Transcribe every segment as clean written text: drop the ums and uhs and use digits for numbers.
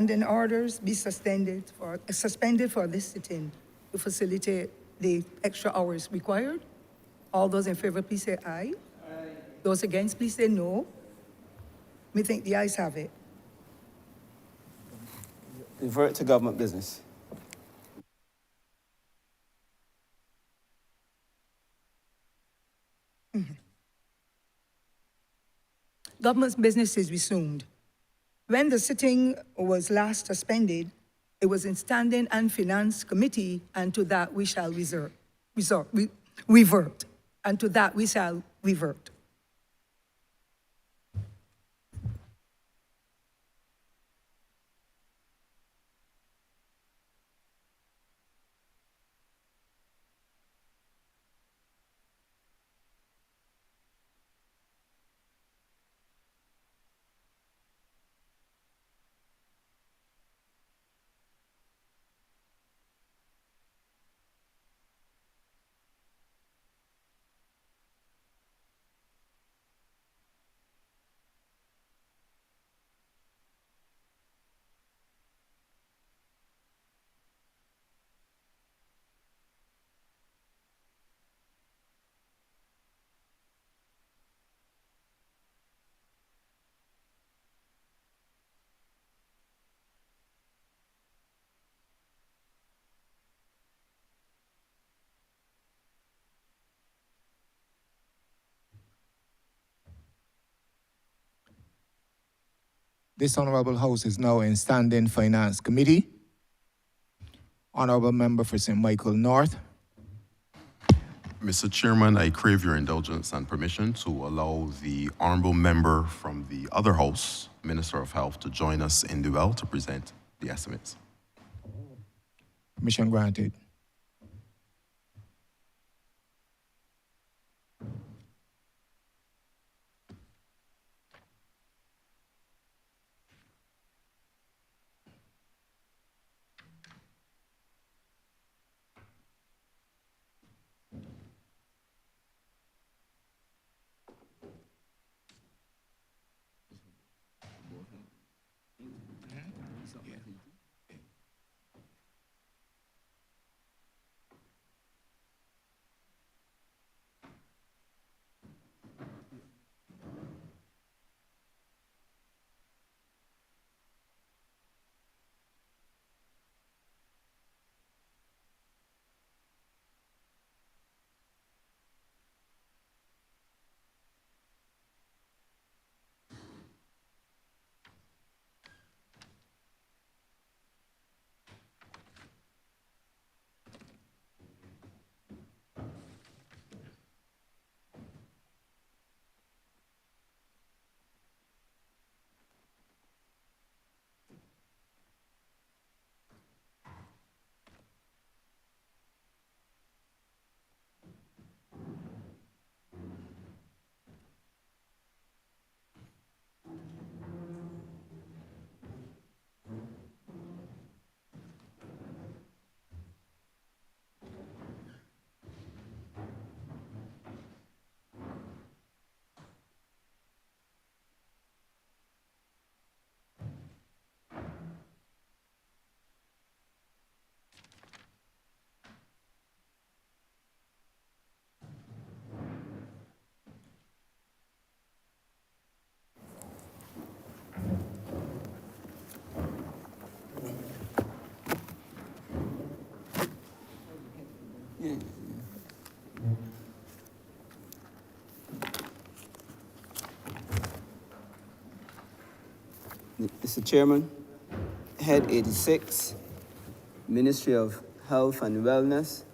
Standing orders be suspended for this sitting to facilitate the extra hours required. All those in favor, please say aye. Aye. Those against, please say no. We think the ayes have it. Revert to government business. Government's business is resumed. When the sitting was last suspended, it was in Standing and Finance Committee, and to that we shall revert. And to that we shall revert. This Honourable House is now in Standing Finance Committee. Honourable Member for St. Michael North. Mr. Chairman, I crave your indulgence and permission to allow the Honourable Member from the other House, Minister of Health, to join us in duel to present the estimates. Permission granted. Mr. Chairman, Head 86, Ministry of Health and Wellness,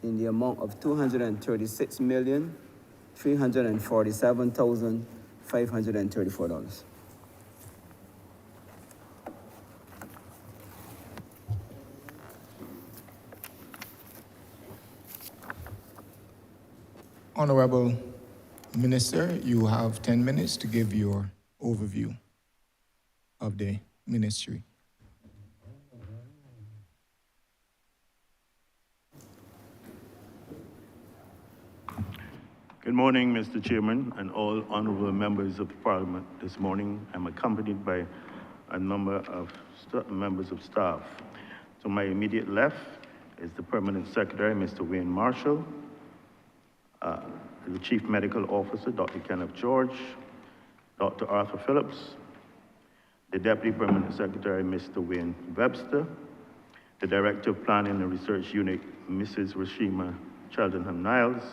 in the amount of $236,347,534. Honourable Minister, you have 10 minutes to give your overview of the ministry. Good morning, Mr. Chairman, and all honourable members of Parliament. This morning, I'm accompanied by a number of members of staff. To my immediate left is the Permanent Secretary, Mr. Wayne Marshall, the Chief Medical Officer, Dr. Kenneth George, Dr. Arthur Phillips, the Deputy Permanent Secretary, Mr. Wayne Webster, the Director of Planning and Research Unit, Mrs. Rashima Cheltenham-Niles,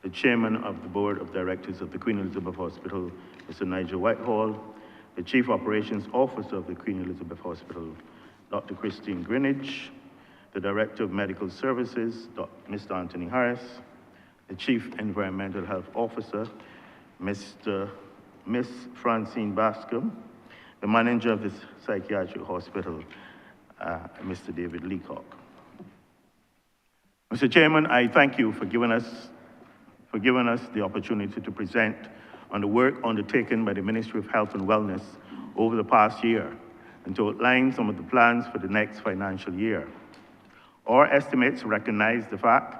the Chairman of the Board of Directors of the Queen Elizabeth Hospital, Mr. Nigel Whitehall, the Chief Operations Officer of the Queen Elizabeth Hospital, Dr. Christine Greenidge, the Director of Medical Services, Mr. Anthony Harris, the Chief Environmental Health Officer, Miss Francine Bascom, the Manager of the Psychiatric Hospital, Mr. David Leacock. Mr. Chairman, I thank you for giving us the opportunity to present on the work undertaken by the Ministry of Health and Wellness over the past year and to outline some of the plans for the next financial year. Our estimates recognize the fact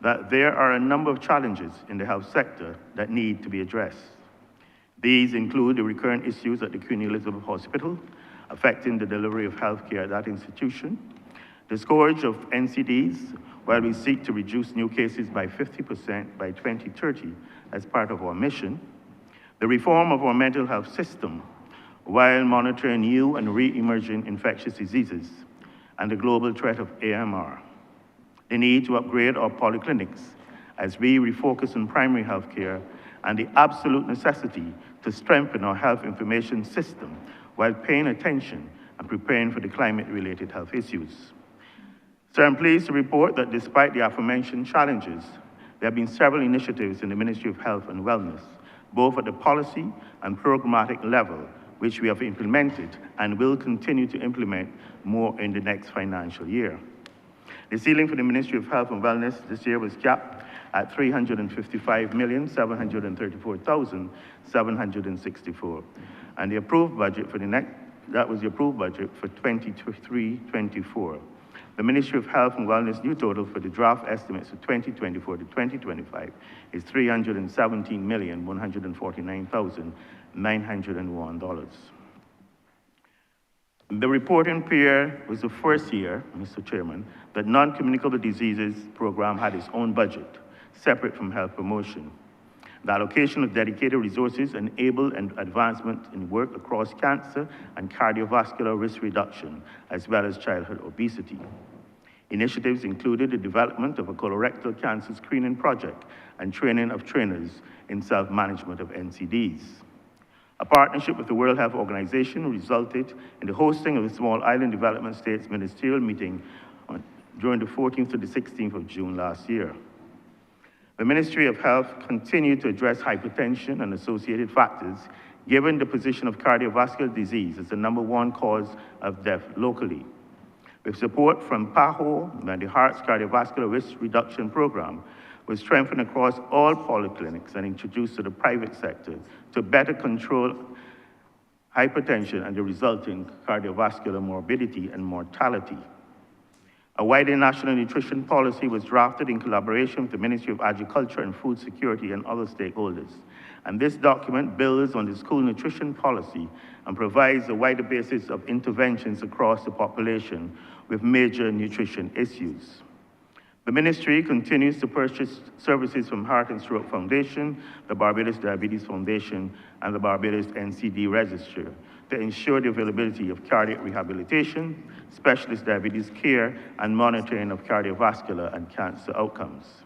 that there are a number of challenges in the health sector that need to be addressed. These include the recurrent issues at the Queen Elizabeth Hospital affecting the delivery of healthcare at that institution, the scourge of NCDs, while we seek to reduce new cases by 50% by 2030 as part of our mission, the reform of our mental health system while monitoring new and re-emerging infectious diseases, and the global threat of AMR, the need to upgrade our polyclinics as we refocus on primary health care, and the absolute necessity to strengthen our health information system while paying attention and preparing for the climate-related health issues. So I'm pleased to report that despite the aforementioned challenges, there have been several initiatives in the Ministry of Health and Wellness, both at the policy and programmatic level, which we have implemented and will continue to implement more in the next financial year. The ceiling for the Ministry of Health and Wellness this year was capped at $355,734,764. And the approved budget for that was the approved budget for 23-24. The Ministry of Health and Wellness new total for the draft estimates for 2024 to 2025 is $317,149,901. The reporting period was the first year, Mr. Chairman, that non-communicable diseases program had its own budget, separate from health promotion. The allocation of dedicated resources enabled an advancement in work across cancer and cardiovascular risk reduction, as well as childhood obesity. Initiatives included the development of a colorectal cancer screening project and training of trainers in self-management of NCDs. A partnership with the World Health Organization resulted in the hosting of the Small Island Development States Ministerial Meeting during the 14th to the 16th of June last year. The Ministry of Health continued to address hypertension and associated factors, given the position of cardiovascular disease as the #1 cause of death locally. With support from PAHO and the Heart's Cardiovascular Risk Reduction Program, was strengthened across all polyclinics and introduced to the private sector to better control hypertension and the resulting cardiovascular morbidity and mortality. A wider national nutrition policy was drafted in collaboration with the Ministry of Agriculture and Food Security and other stakeholders. And this document builds on the school nutrition policy and provides a wider basis of interventions across the population with major nutrition issues. The ministry continues to purchase services from Heart and Stroke Foundation, the Barbados Diabetes Foundation, and the Barbados NCD Register to ensure the availability of cardiac rehabilitation, specialist diabetes care, and monitoring of cardiovascular and cancer outcomes.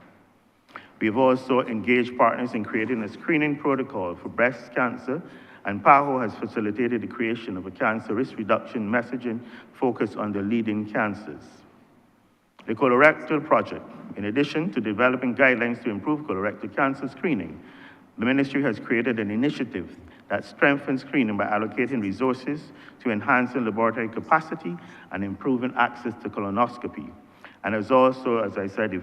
We've also engaged partners in creating a screening protocol for breast cancer, and PAHO has facilitated the creation of a cancer risk reduction messaging focused on the leading cancers. The colorectal project, in addition to developing guidelines to improve colorectal cancer screening, the ministry has created an initiative that strengthens screening by allocating resources to enhancing laboratory capacity and improving access to colonoscopy, and has also, as I said,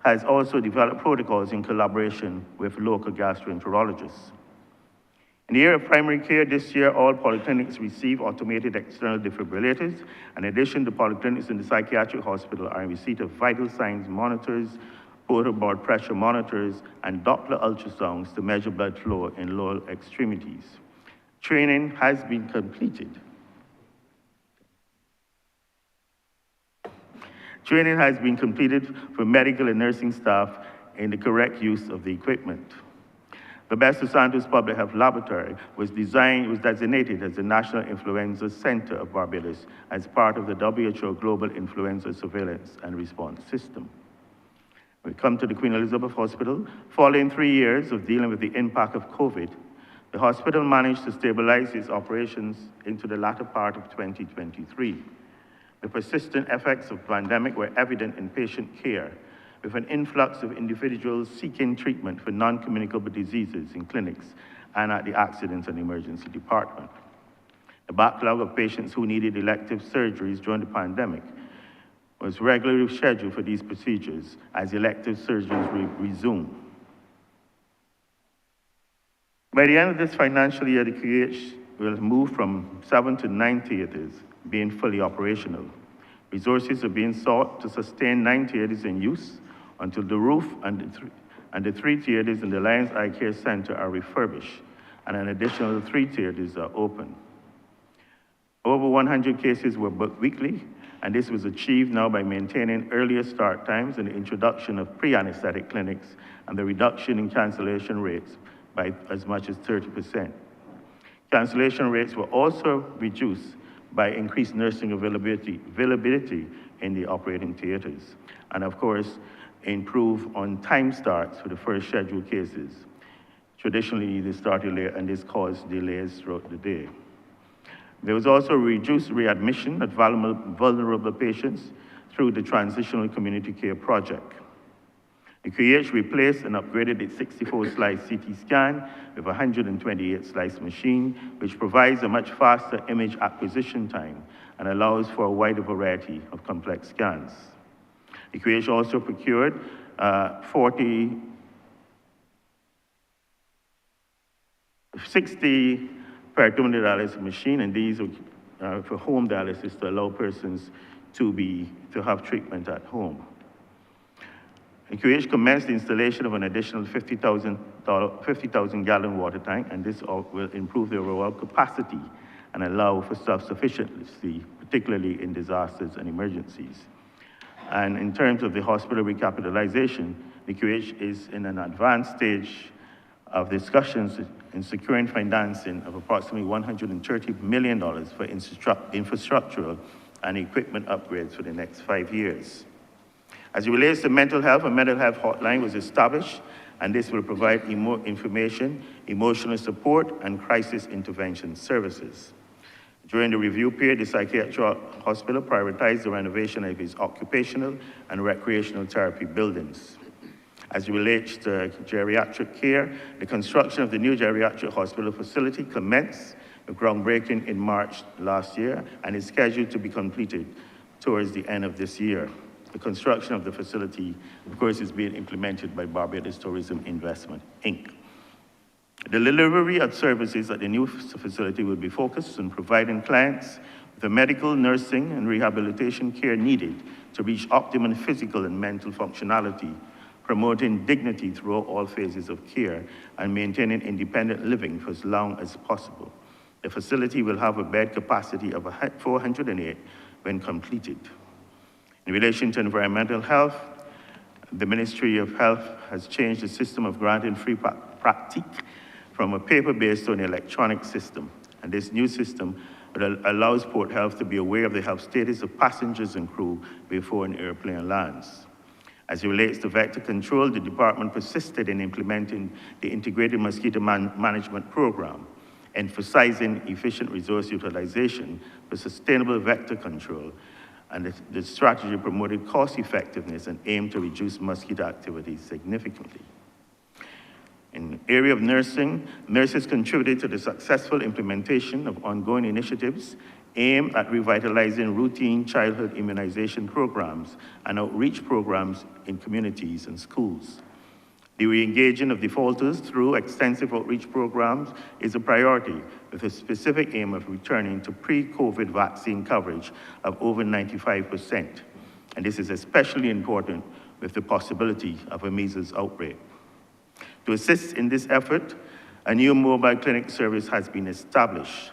has also developed protocols in collaboration with local gastroenterologists. In the area of primary care this year, all polyclinics receive automated external defibrillators. In addition, the polyclinics in the psychiatric hospital are in receipt of vital signs monitors, portable blood pressure monitors, and Doppler ultrasounds to measure blood flow in lower extremities. Training has been completed Training has been completed for medical and nursing staff in the correct use of the equipment. The Best of Santos Public Health Laboratory was designated as the National Influenza Center of Barbados as part of the WHO Global Influenza Surveillance and Response System. We come to the Queen Elizabeth Hospital. Following 3 years of dealing with the impact of COVID, the hospital managed to stabilize its operations into the latter part of 2023. The persistent effects of the pandemic were evident in patient care, with an influx of individuals seeking treatment for non-communicable diseases in clinics and at the Accidents and Emergency Department. The backlog of patients who needed elective surgeries during the pandemic was regularly scheduled for these procedures as elective surgeries resume. By the end of this financial year, the QH will move from 7 to 9 theaters being fully operational. Resources are being sought to sustain 9 theaters in use until the roof and the 3 theaters in the Lions Eye Care Center are refurbished and an additional 3 theaters are open. Over 100 cases were booked weekly, and this was achieved now by maintaining earlier start times and the introduction of pre-anesthetic clinics and the reduction in cancellation rates by as much as 30%. Cancellation rates were also reduced by increased nursing availability in the operating theaters, and of course, improve on time starts for the first scheduled cases. Traditionally, they started late, and this caused delays throughout the day. There was also reduced readmission of vulnerable patients through the Transitional Community Care Project. The QH replaced and upgraded its 64-slice CT scan with a 128-slice machine, which provides a much faster image acquisition time and allows for a wider variety of complex scans. The QH also procured 60 peritoneal dialysis machine, and these are for home dialysis to allow persons to have treatment at home. The QH commenced the installation of an additional 50,000 gallon water tank, and this will improve the overall capacity and allow for self-sufficiency, particularly in disasters and emergencies. And in terms of the hospital recapitalization, the QH is in an advanced stage of discussions in securing financing of approximately $130 million for infrastructural and equipment upgrades for the next 5 years. As it relates to mental health, a mental health hotline was established, and this will provide information, emotional support, and crisis intervention services. During the review period, the psychiatric hospital prioritized the renovation of its occupational and recreational therapy buildings. As it relates to geriatric care, the construction of the new geriatric hospital facility commenced with groundbreaking in March last year and is scheduled to be completed towards the end of this year. The construction of the facility, of course, is being implemented by Barbados Tourism Investment, Inc. The delivery of services at the new facility will be focused on providing clients with the medical, nursing, and rehabilitation care needed to reach optimum physical and mental functionality, promoting dignity throughout all phases of care, and maintaining independent living for as long as possible. The facility will have a bed capacity of 408 when completed. In relation to environmental health, the Ministry of Health has changed the system of granting free pratique from a paper-based to an electronic system. And this new system allows Port Health to be aware of the health status of passengers and crew before an airplane lands. As it relates to vector control, the department persisted in implementing the Integrated Mosquito Management Program, emphasizing efficient resource utilization for sustainable vector control, and the strategy promoted cost effectiveness and aimed to reduce mosquito activity significantly. In the area of nursing, nurses contributed to the successful implementation of ongoing initiatives aimed at revitalizing routine childhood immunization programs and outreach programs in communities and schools. The re-engaging of defaulters through extensive outreach programs is a priority, with a specific aim of returning to pre-COVID vaccine coverage of over 95%. And this is especially important with the possibility of a measles outbreak. To assist in this effort, a new mobile clinic service has been established.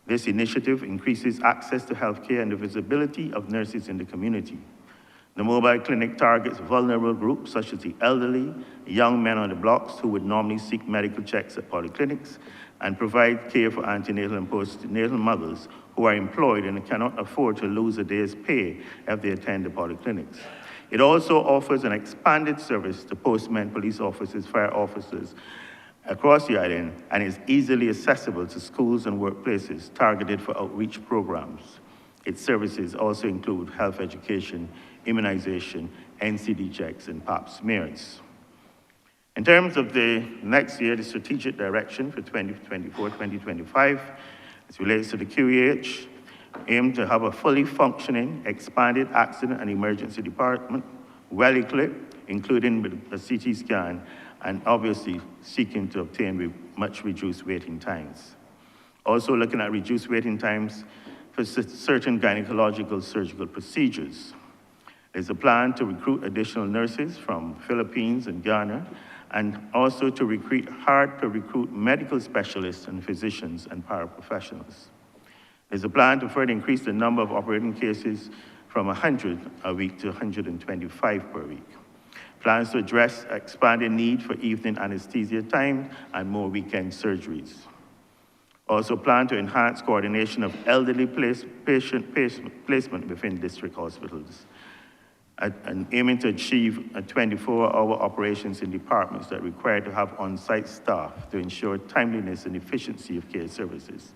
This initiative increases access to healthcare and the visibility of nurses in the community. The mobile clinic targets vulnerable groups such as the elderly, young men on the blocks who would normally seek medical checks at polyclinics, and provide care for antenatal and postnatal mothers who are employed and cannot afford to lose a day's pay if they attend the polyclinics. It also offers an expanded service to postmen, police officers, fire officers across the island, and is easily accessible to schools and workplaces targeted for outreach programs. Its services also include health education, immunization, NCD checks, and pap smears. In terms of the next year, the strategic direction for 2024-2025, as relates to the QEH, aim to have a fully functioning, expanded accident and emergency department, well-equipped, including with a CT scan, and obviously seeking to obtain much reduced waiting times. Also looking at reduced waiting times for certain gynecological surgical procedures. There's a plan to recruit additional nurses from Philippines and Ghana, and also to recruit hard-to-recruit medical specialists and physicians and paraprofessionals. There's a plan to further increase the number of operating cases from 100 a week to 125 per week. Plans to address expanded need for evening anesthesia time and more weekend surgeries. Also plan to enhance coordination of elderly patient placement within district hospitals, and aiming to achieve a 24-hour operations in departments that require to have on-site staff to ensure timeliness and efficiency of care services.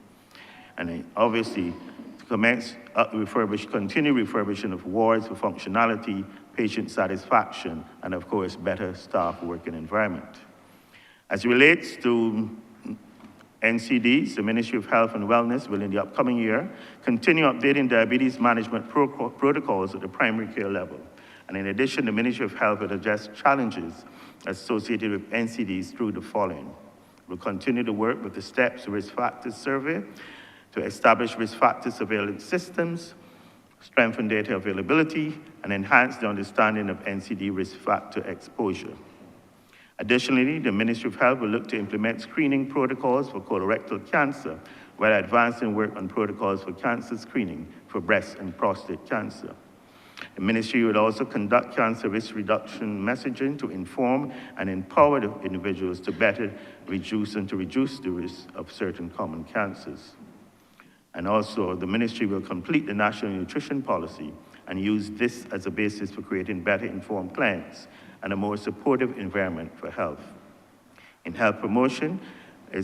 And obviously, to commence continue refurbishing of wards for functionality, patient satisfaction, and of course, better staff working environment. As it relates to NCDs, the Ministry of Health and Wellness will in the upcoming year continue updating diabetes management protocols at the primary care level. And in addition, the Ministry of Health will address challenges associated with NCDs through the following. We'll continue to work with the STEPS risk factors survey to establish risk factor surveillance systems, strengthen data availability, and enhance the understanding of NCD risk factor exposure. Additionally, the Ministry of Health will look to implement screening protocols for colorectal cancer while advancing work on protocols for cancer screening for breast and prostate cancer. The ministry will also conduct cancer risk reduction messaging to inform and empower the individuals to better reduce the risk of certain common cancers. And also, the ministry will complete the national nutrition policy and use this as a basis for creating better informed plans and a more supportive environment for health. In health promotion, the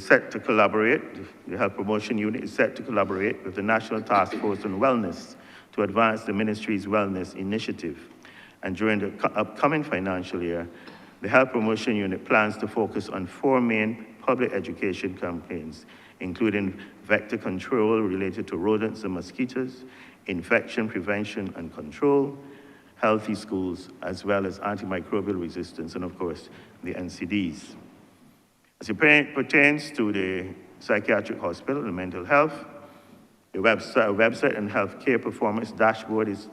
Health Promotion Unit is set to collaborate with the National Task Force on Wellness to advance the ministry's wellness initiative. And during the upcoming financial year, the Health Promotion Unit plans to focus on 4 main public education campaigns, including vector control related to rodents and mosquitoes, infection prevention and control, healthy schools, as well as antimicrobial resistance, and of course, the NCDs. As it pertains to the psychiatric hospital and mental health, the website and healthcare performance dashboard is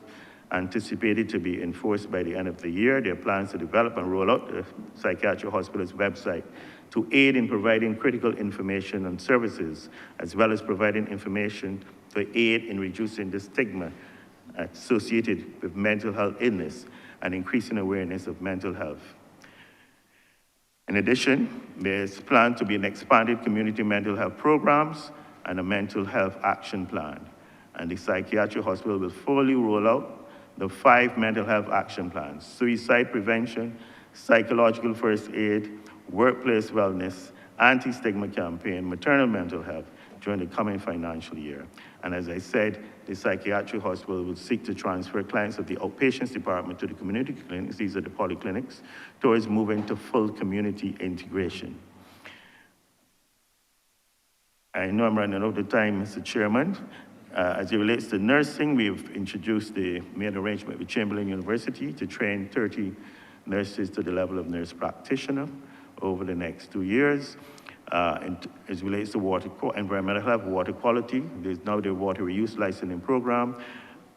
anticipated to be enforced by the end of the year. There are plans to develop and roll out the psychiatric hospital's website to aid in providing critical information and services, as well as providing information to aid in reducing the stigma associated with mental health illness and increasing awareness of mental health. In addition, there's planned to be an expanded community mental health programs and a mental health action plan. And the psychiatric hospital will fully roll out the 5 mental health action plans: suicide prevention, psychological first aid, workplace wellness, anti-stigma campaign, maternal mental health during the coming financial year. And as I said, the psychiatric hospital will seek to transfer clients of the outpatients department to the community clinics, these are the polyclinics, towards moving to full community integration. I know I'm running out of time, Mr. Chairman. As it relates to nursing, we've made arrangement with Chamberlain University to train 30 nurses to the level of nurse practitioner over the next 2 years. And as it relates to environmental health, water quality, there's now the water reuse licensing program,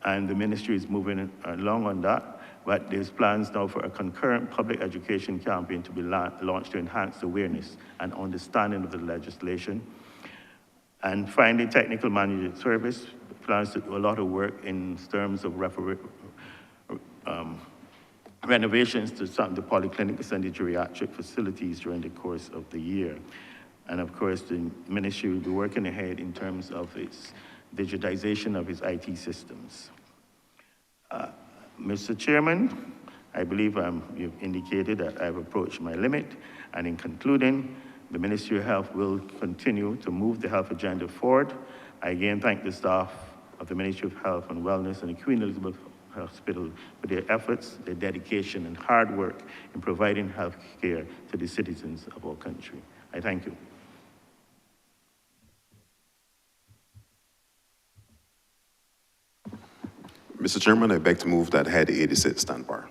and the ministry is moving along on that. But there's plans now for a concurrent public education campaign to be launched to enhance awareness and understanding of the legislation. And finally, technical management service plans to do a lot of work in terms of renovations to some of the polyclinics and the geriatric facilities during the course of the year. And of course, the ministry will be working ahead in terms of its digitization of its IT systems. Mr. Chairman, I believe you've indicated that I've approached my limit, and in concluding, the Ministry of Health will continue to move the health agenda forward. I again thank the staff of the Ministry of Health and Wellness and the Queen Elizabeth Hospital for their efforts, their dedication, and hard work in providing health care to the citizens of our country. I thank you. Mr. Chairman, I beg to move that Head 86 stand par.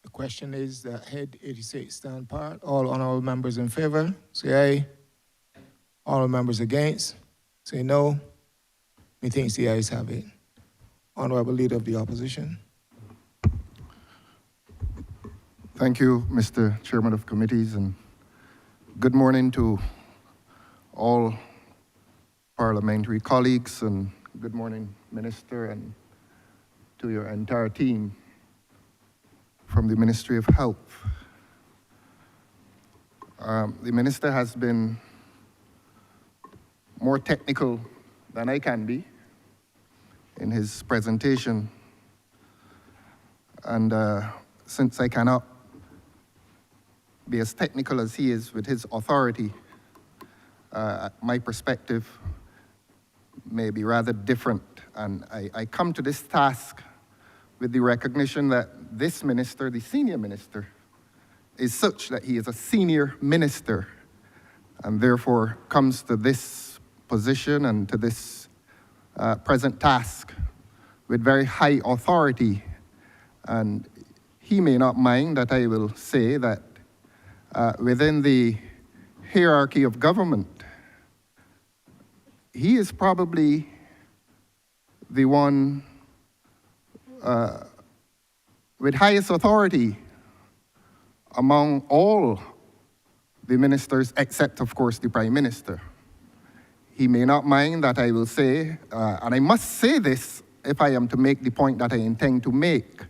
The question is that Head 86 stand part. All honorable members in favor, say aye. All members against, say no. Methinks the ayes have it. Honorable Leader of the Opposition. Thank you, Mr. Chairman of Committees, and good morning to all parliamentary colleagues, and good morning, Minister, and to your entire team from the Ministry of Health. The Minister has been more technical than I can be in his presentation, and since I cannot be as technical as he is with his authority, my perspective may be rather different, and I come to this task with the recognition that this minister, the senior minister, is such that he is a senior minister, and therefore comes to this position and to this present task with very high authority. And he may not mind that I will say that within the hierarchy of government, he is probably the one with highest authority among all the ministers, except, of course, the Prime Minister. He may not mind that I will say, and I must say this if I am to make the point that I intend to make,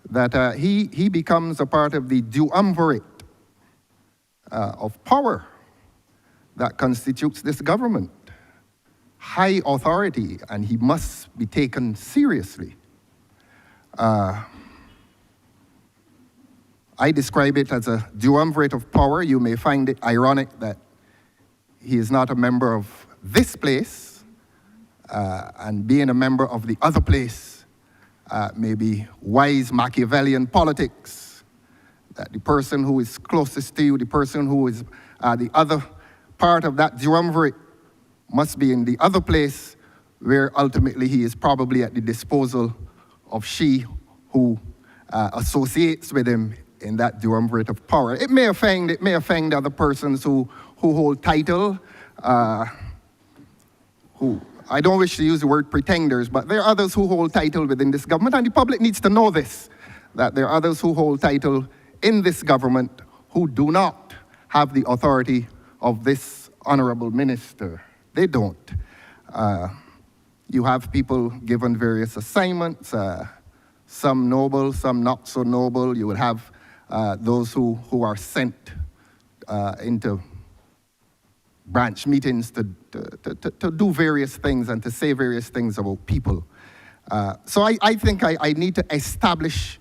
that he becomes a part of the duumvirate of power that constitutes this government. High authority, and he must be taken seriously. I describe it as a duumvirate of power. You may find it ironic that he is not a member of this place, and being a member of the other place may be wise Machiavellian politics, that the person who is closest to you, the person who is the other part of that duumvirate, must be in the other place where ultimately he is probably at the disposal of she who associates with him in that duumvirate of power. It may offend other persons who hold title, who, I don't wish to use the word pretenders, but there are others who hold title within this government, and the public needs to know this, that there are others who hold title in this government who do not have the authority of this honorable minister. They don't. You have people given various assignments, some noble, some not so noble. You would have those who are sent into branch meetings to do various things and to say various things about people. So I think I need to establish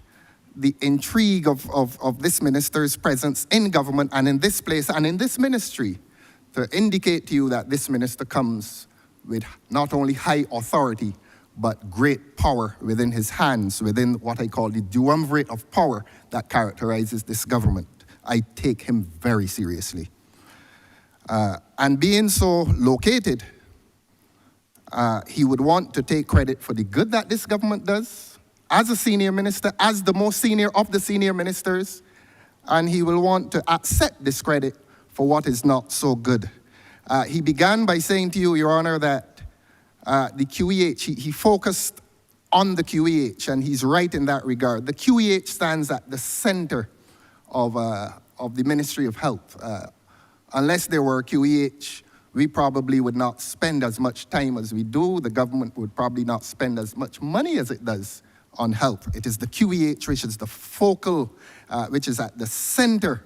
the intrigue of this minister's presence in government and in this place and in this ministry, to indicate to you that this minister comes with not only high authority, but great power within his hands, within what I call the duumvirate of power that characterizes this government. I take him very seriously. And being so located, he would want to take credit for the good that this government does, as a senior minister, as the most senior of the senior ministers, and he will want to accept this credit for what is not so good. He began by saying to you, Your Honor, that the QEH, he focused on the QEH, and he's right in that regard. The QEH stands at the center of the Ministry of Health. Unless there were QEH we probably would not spend as much time as we do. The government would probably not spend as much money as it does on health. It is the QEH which is the focal, which is at the center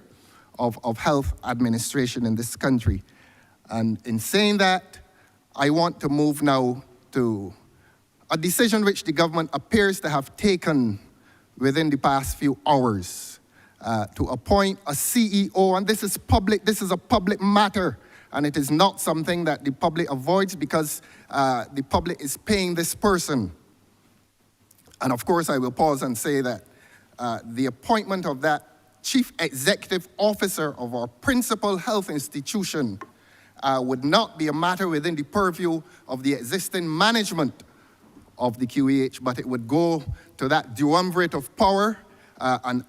of health administration in this country. And in saying that, I want to move now to a decision which the government appears to have taken within the past few hours to appoint a CEO, and this is public, this is a public matter, and it is not something that the public avoids because the public is paying this person. And of course, I will pause and say that the appointment of that chief executive officer of our principal health institution would not be a matter within the purview of the existing management of the QEH, but it would go to that duumvirate of power, and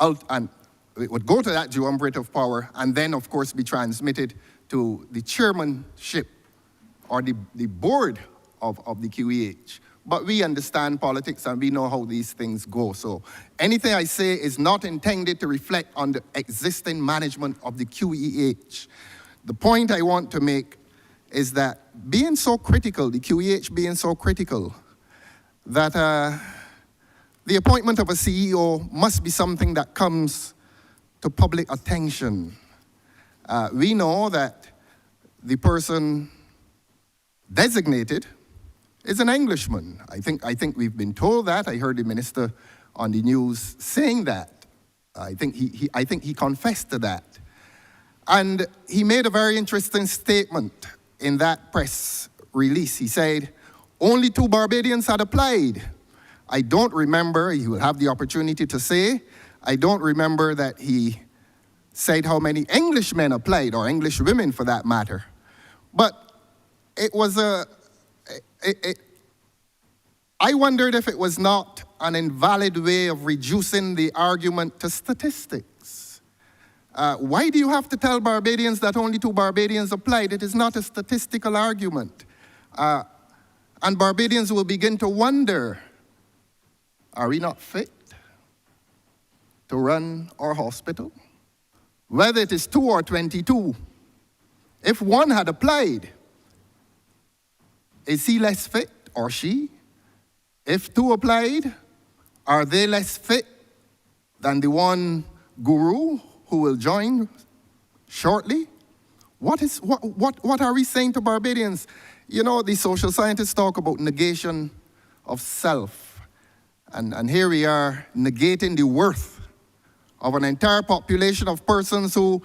it would go to that duumvirate of power, and then, of course, be transmitted to the chairmanship or the board of the QEH. But we understand politics and we know how these things go. So anything I say is not intended to reflect on the existing management of the QEH. The point I want to make is that being so critical, the QEH being so critical, that the appointment of a CEO must be something that comes to public attention. We know that the person designated is an Englishman. I think we've been told that. I heard the minister on the news saying that. I think he confessed to that. And he made a very interesting statement in that press release. He said, only 2 Barbadians had applied. I don't remember, he will have the opportunity to say, I don't remember that he said how many Englishmen applied, or English women for that matter. But it was I wondered if it was not an invalid way of reducing the argument to statistics. Why do you have to tell Barbadians that only 2 Barbadians applied? It is not a statistical argument. And Barbadians will begin to wonder, are we not fit to run our hospital? Whether it is 2 or 22, if 1 had applied, is he less fit or she? If 2 applied, are they less fit than the 1 guru who will join shortly? What are we saying to Barbadians? You know, the social scientists talk about negation of self. And here we are negating the worth of an entire population of persons who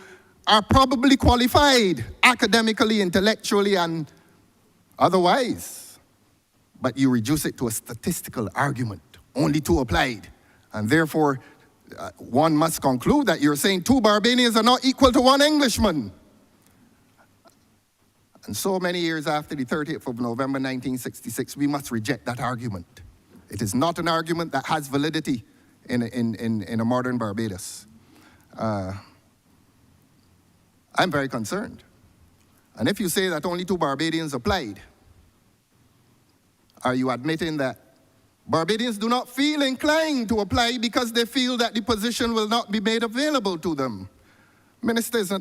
are probably qualified academically, intellectually, and otherwise. But you reduce it to a statistical argument. Only 2 applied. And therefore, one must conclude that you're saying 2 Barbadians are not equal to 1 Englishman. And so many years after the 30th of November 1966, we must reject that argument. It is not an argument that has validity in a modern Barbados. I'm very concerned. And if you say that only 2 Barbadians applied, are you admitting that Barbadians do not feel inclined to apply because they feel that the position will not be made available to them? Ministers,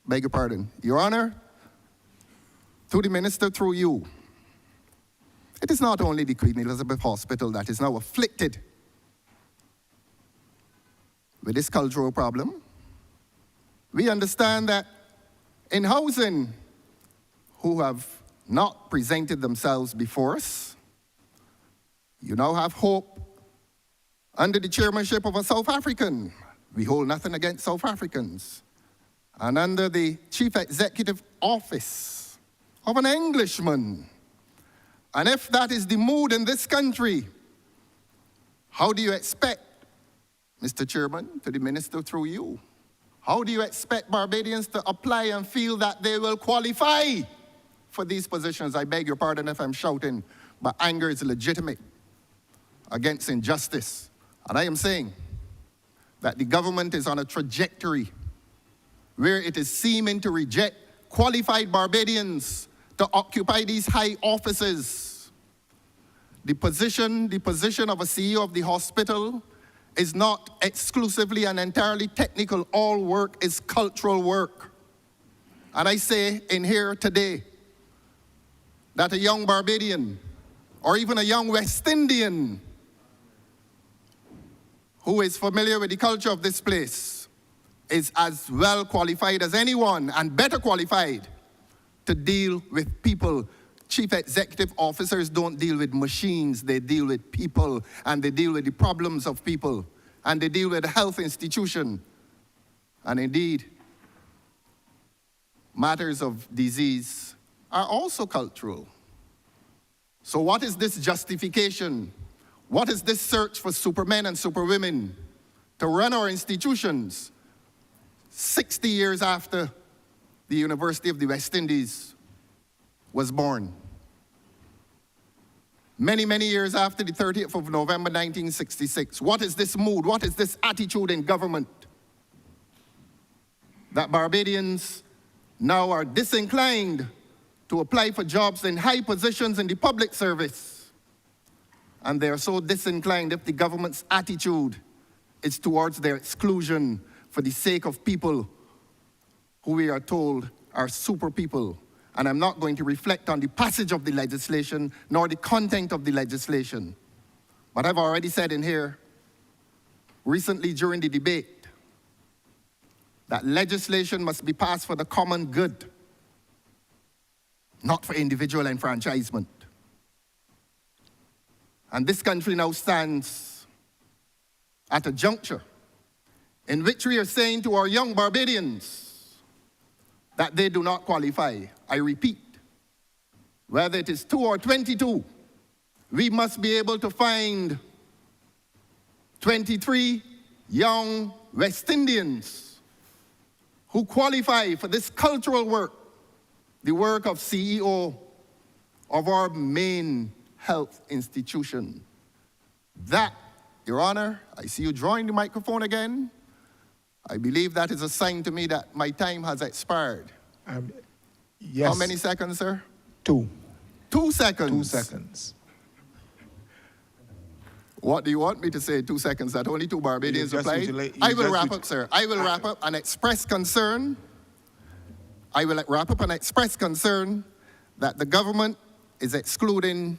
beg your pardon, Your Honor, to the minister through you, it is not only the Queen Elizabeth Hospital that is now afflicted with this cultural problem. We understand that in housing, who have not presented themselves before us, you now have hope under the chairmanship of a South African. We hold nothing against South Africans. And under the chief executive office of an Englishman. And if that is the mood in this country, how do you expect, Mr. Chairman, to the minister through you, how do you expect Barbadians to apply and feel that they will qualify for these positions? I beg your pardon if I'm shouting, but anger is legitimate against injustice. And I am saying that the government is on a trajectory where it is seeming to reject qualified Barbadians to occupy these high offices. The position of a CEO of the hospital is not exclusively and entirely technical. All work is cultural work. And I say in here today that a young Barbadian or even a young West Indian who is familiar with the culture of this place is as well qualified as anyone and better qualified to deal with people. Chief executive officers don't deal with machines, they deal with people, and they deal with the problems of people, and they deal with the health institution. And indeed, matters of disease are also cultural. So what is this justification? What is this search for supermen and superwomen to run our institutions 60 years after the University of the West Indies was born? Many, many years after the 30th of November 1966. What is this mood? What is this attitude in government? That Barbadians now are disinclined to apply for jobs in high positions in the public service. And they are so disinclined if the government's attitude is towards their exclusion for the sake of people who we are told are super people. And I'm not going to reflect on the passage of the legislation nor the content of the legislation. But I've already said in here, recently during the debate, that legislation must be passed for the common good, not for individual enfranchisement. And this country now stands at a juncture in which we are saying to our young Barbadians that they do not qualify. I repeat, whether it is 2 or 22, we must be able to find 23 young West Indians who qualify for this cultural work, the work of CEO of our main health institution. That, Your Honor, I see you drawing the microphone again. I believe that is a sign to me that my time has expired. Yes. How many seconds, sir? 2. 2 seconds. 2 seconds. What do you want me to say? 2 seconds, that only 2 Barbadians applied? I will wrap up, sir. I will wrap up and express concern. I will wrap up and express concern that the government is excluding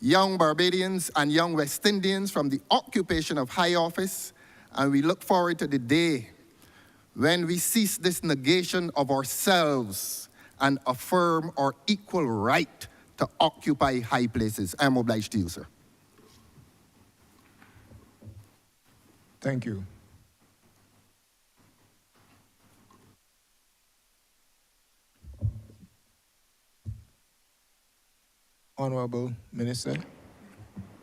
young Barbadians and young West Indians from the occupation of high office, and we look forward to the day when we cease this negation of ourselves and affirm our equal right to occupy high places. I am obliged to you, sir. Thank you. Honourable Minister.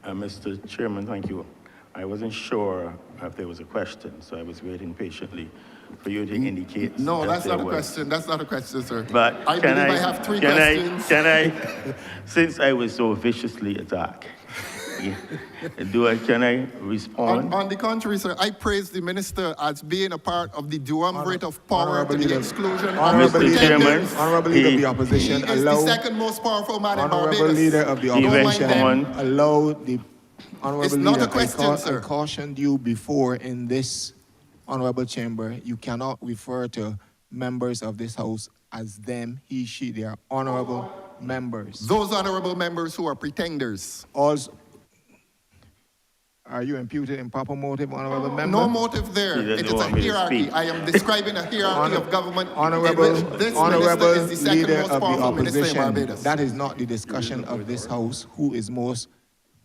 Mr. Chairman, thank you. I wasn't sure if there was a question, so I was waiting patiently for you to indicate. No, that's not a was. question. That's not a question, sir. But I believe I have 3 questions. Can I, since I was so viciously attacked, can I respond? On the contrary, sir, I praise the minister as being a part of the duumvirate of power to the exclusion of Honourable Mr. Chairman, Honourable Leader of the Opposition, He is the second most powerful man in Honourable Barbados. Leader of the He went Opposition, on. allow the Honourable It's not Leader, a question, sir. I cautioned you before in this Honourable Chamber, you cannot refer to members of this House as them, he, she. They are honourable members. Those honourable members who are pretenders. Also, are you imputed improper motive, Honourable Member? No motive there. He It doesn't is a want me to hierarchy. speak. I am describing a hierarchy of government. Honourable, in which this Honourable minister is the second Leader most of the powerful minister in Opposition, Barbados. that is not the discussion of this House, who is most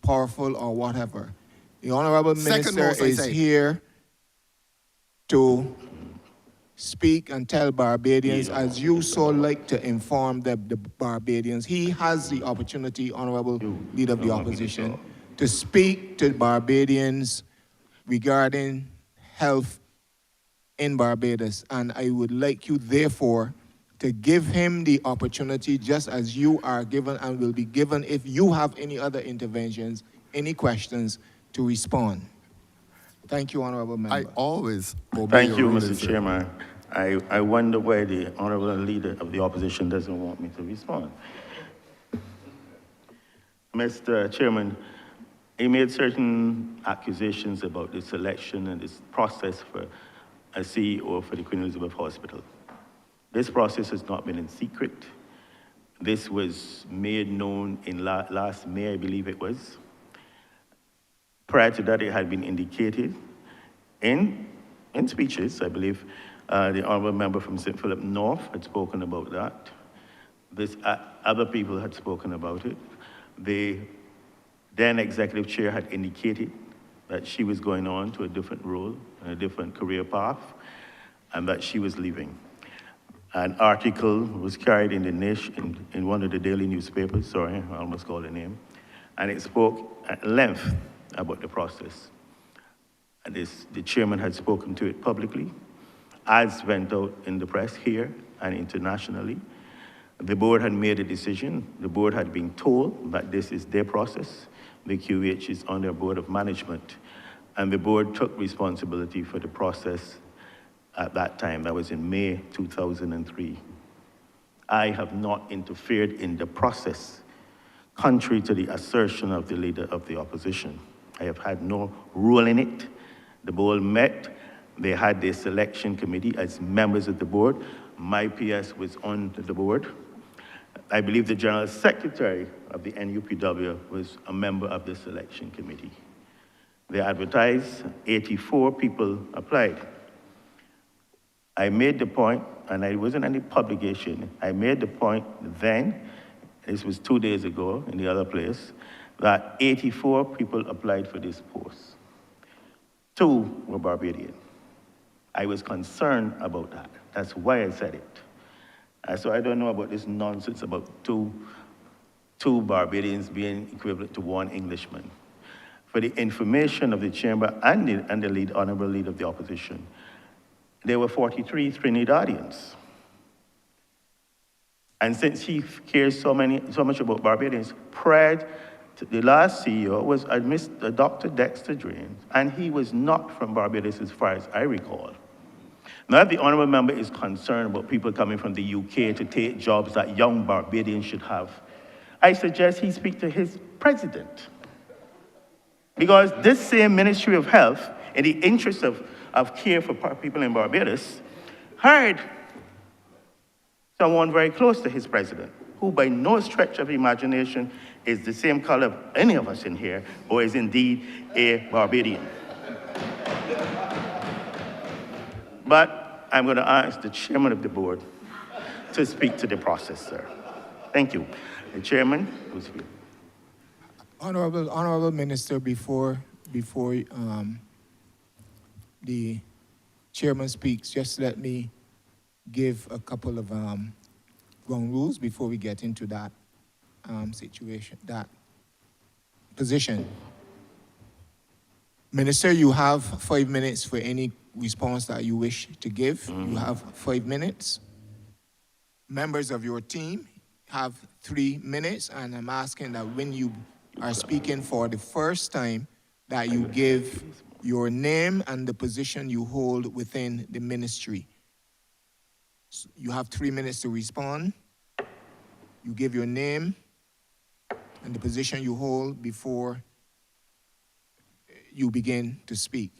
powerful or whatever. The Honourable Second Minister most, I is say. here to speak and tell Barbadians, as you so like to inform the Barbadians. He has the opportunity, Honourable Leader of the Opposition, to speak to Barbadians regarding health in Barbados. And I would like you, therefore, to give him the opportunity, just as you are given and will be given if you have any other interventions, any questions, to respond. Thank you, Honourable Member. I always obey Thank your you, rulings, Mr. sir. Chairman. I wonder why the Honourable Leader of the Opposition doesn't want me to respond. Mr. Chairman, he made certain accusations about the selection and this process for a CEO for the Queen Elizabeth Hospital. This process has not been in secret. This was made known in last May, I believe it was. Prior to that, it had been indicated in speeches. I believe the honourable member from St. Philip North had spoken about that. Other people had spoken about it. The then executive chair had indicated that she was going on to a different role and a different career path, and that she was leaving. An article was carried in the nation, in one of the daily newspapers, sorry, I almost called the name, and it spoke at length about the process. And the chairman had spoken to it publicly. Ads went out in the press here and internationally. The board had made a decision. The board had been told that this is their process. The QH is on their board of management. And the board took responsibility for the process at that time. That was in May 2003. I have not interfered in the process, contrary to the assertion of the leader of the opposition. I have had no role in it. The board met. They had their selection committee as members of the board. My PS was on the board. I believe the General Secretary of the NUPW was a member of the selection committee. They advertised, 84 people applied. I made the point, and it wasn't any publication, I made the point then, this was 2 days ago in the other place, that 84 people applied for this post. 2 were Barbadian. I was concerned about that. That's why I said it. So I don't know about this nonsense about two Barbadians being equivalent to 1 Englishman. For the information of the chamber and the honorable leader of the opposition, there were 43 Trinidadians. And since he cares so much about Barbadians, prior to the last CEO was Dr. Dexter Drains, and he was not from Barbados as far as I recall. Now, if the honourable member is concerned about people coming from the UK to take jobs that young Barbadians should have, I suggest he speak to his president. Because this same Ministry of Health, in the interest of care for people in Barbados, hired someone very close to his president, who by no stretch of imagination is the same color of any of us in here, or is indeed a Barbadian. But I'm going to ask the chairman of the board to speak to the process, sir. Thank you. The chairman, who's here. Honorable Minister, before the chairman speaks, just let me give a couple of ground rules before we get into that situation, that position. Minister, you have 5 minutes for any response that you wish to give. Mm-hmm. You have 5 minutes. Members of your team have 3 minutes, and I'm asking that when you are speaking for the first time, that you give your name and the position you hold within the ministry. So you have 3 minutes to respond. You give your name and the position you hold before you begin to speak.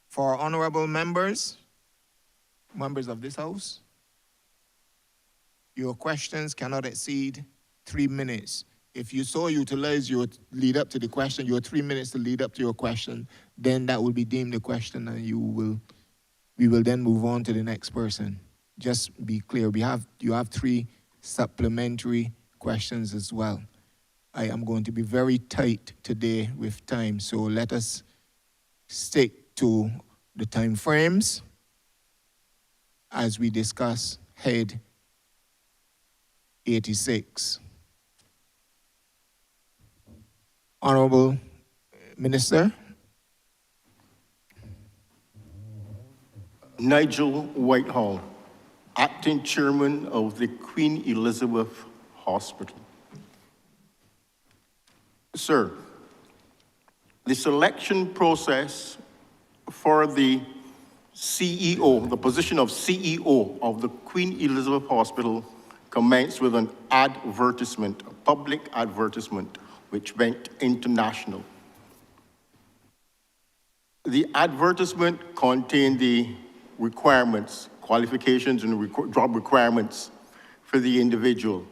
For honorable members of this House, your questions cannot exceed 3 minutes. If you so utilize your lead up to the question, your 3 minutes to lead up to your question, then that will be deemed a question, and we will then move on to the next person. Just be clear, you have 3 supplementary questions as well. I am going to be very tight today with time, so let us stick to the time frames as we discuss Head 86. Honorable Minister. Nigel Whitehall, Acting Chairman of the Queen Elizabeth Hospital. Sir, the selection process for the CEO, the position of CEO of the Queen Elizabeth Hospital commenced with an advertisement, a public advertisement, which went international. The advertisement contained the requirements, qualifications and job requirements for the individual.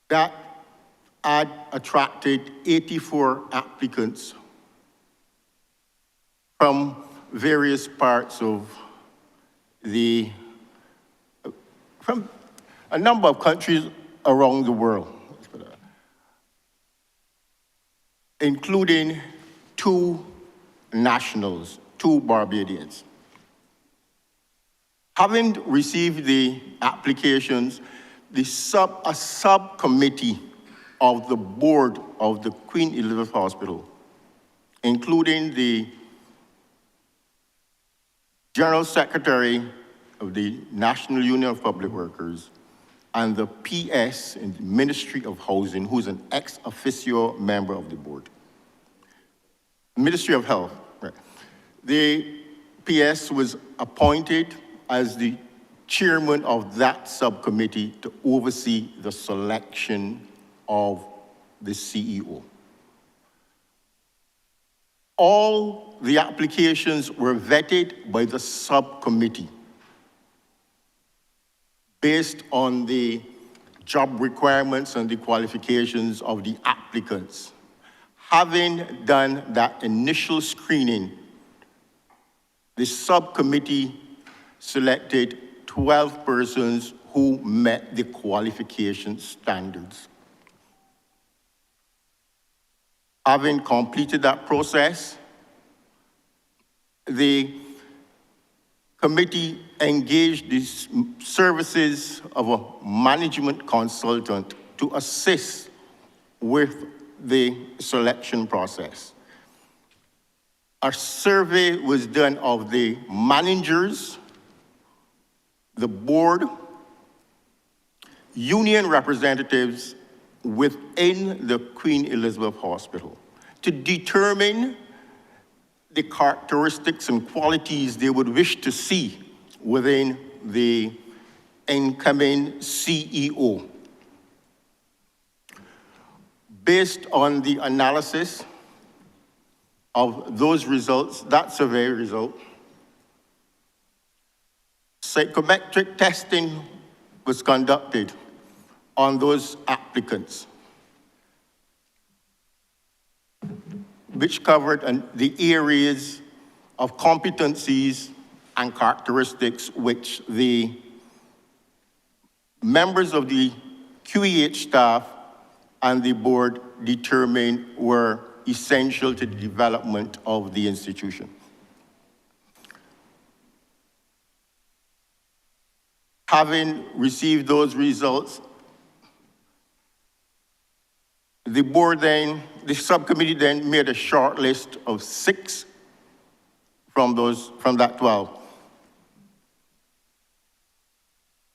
That ad attracted 84 applicants from various parts of from a number of countries around the world, including 2 nationals, 2 Barbadians. Having received the applications, a subcommittee of the board of the Queen Elizabeth Hospital, including the General Secretary of the National Union of Public Workers and the PS in the Ministry of Housing, who's an ex officio member of the board. Ministry of Health, right. The PS was appointed as the chairman of that subcommittee to oversee the selection of the CEO. All the applications were vetted by the subcommittee based on the job requirements and the qualifications of the applicants. Having done that initial screening, the subcommittee selected 12 persons who met the qualification standards. Having completed that process, the committee engaged the services of a management consultant to assist with the selection process. A survey was done of the managers, the board, union representatives within the Queen Elizabeth Hospital to determine the characteristics and qualities they would wish to see within the incoming CEO. Based on the analysis of those results, that survey result, psychometric testing was conducted on those applicants, which covered the areas of competencies and characteristics which the members of the QEH staff and the board determined were essential to the development of the institution. Having received those results, the subcommittee then made a short list of 6 from that 12.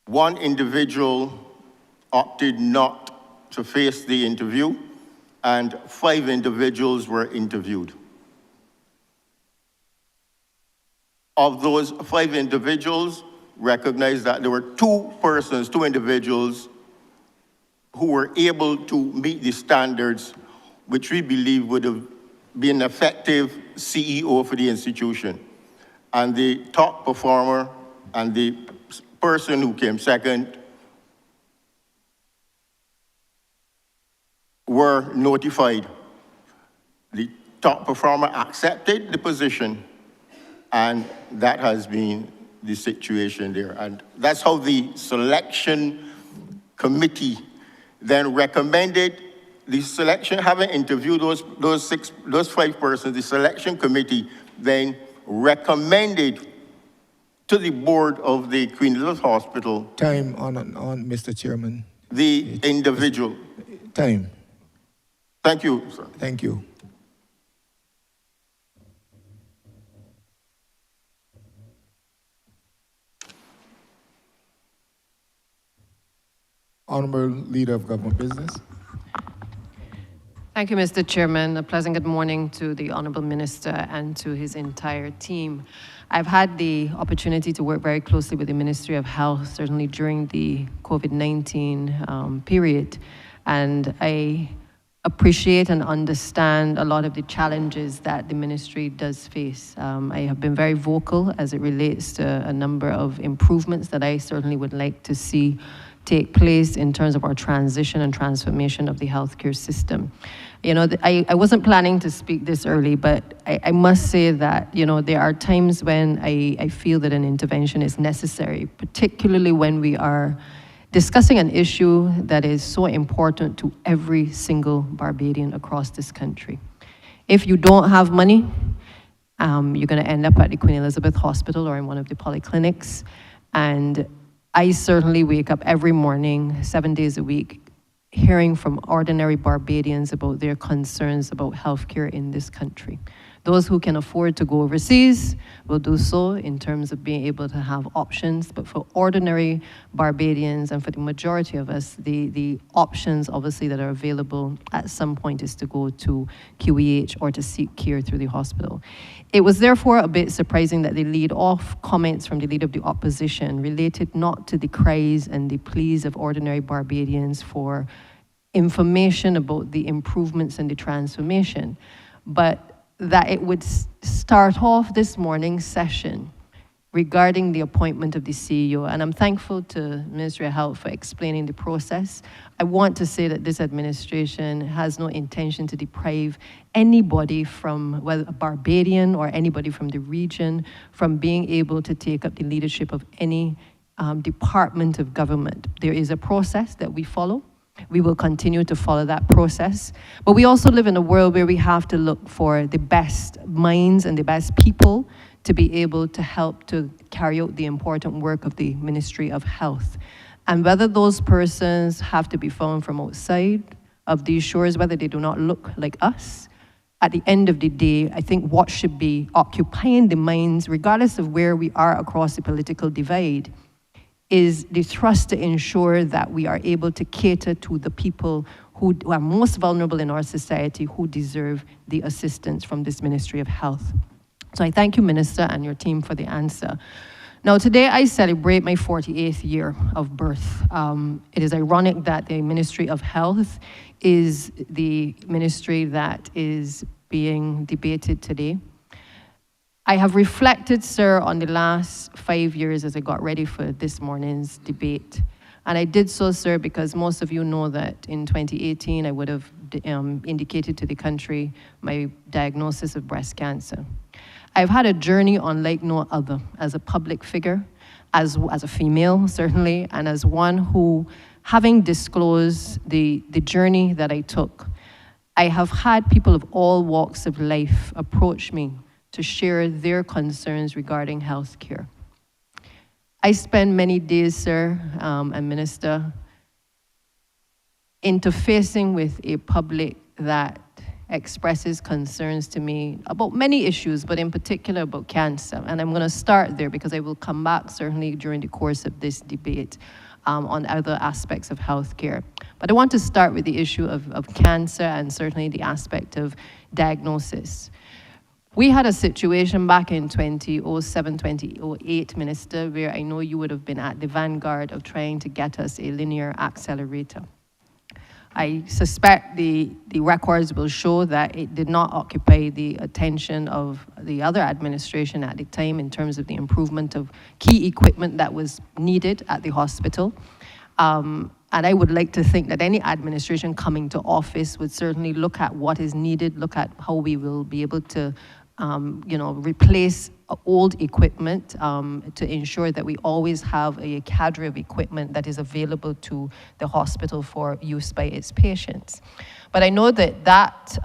One individual opted not to face the interview, and 5 individuals were interviewed. Of those 5 individuals, recognize that there were 2 individuals who were able to meet the standards which we believe would have been an effective CEO for the institution. And the top performer and the person who came second were notified. The top performer accepted the position, and that has been the situation there. And that's how the selection committee then recommended the selection. Having interviewed those 5 persons, the selection committee then recommended to the board of the Queen Elizabeth Hospital. Time on Mr. Chairman. The individual. Time. Thank you, sir. Thank you. Honourable Leader of Government Business. Thank you, Mr. Chairman. A pleasant good morning to the Honourable Minister and to his entire team. I've had the opportunity to work very closely with the Ministry of Health, certainly during the COVID-19 period, and I appreciate and understand a lot of the challenges that the ministry does face. I have been very vocal as it relates to a number of improvements that I certainly would like to see take place in terms of our transition and transformation of the healthcare system. You know, I wasn't planning to speak this early, but I must say that, you know, there are times when I feel that an intervention is necessary, particularly when we are discussing an issue that is so important to every single Barbadian across this country. If you don't have money, you're going to end up at the Queen Elizabeth Hospital or in one of the polyclinics. And I certainly wake up every morning, 7 days a week, hearing from ordinary Barbadians about their concerns about healthcare in this country. Those who can afford to go overseas will do so in terms of being able to have options, but for ordinary Barbadians and for the majority of us, the options obviously that are available at some point is to go to QEH or to seek care through the hospital. It was therefore a bit surprising that the lead-off comments from the Leader of the Opposition related not to the cries and the pleas of ordinary Barbadians for information about the improvements and the transformation, but that it would start off this morning's session regarding the appointment of the CEO. And I'm thankful to Ministry of Health for explaining the process. I want to say that this administration has no intention to deprive anybody from, whether a Barbadian or anybody from the region, from being able to take up the leadership of any department of government. There is a process that we follow. We will continue to follow that process. But we also live in a world where we have to look for the best minds and the best people to be able to help to carry out the important work of the Ministry of Health. And whether those persons have to be found from outside of these shores, whether they do not look like us, at the end of the day, I think what should be occupying the minds, regardless of where we are across the political divide, is the thrust to ensure that we are able to cater to the people who are most vulnerable in our society, who deserve the assistance from this Ministry of Health. So I thank you, Minister, and your team for the answer. Now, today I celebrate my 48th year of birth. It is ironic that the Ministry of Health is the ministry that is being debated today. I have reflected, sir, on the last 5 years as I got ready for this morning's debate. And I did so, sir, because most of you know that in 2018, I would have indicated to the country my diagnosis of breast cancer. I've had a journey unlike no other as a public figure, as a female, certainly, and as one who, having disclosed the journey that I took, I have had people of all walks of life approach me to share their concerns regarding healthcare. I spend many days, sir, and Minister, interfacing with a public that expresses concerns to me about many issues, but in particular about cancer. And I'm going to start there because I will come back certainly during the course of this debate on other aspects of healthcare. But I want to start with the issue of cancer and certainly the aspect of diagnosis. We had a situation back in 2007, 2008, Minister, where I know you would have been at the vanguard of trying to get us a linear accelerator. I suspect the records will show that it did not occupy the attention of the other administration at the time in terms of the improvement of key equipment that was needed at the hospital. And I would like to think that any administration coming to office would certainly look at what is needed, look at how we will be able to replace old equipment to ensure that we always have a cadre of equipment that is available to the hospital for use by its patients. But I know that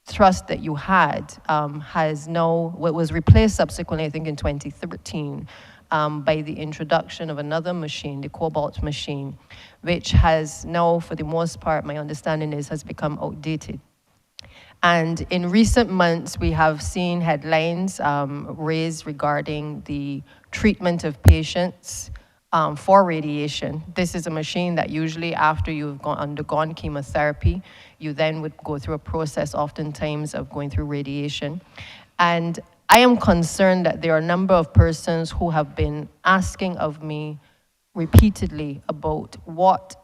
thrust that you had was replaced subsequently, I think in 2013, by the introduction of another machine, the Cobalt machine, which has now, for the most part, my understanding is, has become outdated. And in recent months, we have seen headlines raised regarding the treatment of patients for radiation. This is a machine that usually after you've undergone chemotherapy, you then would go through a process oftentimes of going through radiation. And I am concerned that there are a number of persons who have been asking of me repeatedly about what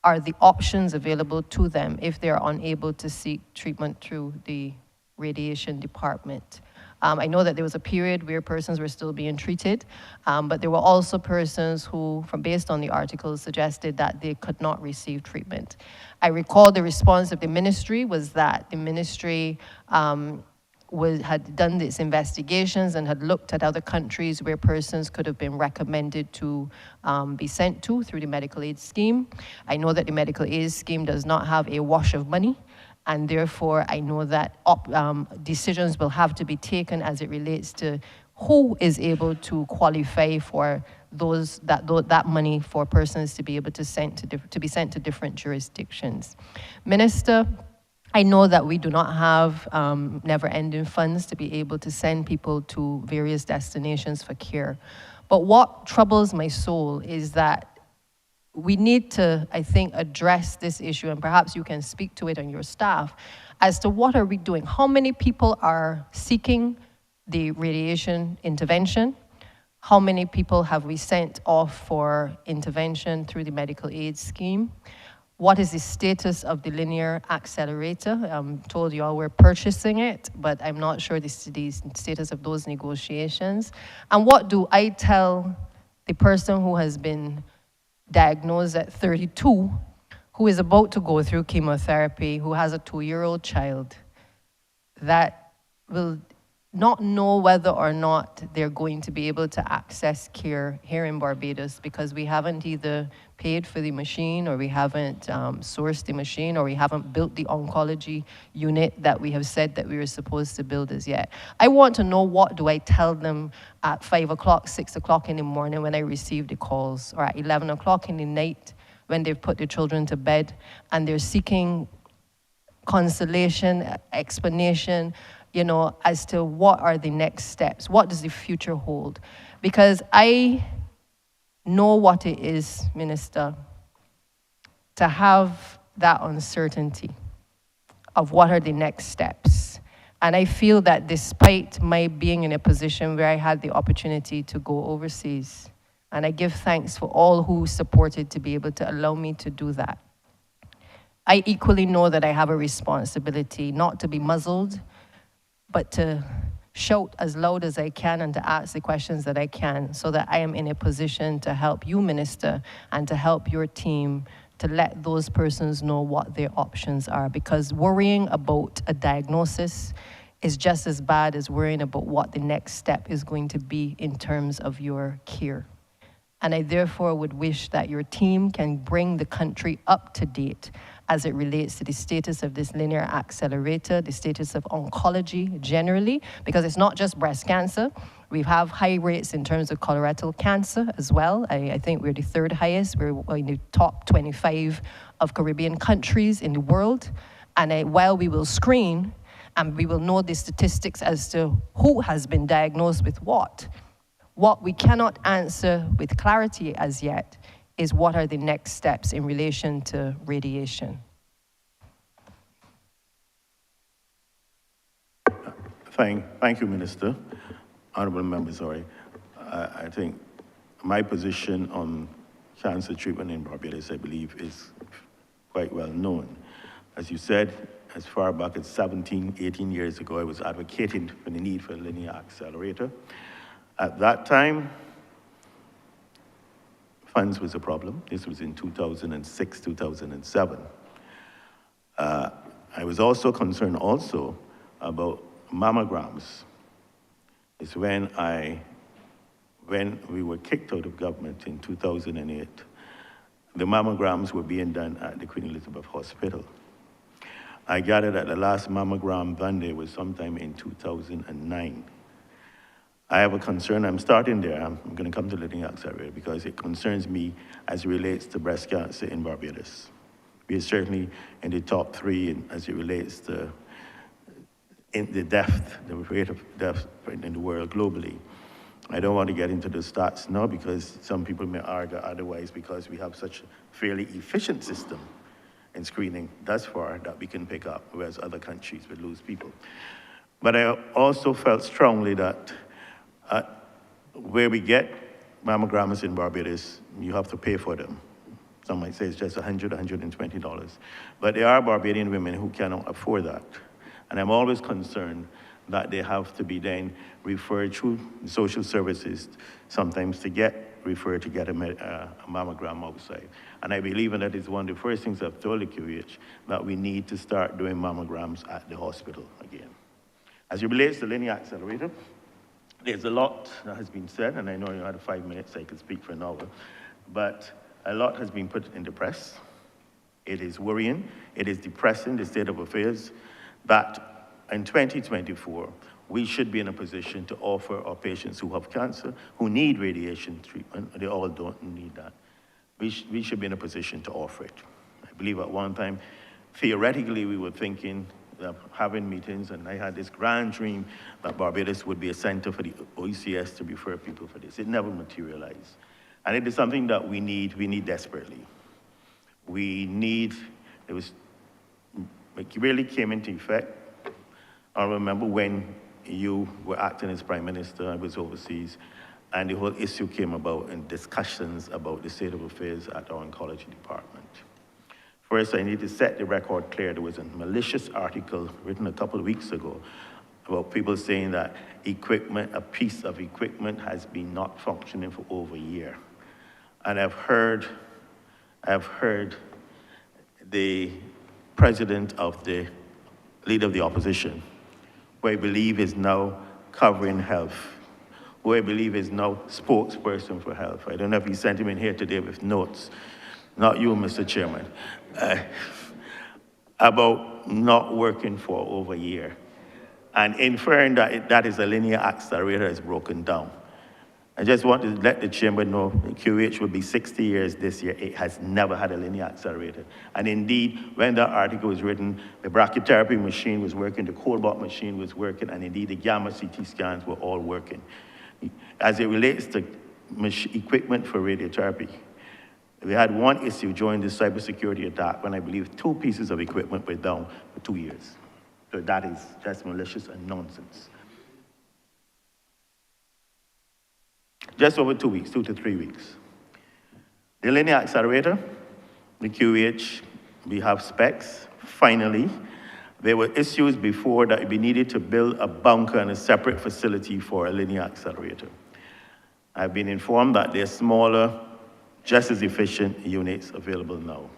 are the options available to them if they're unable to seek treatment through the radiation department. I know that there was a period where persons were still being treated, but there were also persons who, based on the articles, suggested that they could not receive treatment. I recall the response of the ministry was that the ministry had done its investigations and had looked at other countries where persons could have been recommended to be sent to through the medical aid scheme. I know that the medical aid scheme does not have a wash of money, and therefore I know that decisions will have to be taken as it relates to who is able to qualify for that money for persons to be able to be sent to different jurisdictions. Minister, I know that we do not have never-ending funds to be able to send people to various destinations for care. But what troubles my soul is that we need to, I think, address this issue, and perhaps you can speak to it on your staff, as to what are we doing? How many people are seeking the radiation intervention? How many people have we sent off for intervention through the medical aid scheme? What is the status of the linear accelerator? I'm told you all were purchasing it, but I'm not sure the status of those negotiations. And what do I tell the person who has been diagnosed at 32, who is about to go through chemotherapy, who has a 2-year-old child, that will not know whether or not they're going to be able to access care here in Barbados because we haven't either paid for the machine, or we haven't sourced the machine, or we haven't built the oncology unit that we have said that we were supposed to build as yet. I want to know, what do I tell them at 5 o'clock, 6 o'clock in the morning when I receive the calls, or at 11 o'clock in the night when they've put their children to bed and they're seeking consolation, explanation, as to what are the next steps, what does the future hold? Because I know what it is, Minister, to have that uncertainty of what are the next steps. And I feel that despite my being in a position where I had the opportunity to go overseas, and I give thanks for all who supported to be able to allow me to do that, I equally know that I have a responsibility not to be muzzled, but to shout as loud as I can and to ask the questions that I can, so that I am in a position to help you, Minister, and to help your team to let those persons know what their options are. Because worrying about a diagnosis is just as bad as worrying about what the next step is going to be in terms of your care. And I therefore would wish that your team can bring the country up to date as it relates to the status of this linear accelerator, the status of oncology generally, because it's not just breast cancer. We have high rates in terms of colorectal cancer as well. I think we're the 3rd highest. We're in the top 25 of Caribbean countries in the world. And while we will screen and we will know the statistics as to who has been diagnosed with what we cannot answer with clarity as yet is what are the next steps in relation to radiation. Thank you, Minister. Honourable members, I think my position on cancer treatment in Barbados, I believe, is quite well known. As you said, as far back as 17, 18 years ago, I was advocating for the need for a linear accelerator. At that time, funds was a problem. This was in 2006, 2007. I was also concerned about mammograms. It's when we were kicked out of government in 2008, the mammograms were being done at the Queen Elizabeth Hospital. I gathered that the last mammogram done there was sometime in 2009. I have a concern. I'm starting there. I'm going to come to linear accelerator because it concerns me as it relates to breast cancer in Barbados. We are certainly in the top 3 as it relates to the rate of death in the world globally. I don't want to get into the stats now because some people may argue otherwise, because we have such a fairly efficient system in screening thus far that we can pick up, whereas other countries would lose people. But I also felt strongly that where we get mammograms in Barbados, you have to pay for them. Some might say it's just $100, $120. But there are Barbadian women who cannot afford that. And I'm always concerned that they have to be then referred through social services, sometimes to get referred to get a mammogram outside. And I believe, and that is one of the first things I've told the QH, that we need to start doing mammograms at the hospital again. As it relates to linear accelerator, there's a lot that has been said, and I know you had 5 minutes, so I could speak for an hour, but a lot has been put in the press. It is worrying, it is depressing, the state of affairs, that in 2024, we should be in a position to offer our patients who have cancer, who need radiation treatment, they all don't need that. We should be in a position to offer it. I believe at one time, theoretically, we were thinking of having meetings, and I had this grand dream that Barbados would be a center for the OECS to refer people for this. It never materialized. And it is something that we need desperately. It really came into effect. I remember when you were acting as Prime Minister, I was overseas, and the whole issue came about in discussions about the state of affairs at our oncology department. First, I need to set the record clear. There was a malicious article written a couple of weeks ago about people saying that a piece of equipment has been not functioning for over a year. And I've heard the president of the leader of the opposition, who I believe is now covering health, who I believe is now spokesperson for health. I don't know if he sent him in here today with notes, not you, Mr. Chairman, about not working for over a year and inferring that that is a linear accelerator is broken down. I just want to let the chamber know QH will be 60 years this year. It has never had a linear accelerator. And indeed, when that article was written, the brachytherapy machine was working, the cobalt machine was working, and indeed the gamma CT scans were all working. As it relates to equipment for radiotherapy, we had one issue during the cybersecurity attack when I believe 2 pieces of equipment were down for 2 years. So that is just malicious and nonsense. Just over 2 weeks, 2 to 3 weeks. The linear accelerator, the QH, we have specs. Finally, there were issues before that we needed to build a bunker and a separate facility for a linear accelerator. I've been informed that there are smaller, just as efficient units available now.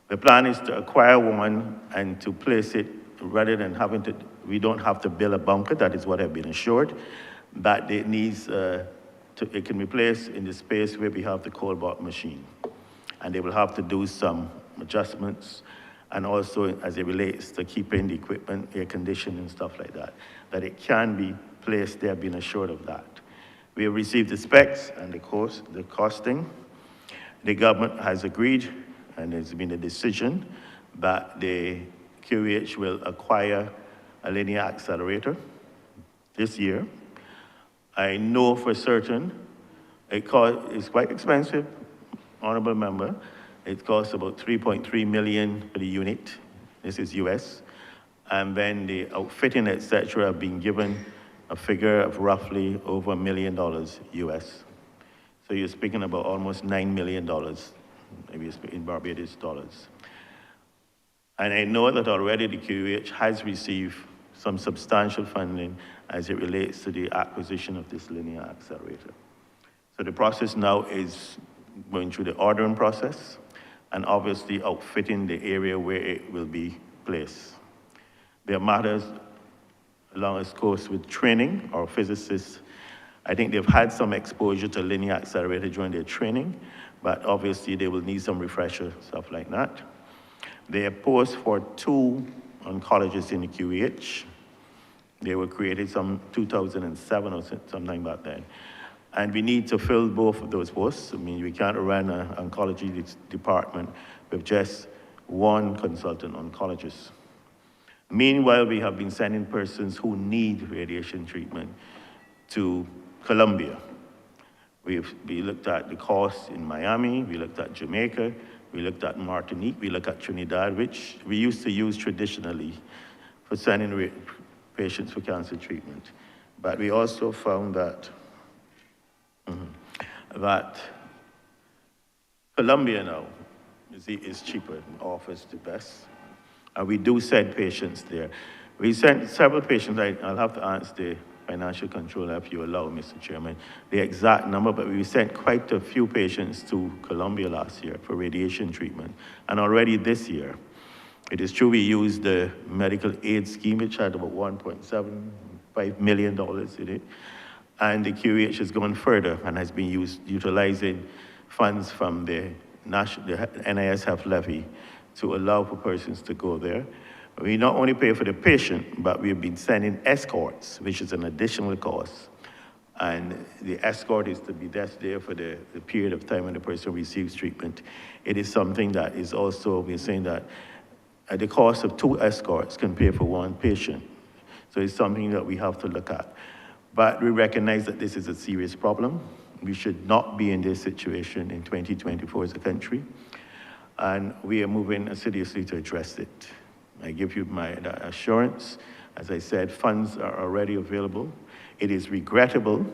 The plan is to acquire one and to place it, rather than we don't have to build a bunker, that is what I've been assured, that it needs, it can be placed in the space where we have the cobalt machine. And they will have to do some adjustments, and also as it relates to keeping the equipment air conditioned and stuff like that it can be placed there, being assured of that. We have received the specs and the costing. The government has agreed, and there's been a decision that the QH will acquire a linear accelerator this year. I know for certain it's quite expensive, Honourable Member. It costs about $3.3 million for the unit. This is US. And then the outfitting, et cetera, have been given a figure of roughly over $1 million US. So you're speaking about almost $9 million, maybe in Barbados dollars. And I know that already the QH has received some substantial funding as it relates to the acquisition of this linear accelerator. So the process now is going through the ordering process and obviously outfitting the area where it will be placed. There are matters along its course with training. Our physicists, I think they've had some exposure to linear accelerator during their training, but obviously they will need some refresher, stuff like that. They are posts for 2 oncologists in the QEH. They were created some 2007 or something like that. And we need to fill both of those posts. I mean, we can't run an oncology department with just 1 consultant oncologist. Meanwhile, we have been sending persons who need radiation treatment to Colombia. We looked at the costs in Miami, we looked at Jamaica, we looked at Martinique, we looked at Trinidad, which we used to use traditionally for sending patients for cancer treatment. But we also found that, that Colombia now is cheaper and offers the best. And we do send patients there. We sent several patients, I'll have to ask the financial controller if you allow, Mr. Chairman, the exact number, but we sent quite a few patients to Colombia last year for radiation treatment. And already this year, it is true we used the medical aid scheme, which had about $1.75 million in it. And the QH has gone further and has been utilizing funds from the NIS Health Levy to allow for persons to go there. We not only pay for the patient, but we've been sending escorts, which is an additional cost. And the escort is to be there for the period of time when the person receives treatment. It is something that is also, we're saying that at the cost of 2 escorts can pay for 1 patient. So it's something that we have to look at. But we recognize that this is a serious problem. We should not be in this situation in 2024 as a country. And we are moving seriously to address it. I give you my assurance. As I said, funds are already available. It is regrettable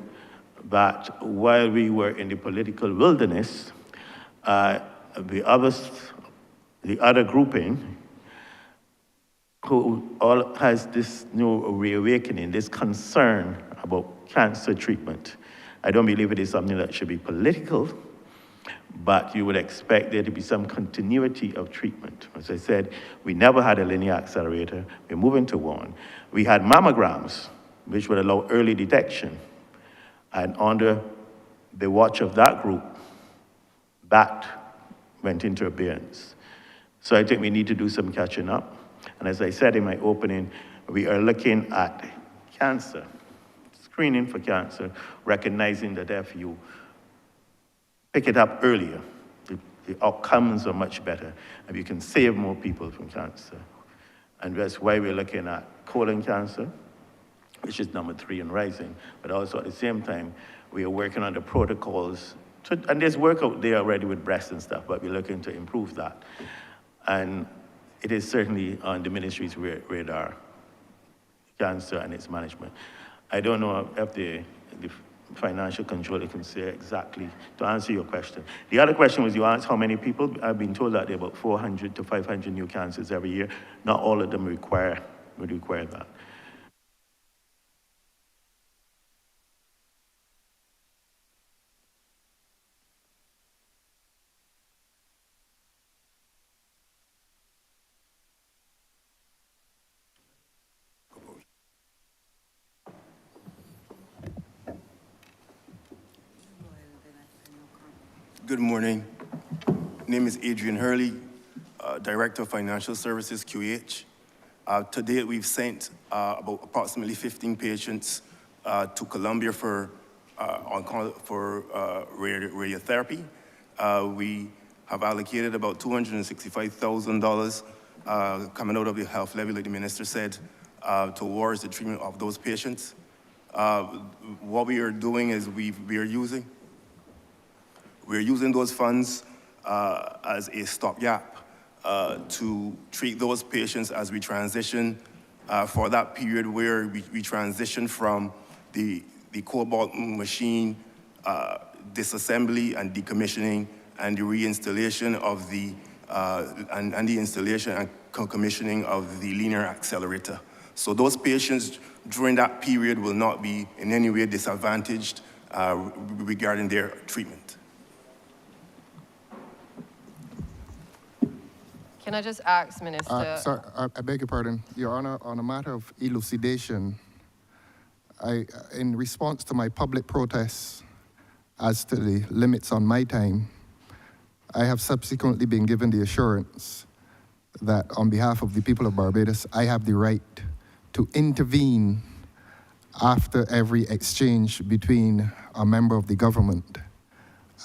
that while we were in the political wilderness, the other grouping, who all has this new reawakening, this concern about cancer treatment. I don't believe it is something that should be political, but you would expect there to be some continuity of treatment. As I said, we never had a linear accelerator. We're moving to one. We had mammograms, which would allow early detection. And under the watch of that group, that went into abeyance. So I think we need to do some catching up. And as I said in my opening, we are looking at cancer, screening for cancer, recognizing that if you pick it up earlier, the outcomes are much better, and you can save more people from cancer. And that's why we're looking at colon cancer, which is number 3 and rising, but also at the same time, we are working on the protocols, and there's work out there already with breast and stuff, but we're looking to improve that. And it is certainly on the ministry's radar, cancer and its management. I don't know if the financial controller can say exactly to answer your question. The other question was you asked how many people. I've been told that there are about 400 to 500 new cancers every year. Not all of them would require that. Good morning. Name is Adrian Hurley, Director of Financial Services, QH. To date, we've sent about approximately 15 patients to Colombia for radiotherapy. We have allocated about $265,000 coming out of the health levy, like the minister said, towards the treatment of those patients. What we are doing is we're using those funds as a stopgap to treat those patients as we transition for that period where we transition from the cobalt machine disassembly and decommissioning and the reinstallation of the installation and commissioning of the linear accelerator. So those patients during that period will not be in any way disadvantaged regarding their treatment. Can I just ask, Minister? Sorry, I beg your pardon. Your Honor, on a matter of elucidation, in response to my public protests as to the limits on my time, I have subsequently been given the assurance that on behalf of the people of Barbados, I have the right to intervene after every exchange between a member of the government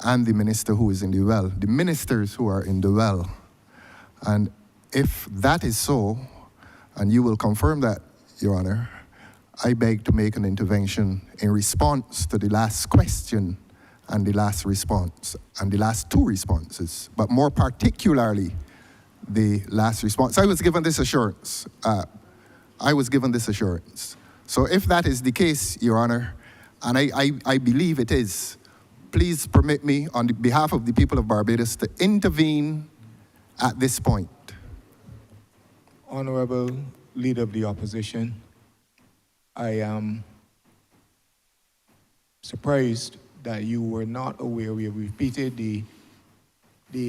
and the minister who is in the well, the ministers who are in the well. And if that is so, and you will confirm that, Your Honor, I beg to make an intervention in response to the last question and the last response, and the last 2 responses, but more particularly, the last response. I was given this assurance. So if that is the case, Your Honor, and I believe it is, please permit me, on behalf of the people of Barbados, to intervene at this point. Honourable Leader of the Opposition, I am surprised that you were not aware. We have repeated the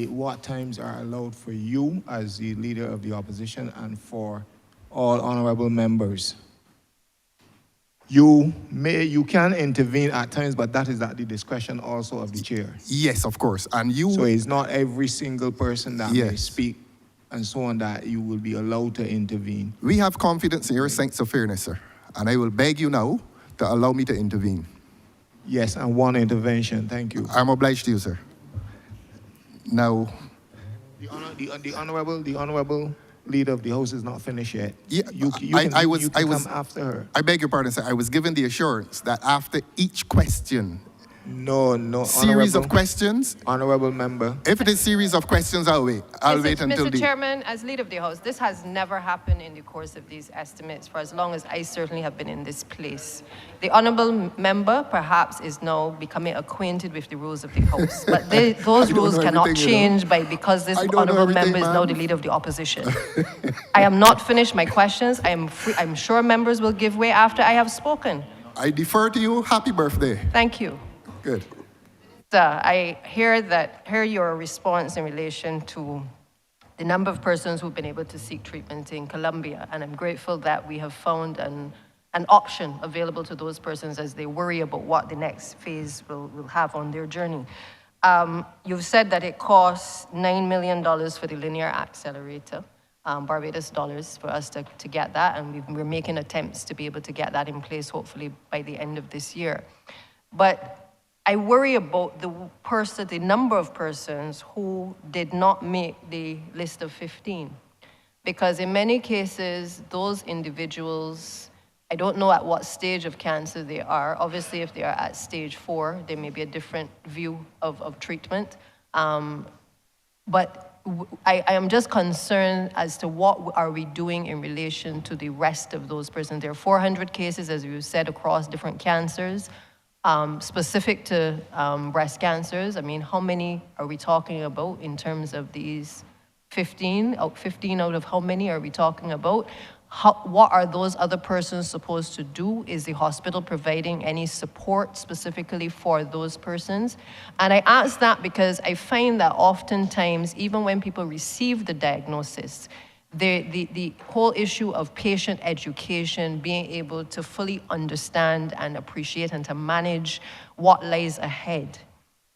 what times are allowed for you as the Leader of the Opposition and for all honourable members. You can intervene at times, but that is at the discretion also of the chair. Yes, of course. And you... So it's not every single person that may Yes. speak and so on that you will be allowed to intervene. We have confidence in your sense of fairness, sir. And I will beg you now to allow me to intervene. Yes, and one intervention, thank you. I'm obliged to you, sir. Now... The honourable Leader of the House is not finished yet. Yeah, you I can was come after her. I beg your pardon, sir. I was given the assurance that after each question, No, series of honourable- questions, Honourable member. if it is series of questions, I'll wait. I'll wait until Mr. the... Chairman, as Leader of the House, this has never happened in the course of these estimates for as long as I certainly have been in this place. The honourable member perhaps is now becoming acquainted with the rules of the House, but those rules know cannot everything, you know. change because this I don't know honourable everything, member is now ma'am. the Leader of the Opposition. I am not finished my questions. I'm sure members will give way after I have spoken. I defer to you. Happy birthday. Thank you. Good. I hear your response in relation to the number of persons who've been able to seek treatment in Colombia, and I'm grateful that we have found an option available to those persons as they worry about what the next phase will have on their journey. You've said that it costs $9 million for the linear accelerator, Barbados dollars, for us to get that, and we're making attempts to be able to get that in place hopefully by the end of this year. But I worry about the number of persons who did not make the list of 15. Because in many cases, those individuals, I don't know at what stage of cancer they are. Obviously, if they are at stage 4, there may be a different view of treatment. But I am just concerned as to what are we doing in relation to the rest of those persons. There are 400 cases, as you said, across different cancers. Specific to breast cancers, I mean, how many are we talking about in terms of these 15? 15 out of how many are we talking about? What are those other persons supposed to do? Is the hospital providing any support specifically for those persons? And I ask that because I find that oftentimes, even when people receive the diagnosis, the whole issue of patient education, being able to fully understand and appreciate and to manage what lies ahead,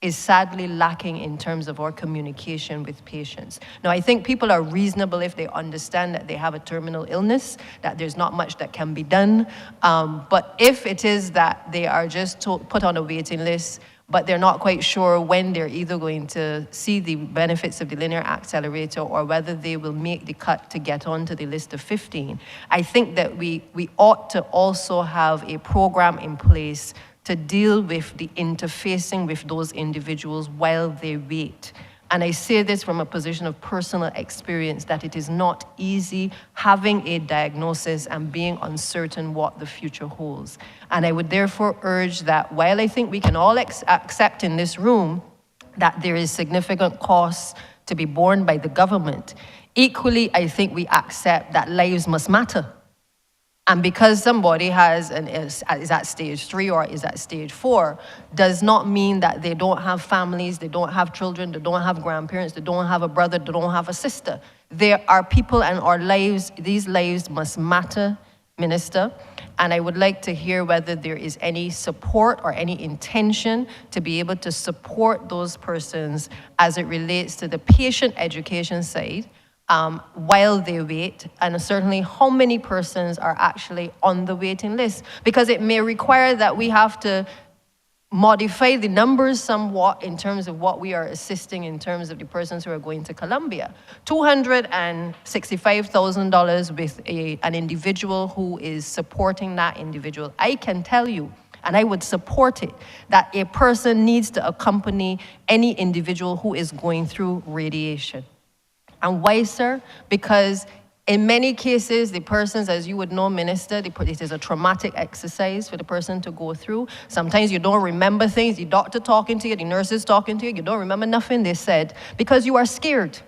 is sadly lacking in terms of our communication with patients. Now, I think people are reasonable if they understand that they have a terminal illness, that there's not much that can be done. But if it is that they are just put on a waiting list, but they're not quite sure when they're either going to see the benefits of the linear accelerator or whether they will make the cut to get onto the list of 15, I think that we ought to also have a program in place to deal with the interfacing with those individuals while they wait. And I say this from a position of personal experience, that it is not easy having a diagnosis and being uncertain what the future holds. And I would therefore urge that while I think we can all accept in this room that there is significant costs to be borne by the government, equally I think we accept that lives must matter. And because somebody is at stage 3 or is at stage 4, does not mean that they don't have families, they don't have children, they don't have grandparents, they don't have a brother, they don't have a sister. There are people and our lives, these lives must matter, Minister. And I would like to hear whether there is any support or any intention to be able to support those persons as it relates to the patient education side, while they wait, and certainly how many persons are actually on the waiting list, because it may require that we have to modify the numbers somewhat in terms of what we are assisting in terms of the persons who are going to Colombia. $265,000 with an individual who is supporting that individual. I can tell you, and I would support it, that a person needs to accompany any individual who is going through radiation. And why, sir? Because in many cases, the persons, as you would know, Minister, it is a traumatic exercise for the person to go through. Sometimes you don't remember things, the doctor talking to you, the nurses talking to you, you don't remember nothing they said, because you are scared.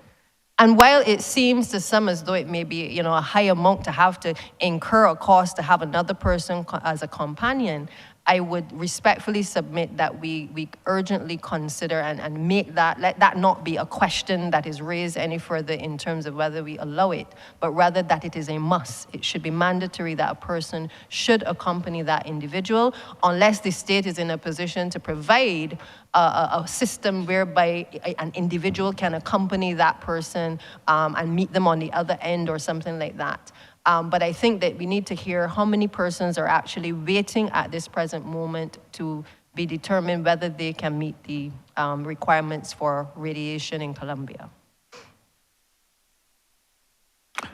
And while it seems to some as though it may be, you know, a high amount to have to incur a cost to have another person as a companion, I would respectfully submit that we urgently consider and make that, let that not be a question that is raised any further in terms of whether we allow it, but rather that it is a must. It should be mandatory that a person should accompany that individual unless the state is in a position to provide a system whereby an individual can accompany that person and meet them on the other end or something like that. But I think that we need to hear how many persons are actually waiting at this present moment to be determined whether they can meet the requirements for radiation in Colombia.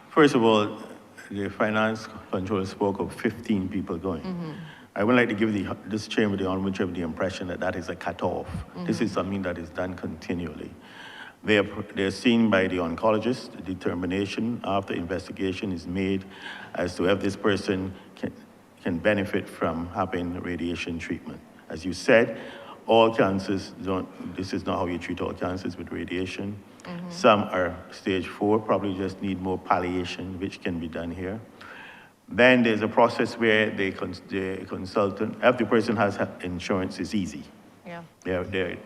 First of all, the finance controller spoke of 15 people going. I would like to give this chamber, the Honourable Chamber, the impression that that is a cutoff. This is something that is done continually. They're seen by the oncologist. The determination after investigation is made as to if this person can benefit from having radiation treatment. As you said, all cancers this is not how you treat all cancers with radiation. Some are stage 4, probably just need more palliation, which can be done here. Then there's a process where the consultant, if the person has insurance, it's easy. Yeah. They're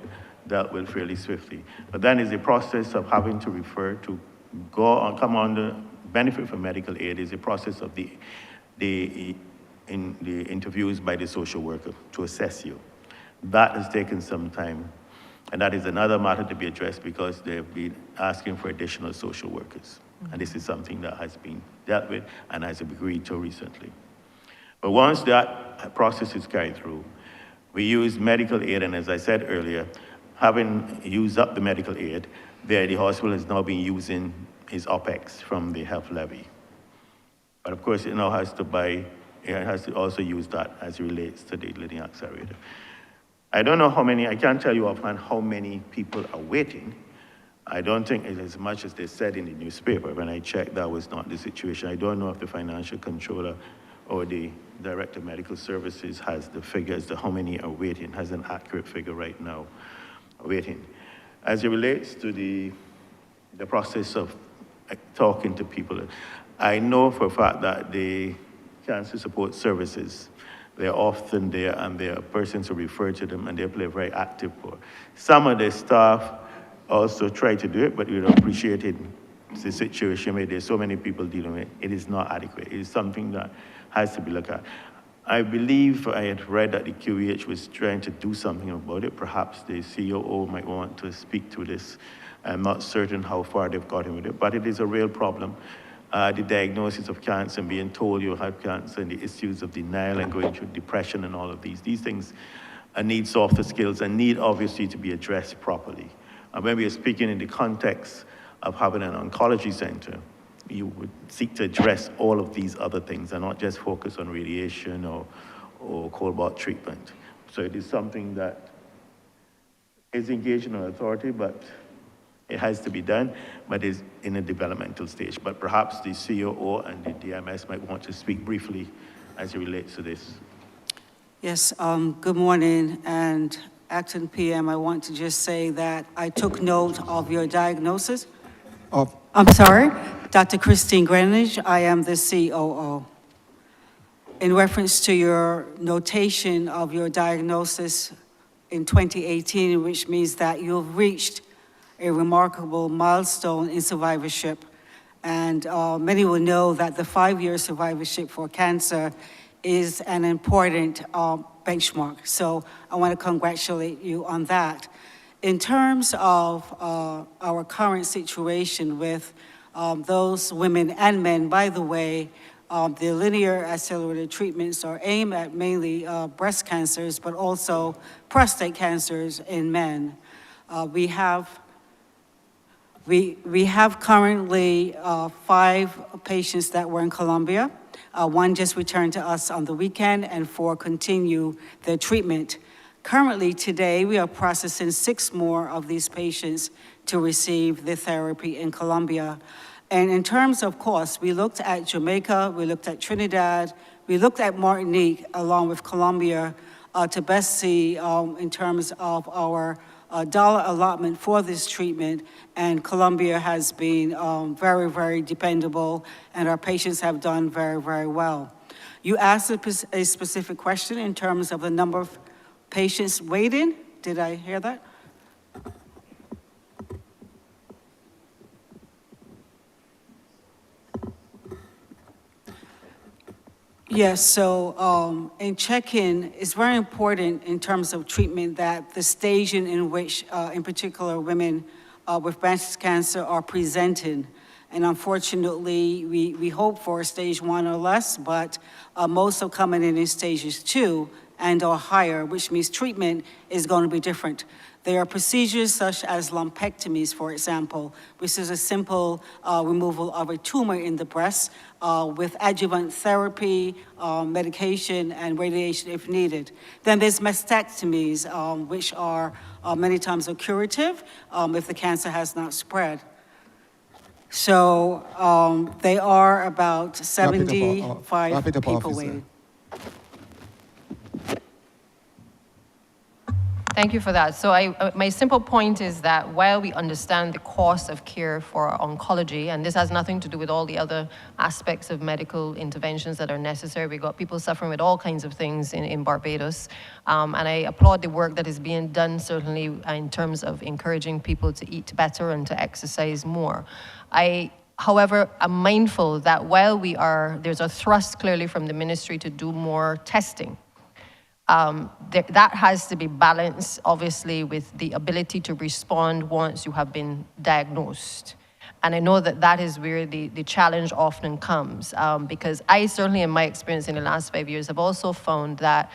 dealt with fairly swiftly. But then is the process of having to refer to come under benefit from medical aid is the process of the interviews by the social worker to assess you. That has taken some time, and that is another matter to be addressed because they've been asking for additional social workers. And this is something that has been dealt with and has been agreed to recently. But once that process is carried through, we use medical aid, and as I said earlier, having used up the medical aid, the hospital has now been using its OPEX from the health levy. But of course, it now has to also use that as it relates to the living accelerator. I don't know how many, I can't tell you offhand how many people are waiting. I don't think it's as much as they said in the newspaper. When I checked, that was not the situation. I don't know if the financial controller or the director of medical services has the figures to how many are waiting, has an accurate figure right now waiting. As it relates to the process of talking to people, I know for a fact that the cancer support services, they're often there and there are persons who refer to them and they play a very active part. Some of the staff also try to do it, but we don't appreciate it. It's a situation where there's so many people dealing with it. It is not adequate. It is something that has to be looked at. I believe I had read that the QEH was trying to do something about it. Perhaps the COO might want to speak to this. I'm not certain how far they've gotten with it, but it is a real problem. The diagnosis of cancer and being told you have cancer and the issues of denial and going through depression and all of these things need softer skills and need obviously to be addressed properly. And when we are speaking in the context of having an oncology center, you would seek to address all of these other things and not just focus on radiation or cobalt treatment. So it is something that is engaged in an authority, but it has to be done, but is in a developmental stage. But perhaps the COO and the DMS might want to speak briefly as it relates to this. Yes, good morning, and Acting PM, I want to just say that I took note of your diagnosis. I'm sorry, Dr. Christine Greenwich, I am the COO. In reference to your notation of your diagnosis in 2018, which means that you've reached a remarkable milestone in survivorship. And many will know that the 5-year survivorship for cancer is an important benchmark. So I want to congratulate you on that. In terms of our current situation with those women and men, by the way, the linear accelerated treatments are aimed at mainly breast cancers, but also prostate cancers in men. We have currently 5 patients that were in Colombia. 1 just returned to us on the weekend, and 4 continue their treatment. Currently, today, we are processing 6 more of these patients to receive the therapy in Colombia. And in terms of cost, we looked at Jamaica, we looked at Trinidad, we looked at Martinique along with Colombia to best see in terms of our dollar allotment for this treatment, and Columbia has been very, very dependable, and our patients have done very, very well. You asked a specific question in terms of the number of patients waiting. Did I hear that? Yes, so in check-in, it's very important in terms of treatment that the staging in which, in particular, women with breast cancer are presented. And unfortunately, we hope for stage 1 or less, but most are coming in stages 2 and or higher, which means treatment is going to be different. There are procedures such as lumpectomies, for example, which is a simple removal of a tumor in the breast with adjuvant therapy, medication, and radiation if needed. Then there's mastectomies, which are many times are curative if the cancer has not spread. So they are about 75 people waiting. Thank you for that. So my simple point is that while we understand the cost of care for oncology, and this has nothing to do with all the other aspects of medical interventions that are necessary, we got people suffering with all kinds of things in Barbados. And I applaud the work that is being done, certainly in terms of encouraging people to eat better and to exercise more. However, I'm mindful that while there's a thrust clearly from the ministry to do more testing. That has to be balanced, obviously, with the ability to respond once you have been diagnosed. And I know that that is where the challenge often comes, because I certainly, in my experience in the last 5 years, have also found that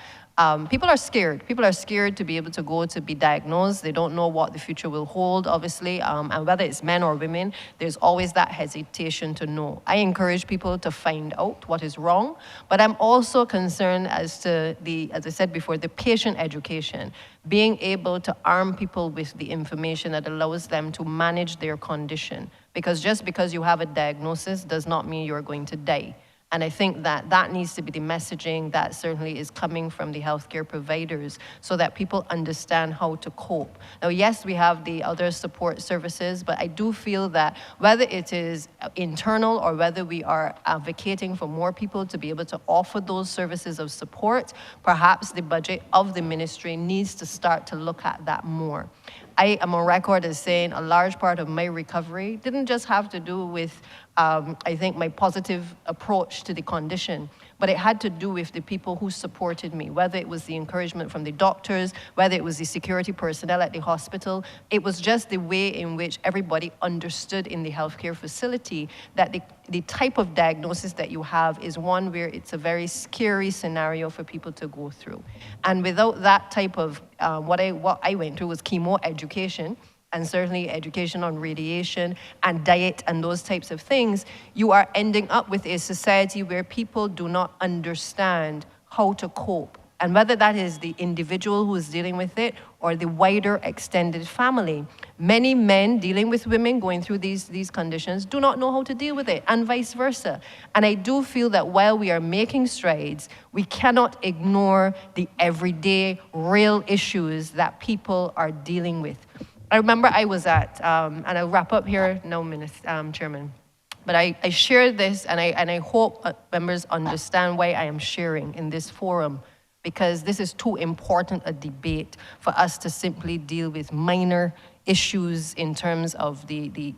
people are scared. People are scared to be able to go to be diagnosed. They don't know what the future will hold, obviously, and whether it's men or women, there's always that hesitation to know. I encourage people to find out what is wrong, but I'm also concerned as to as I said before, the patient education, being able to arm people with the information that allows them to manage their condition. Because just because you have a diagnosis does not mean you're going to die. And I think that that needs to be the messaging that certainly is coming from the healthcare providers so that people understand how to cope. Now, yes, we have the other support services, but I do feel that whether it is internal or whether we are advocating for more people to be able to offer those services of support, perhaps the budget of the ministry needs to start to look at that more. I am on record as saying a large part of my recovery didn't just have to do with, I think, my positive approach to the condition, but it had to do with the people who supported me, whether it was the encouragement from the doctors, whether it was the security personnel at the hospital. It was just the way in which everybody understood in the healthcare facility that the type of diagnosis that you have is one where it's a very scary scenario for people to go through. And without that type of, what I went through was chemo education, and certainly education on radiation and diet and those types of things, you are ending up with a society where people do not understand how to cope. And whether that is the individual who is dealing with it or the wider extended family. Many men dealing with women going through these conditions do not know how to deal with it, and vice versa. And I do feel that while we are making strides, we cannot ignore the everyday real issues that people are dealing with. I remember I was at, and I'll wrap up here now, Chairman, but I shared this, and I hope members understand why I am sharing in this forum, because this is too important a debate for us to simply deal with minor issues in terms of the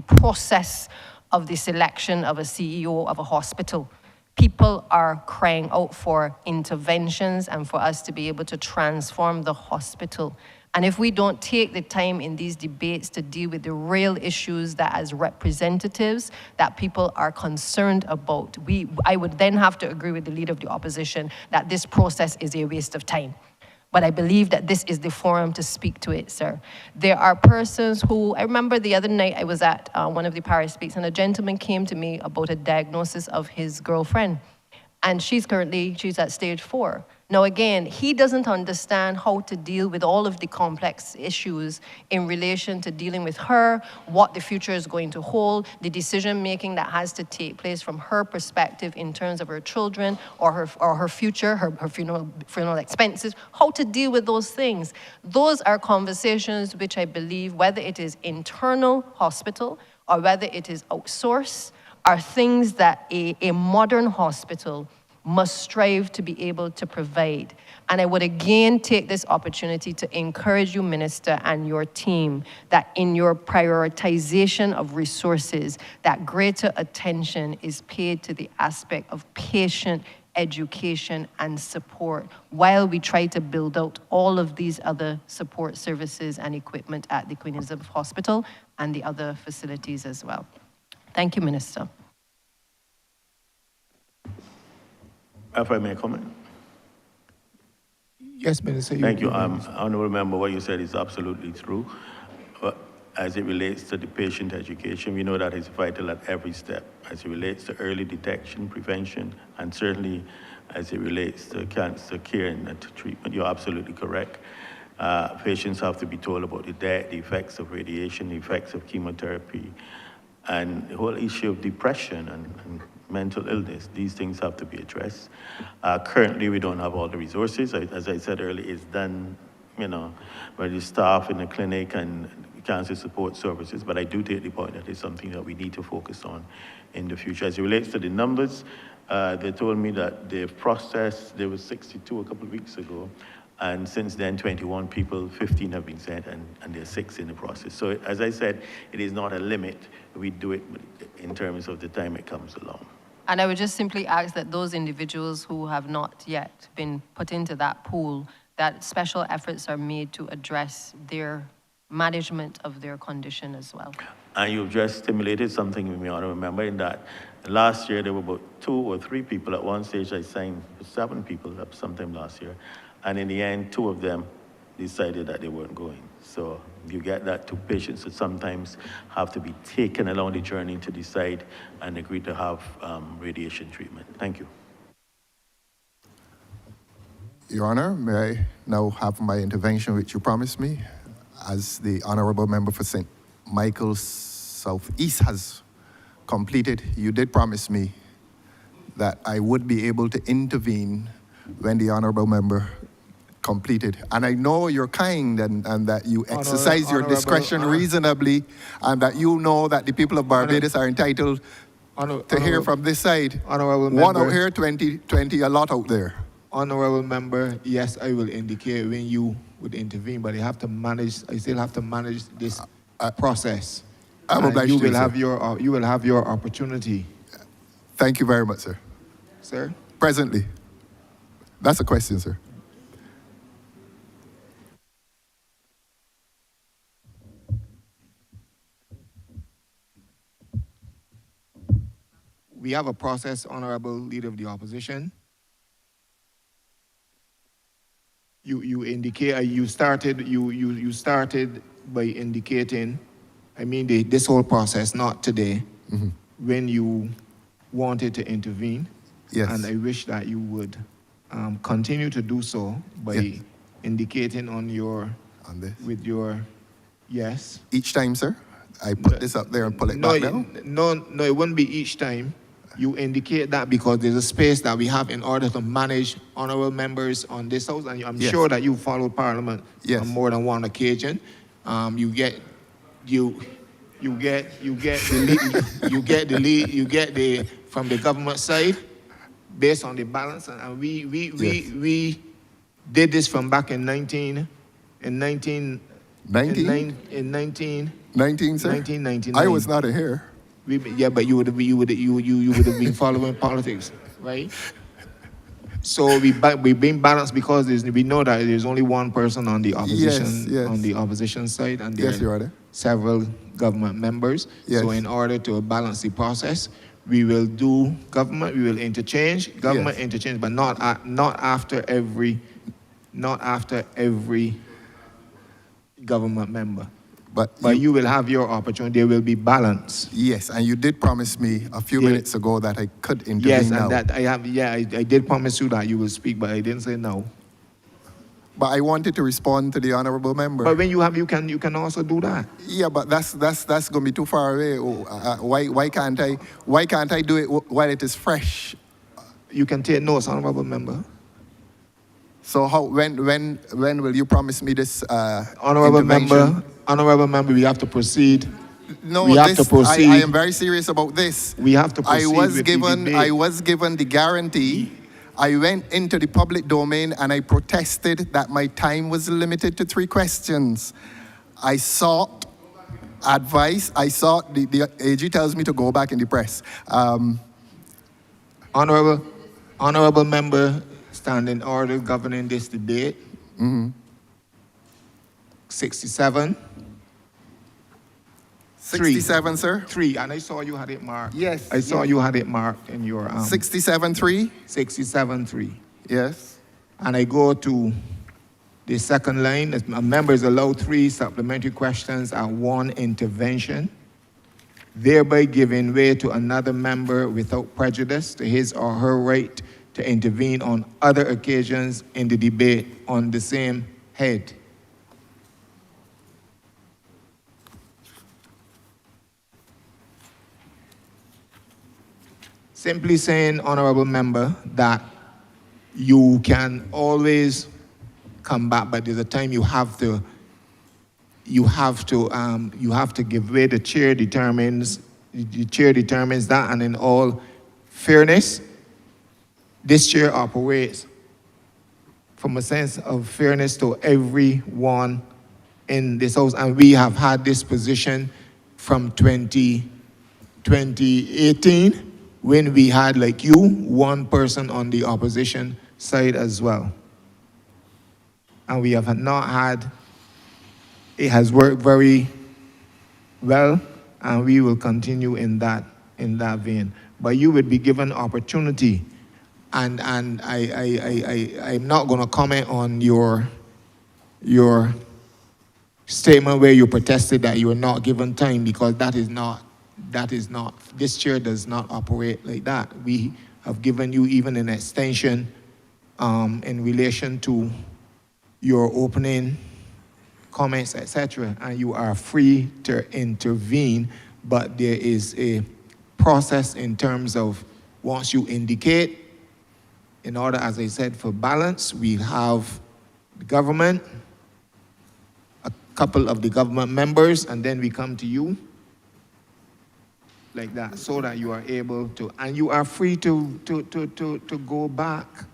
process of the selection of a CEO of a hospital. People are crying out for interventions and for us to be able to transform the hospital. And if we don't take the time in these debates to deal with the real issues that as representatives that people are concerned about, I would then have to agree with the leader of the opposition that this process is a waste of time. But I believe that this is the forum to speak to it, sir. There are persons who, I remember the other night I was at one of the Paris Speaks, and a gentleman came to me about a diagnosis of his girlfriend. And she's at stage 4. Now, again, he doesn't understand how to deal with all of the complex issues in relation to dealing with her, what the future is going to hold, the decision-making that has to take place from her perspective in terms of her children or her future, her funeral expenses, how to deal with those things. Those are conversations which I believe, whether it is internal hospital or whether it is outsourced, are things that a modern hospital must strive to be able to provide. And I would again take this opportunity to encourage you, Minister, and your team, that in your prioritization of resources, that greater attention is paid to the aspect of patient education and support while we try to build out all of these other support services and equipment at the Queen Elizabeth Hospital and the other facilities as well. Thank you, Minister. If I may comment. Yes, Minister. Thank you. Honourable Member, what you said is absolutely true. But as it relates to the patient education, we know that is vital at every step, as it relates to early detection, prevention, and certainly as it relates to cancer care and to treatment. You're absolutely correct. Patients have to be told about the effects of radiation, the effects of chemotherapy, and the whole issue of depression and mental illness. These things have to be addressed. Currently, we don't have all the resources. As I said earlier, it's done, by the staff in the clinic and cancer support services, but I do take the point that it's something that we need to focus on in the future. As it relates to the numbers, they told me that they've processed, there was 62 a couple of weeks ago, and since then, 21 people, 15 have been sent, and there are 6 in the process. So as I said, it is not a limit. We do it in terms of the time it comes along. And I would just simply ask that those individuals who have not yet been put into that pool, that special efforts are made to address their management of their condition as well. And you've just stimulated something we may want to remember in that last year there were about 2 or 3 people. At one stage I signed 7 people up sometime last year. And in the end, 2 of them decided that they weren't going. So you get that to patients that sometimes have to be taken along the journey to decide and agree to have radiation treatment. Thank you. Your Honor, may I now have my intervention which you promised me? As the Honourable Member for St. Michael's Southeast has completed, you did promise me that I would be able to intervene when the Honourable Member completed. And I know you're kind and that you exercise your discretion reasonably, and that you know that the people of Barbados are entitled to hear from this side. Honourable One Member, out here, 20, a lot out there. Honourable Member, yes, I will indicate when you would intervene, but I still have to manage this process. I'm obliged you to will you, have you will have your opportunity. Thank you very much, sir. Sir? Presently. That's a question, sir. We have a process, Honourable Leader of the Opposition. You indicate you started by indicating, I mean this whole process, not today, when you wanted to intervene. Yes. And I wish that you would continue to do so by indicating with your yes. Each time, sir? I put this up there and pull it back down? No, it wouldn't be each time. You indicate that because there's a space that we have in order to manage honourable members on this house, and I'm sure that you follow Parliament on more than one occasion. You get the from the government side based on the balance, and we did this from back in 19 19, sir? 1999. I was not here. But you would have been following politics, right? So we been balanced because we know that there's only one person on the opposition on the opposition side, and there are several government members. So in order to balance the process, we will do government. We will interchange government interchange, but not after every government member. But you will have your opportunity. There will be balance. yes, and you did promise me a few minutes ago that I could intervene Yes, now. and that I have. Yeah, I did promise you that you will speak, but I didn't say no. But I wanted to respond to the honourable member. But when you have, you can also do that. Yeah, but that's going to be too far away. Why can't I do it while it is fresh? You can take notes, honourable member. So when will you promise me this? Honourable intervention? member, we have to proceed. No, we have to proceed. I am very serious about this. We have to proceed. I was given the guarantee. I went into the public domain and I protested that my time was limited to 3 questions. I sought advice. The AG tells me to go back in the press. Honourable member, standing order governing this debate. 67. 67, sir? 3, and I saw you had it marked. Yes. I saw you had it marked in your 67-3? 67-3. Yes. And I go to the second line. A member is allowed 3 supplementary questions and 1 intervention, thereby giving way to another member without prejudice to his or her right to intervene on other occasions in the debate on the same head. Simply saying, honourable member, that you can always come back, but there's a time you have to give way. The chair determines that, and in all fairness, this chair operates from a sense of fairness to everyone in this house, and we have had this position from 2018, when we had, like you, 1 person on the opposition side as well. And we have not had, it has worked very well, and we will continue in that vein. But you would be given opportunity, and I'm not going to comment on your statement where you protested that you were not given time, because that is not, this chair does not operate like that. We have given you even an extension in relation to your opening comments, etc., and you are free to intervene, but there is a process in terms of once you indicate, in order, as I said, for balance, we have the government, a couple of the government members, and then we come to you, like that, so that you are able to, and you are free to go back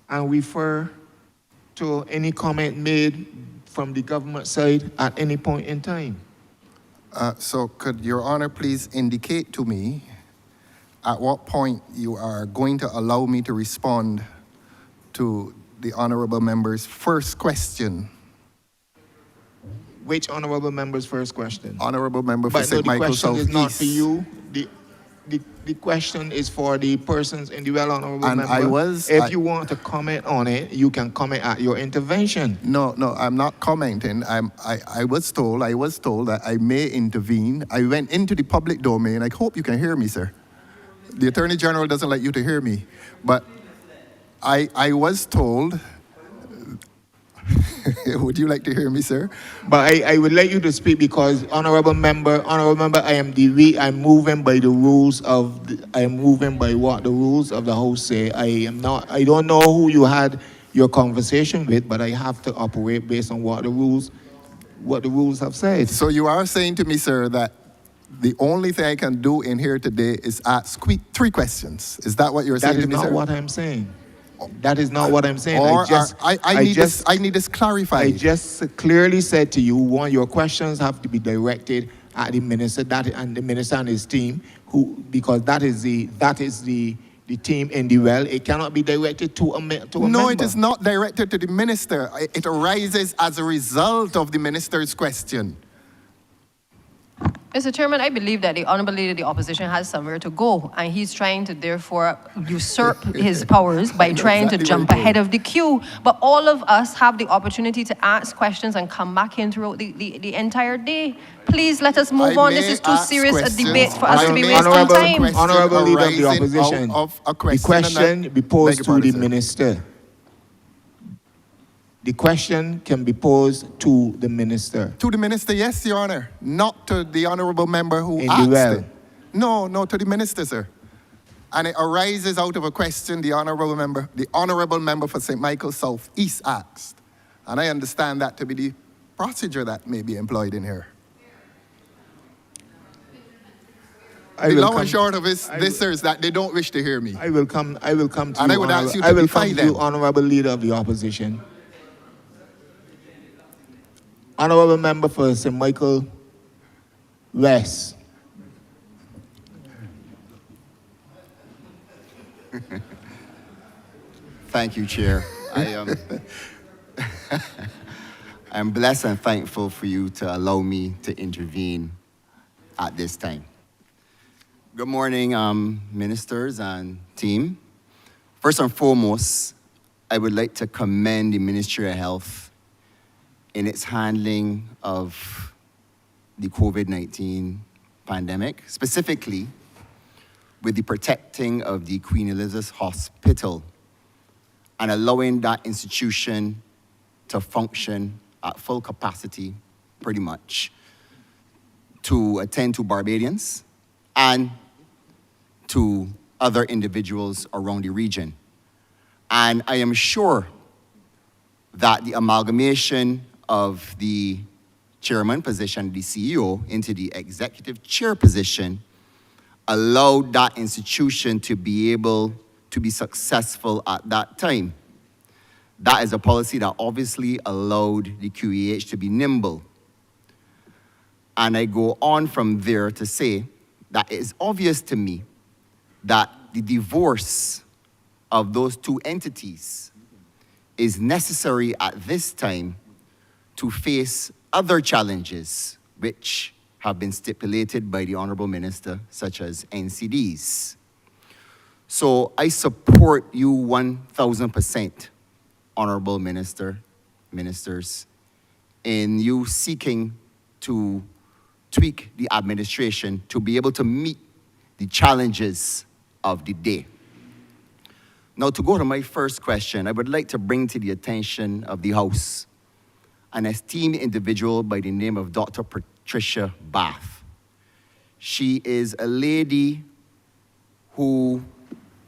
and refer to any comment made from the government side at any point in time. So could Your Honor please indicate to me at what point you are going to allow me to respond to the honourable member's first question? Which honourable member's first question? Honourable member for St. Michael South East. The question is not for you. The question is for the persons in the honourable and member. If you want to comment on it, you can comment at your intervention. No, I'm not commenting. I was told that I may intervene. I went into the public domain. I hope you can hear me, sir. The Attorney General doesn't like you to hear me, but I was told. Would you like to hear me, sir? But I would like you to speak, because honourable member, I'm moving by the rules of, I'm moving by what the rules of the House say. I don't know who you had your conversation with, but I have to operate based on what the rules have said. So you are saying to me, sir, that the only thing I can do in here today is ask 3 questions. Is that what you're saying to me, sir? That is not what I'm saying. That is not what I'm saying. I need this clarified. I just clearly said to you, your questions have to be directed at the minister, and the minister and his team, because that is the team in the well. It cannot be directed to a member. No, it is not directed to the minister. It arises as a result of the minister's question. Mr. Chairman, I believe that the Honourable Leader of the Opposition has somewhere to go, and he's trying to therefore usurp his powers by trying exactly to jump what he ahead of the queue. But all of us have the opportunity to ask questions and come back in throughout the entire day. Please let us move I on. This may is too ask serious a questions. debate for us to be wasting Honourable- time. Honourable Leader of the arising Opposition, out of a the question question and be posed Beg to your the pardon, sir. minister. The question can be posed to the minister. To the minister, yes, Your Honor. Not to the honorable member who In the asked well. it. No, to the minister, sir. And it arises out of a question the honorable member for St. Michael South East asked. And I understand that to be the procedure that may be employed in here. I The will long come- and short of this, I will- sir, is that they don't wish to hear me. I will come to And you, I would ask you to I will defy come to them. you, Honourable Leader of the Opposition. Honourable Member for St. Michael West. Thank you, Chair. I'm blessed and thankful for you to allow me to intervene at this time. Good morning, ministers and team. First and foremost, I would like to commend the Ministry of Health in its handling of the COVID-19 pandemic, specifically with the protecting of the Queen Elizabeth Hospital and allowing that institution to function at full capacity, pretty much, to attend to Barbadians and to other individuals around the region. And I am sure that the amalgamation of the chairman position, the CEO, into the executive chair position allowed that institution to be able to be successful at that time. That is a policy that obviously allowed the QEH to be nimble. And I go on from there to say that it is obvious to me that the divorce of those two entities is necessary at this time to face other challenges which have been stipulated by the Honourable Minister, such as NCDs. So I support you 1,000%, Honourable Ministers, in you seeking to tweak the administration to be able to meet the challenges of the day. Now, to go to my first question, I would like to bring to the attention of the House an esteemed individual by the name of Dr. Patricia Bath. She is a lady who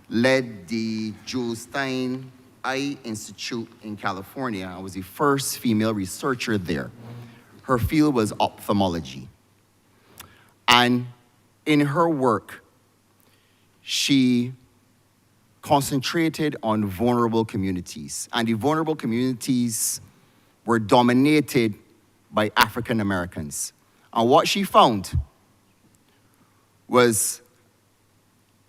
led the Jules Stein Eye Institute in California. I was the first female researcher there. Her field was ophthalmology. And in her work, she concentrated on vulnerable communities. And the vulnerable communities were dominated by African Americans. And what she found was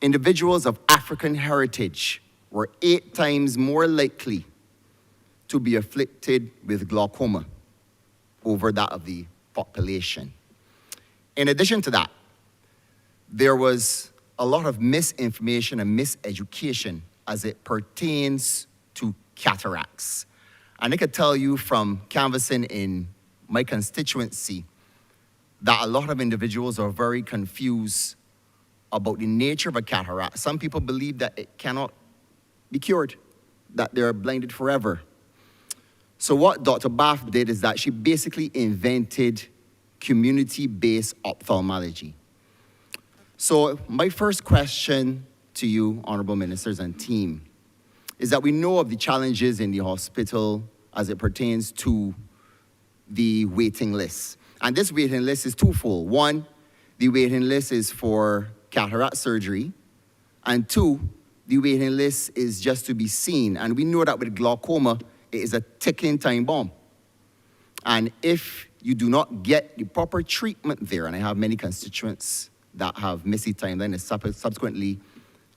individuals of African heritage were 8 times more likely to be afflicted with glaucoma over that of the population. In addition to that, there was a lot of misinformation and miseducation as it pertains to cataracts. And I could tell you from canvassing in my constituency that a lot of individuals are very confused about the nature of a cataract. Some people believe that it cannot be cured, that they're blinded forever. So what Dr. Bath did is that she basically invented community-based ophthalmology. So my first question to you, Honourable Ministers and team, is that we know of the challenges in the hospital as it pertains to the waiting list. And this waiting list is twofold. One, the waiting list is for cataract surgery. And two, the waiting list is just to be seen. And we know that with glaucoma, it is a ticking time bomb. And if you do not get the proper treatment there, and I have many constituents that have missed the timeline and subsequently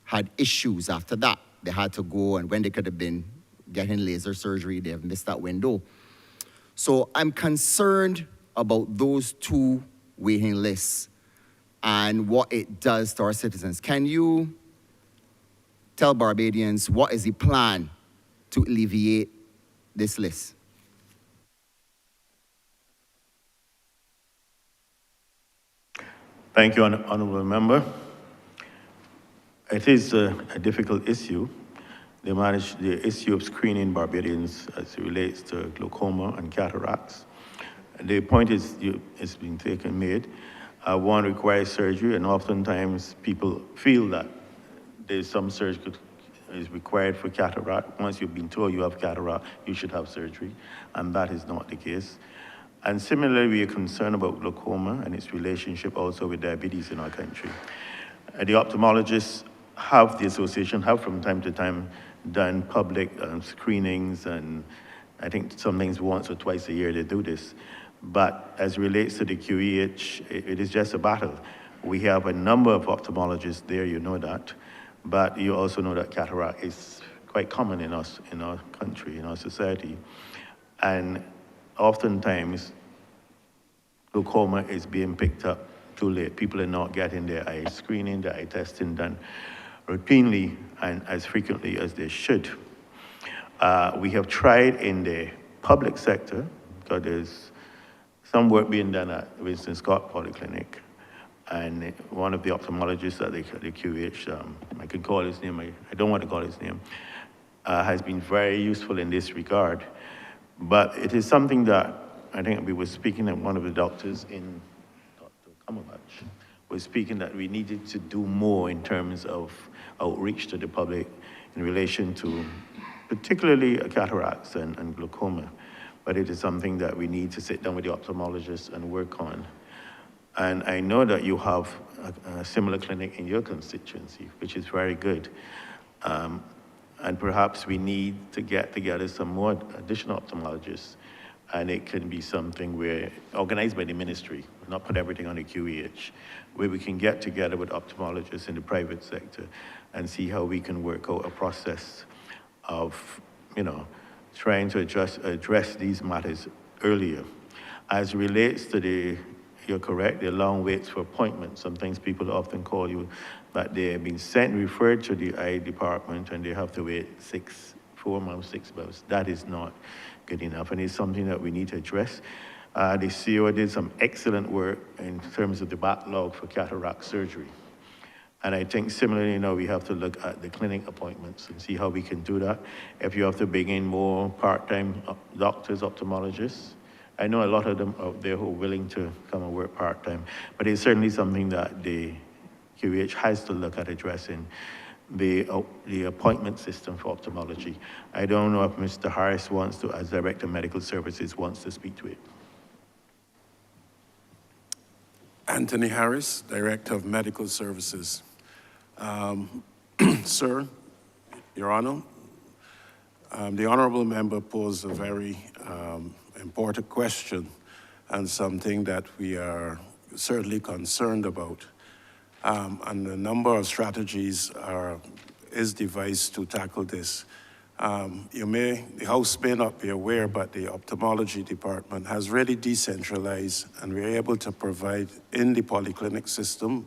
had issues after that. They had to go, and when they could have been getting laser surgery, they have missed that window. So I'm concerned about those two waiting list and what it does to our citizens. Can you tell Barbadians what is the plan to alleviate this list? Thank you, Honourable Member. It is a difficult issue. The issue of screening Barbadians as it relates to glaucoma and cataracts. The point is being made. One requires surgery, and oftentimes people feel that there's some surgery is required for cataract. Once you've been told you have cataract, you should have surgery, and that is not the case. And similarly, we are concerned about glaucoma and its relationship also with diabetes in our country. The ophthalmologists the association have from time to time done public screenings, and I think sometimes once or twice a year they do this. But as it relates to the QEH, it is just a battle. We have a number of ophthalmologists there, you know that, but you also know that cataract is quite common in our country, in our society. And oftentimes, glaucoma is being picked up too late. People are not getting their eye screening, their eye testing done routinely and as frequently as they should. We have tried in the public sector, because there's some work being done at Winston Scott Polyclinic, and one of the ophthalmologists at the QH, I can call his name, I don't want to call his name, has been very useful in this regard. But it is something that I think we were speaking, and one of the doctors in Dr. Kamabach was speaking that we needed to do more in terms of outreach to the public in relation to particularly cataracts and glaucoma. But it is something that we need to sit down with the ophthalmologists and work on. And I know that you have a similar clinic in your constituency, which is very good. And perhaps we need to get together some more additional ophthalmologists, and it can be something where, organized by the ministry, not put everything on the QEH, where we can get together with ophthalmologists in the private sector and see how we can work out a process of, trying to address these matters earlier. As relates to you're correct, the long waits for appointments. Sometimes people often call you, but they have been referred to the eye department, and they have to wait 4 months, 6 months. That is not good enough, and it's something that we need to address. The CEO did some excellent work in terms of the backlog for cataract surgery. And I think similarly now we have to look at the clinic appointments and see how we can do that. If you have to bring in more part-time doctors, ophthalmologists, I know a lot of them out there who are willing to come and work part-time, but it's certainly something that the QH has to look at addressing, the appointment system for ophthalmology. I don't know if Mr. Harris wants to, as Director of Medical Services, wants to speak to it. Anthony Harris, Director of Medical Services. Sir, Your Honor, the Honourable Member posed a very important question, and something that we are certainly concerned about. And a number of strategies is devised to tackle this. The House may not be aware, but the ophthalmology department has really decentralized, and we're able to provide in the polyclinic system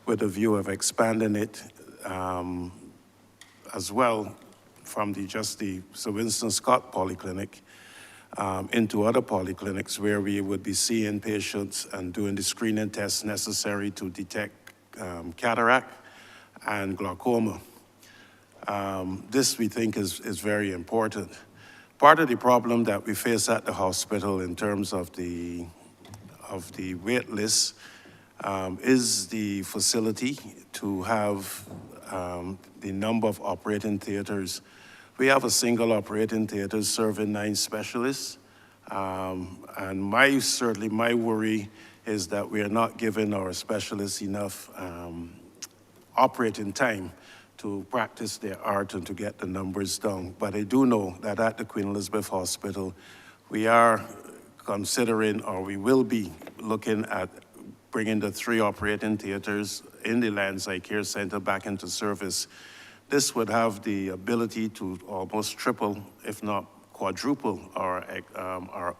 with a view of expanding it as well from the Sir Winston Scott Polyclinic into other polyclinics where we would be seeing patients and doing the screening tests necessary to detect cataract and glaucoma. This we think is very important. Part of the problem that we face at the hospital in terms of the wait list is the facility to have the number of operating theaters. We have a single operating theater serving 9 specialists. And my worry is that we are not giving our specialists enough operating time to practice their art and to get the numbers down. But I do know that at the Queen Elizabeth Hospital, we are considering, or we will be looking at bringing the 3 operating theaters in the Lands Eye Care Center back into service. This would have the ability to almost triple, if not quadruple, our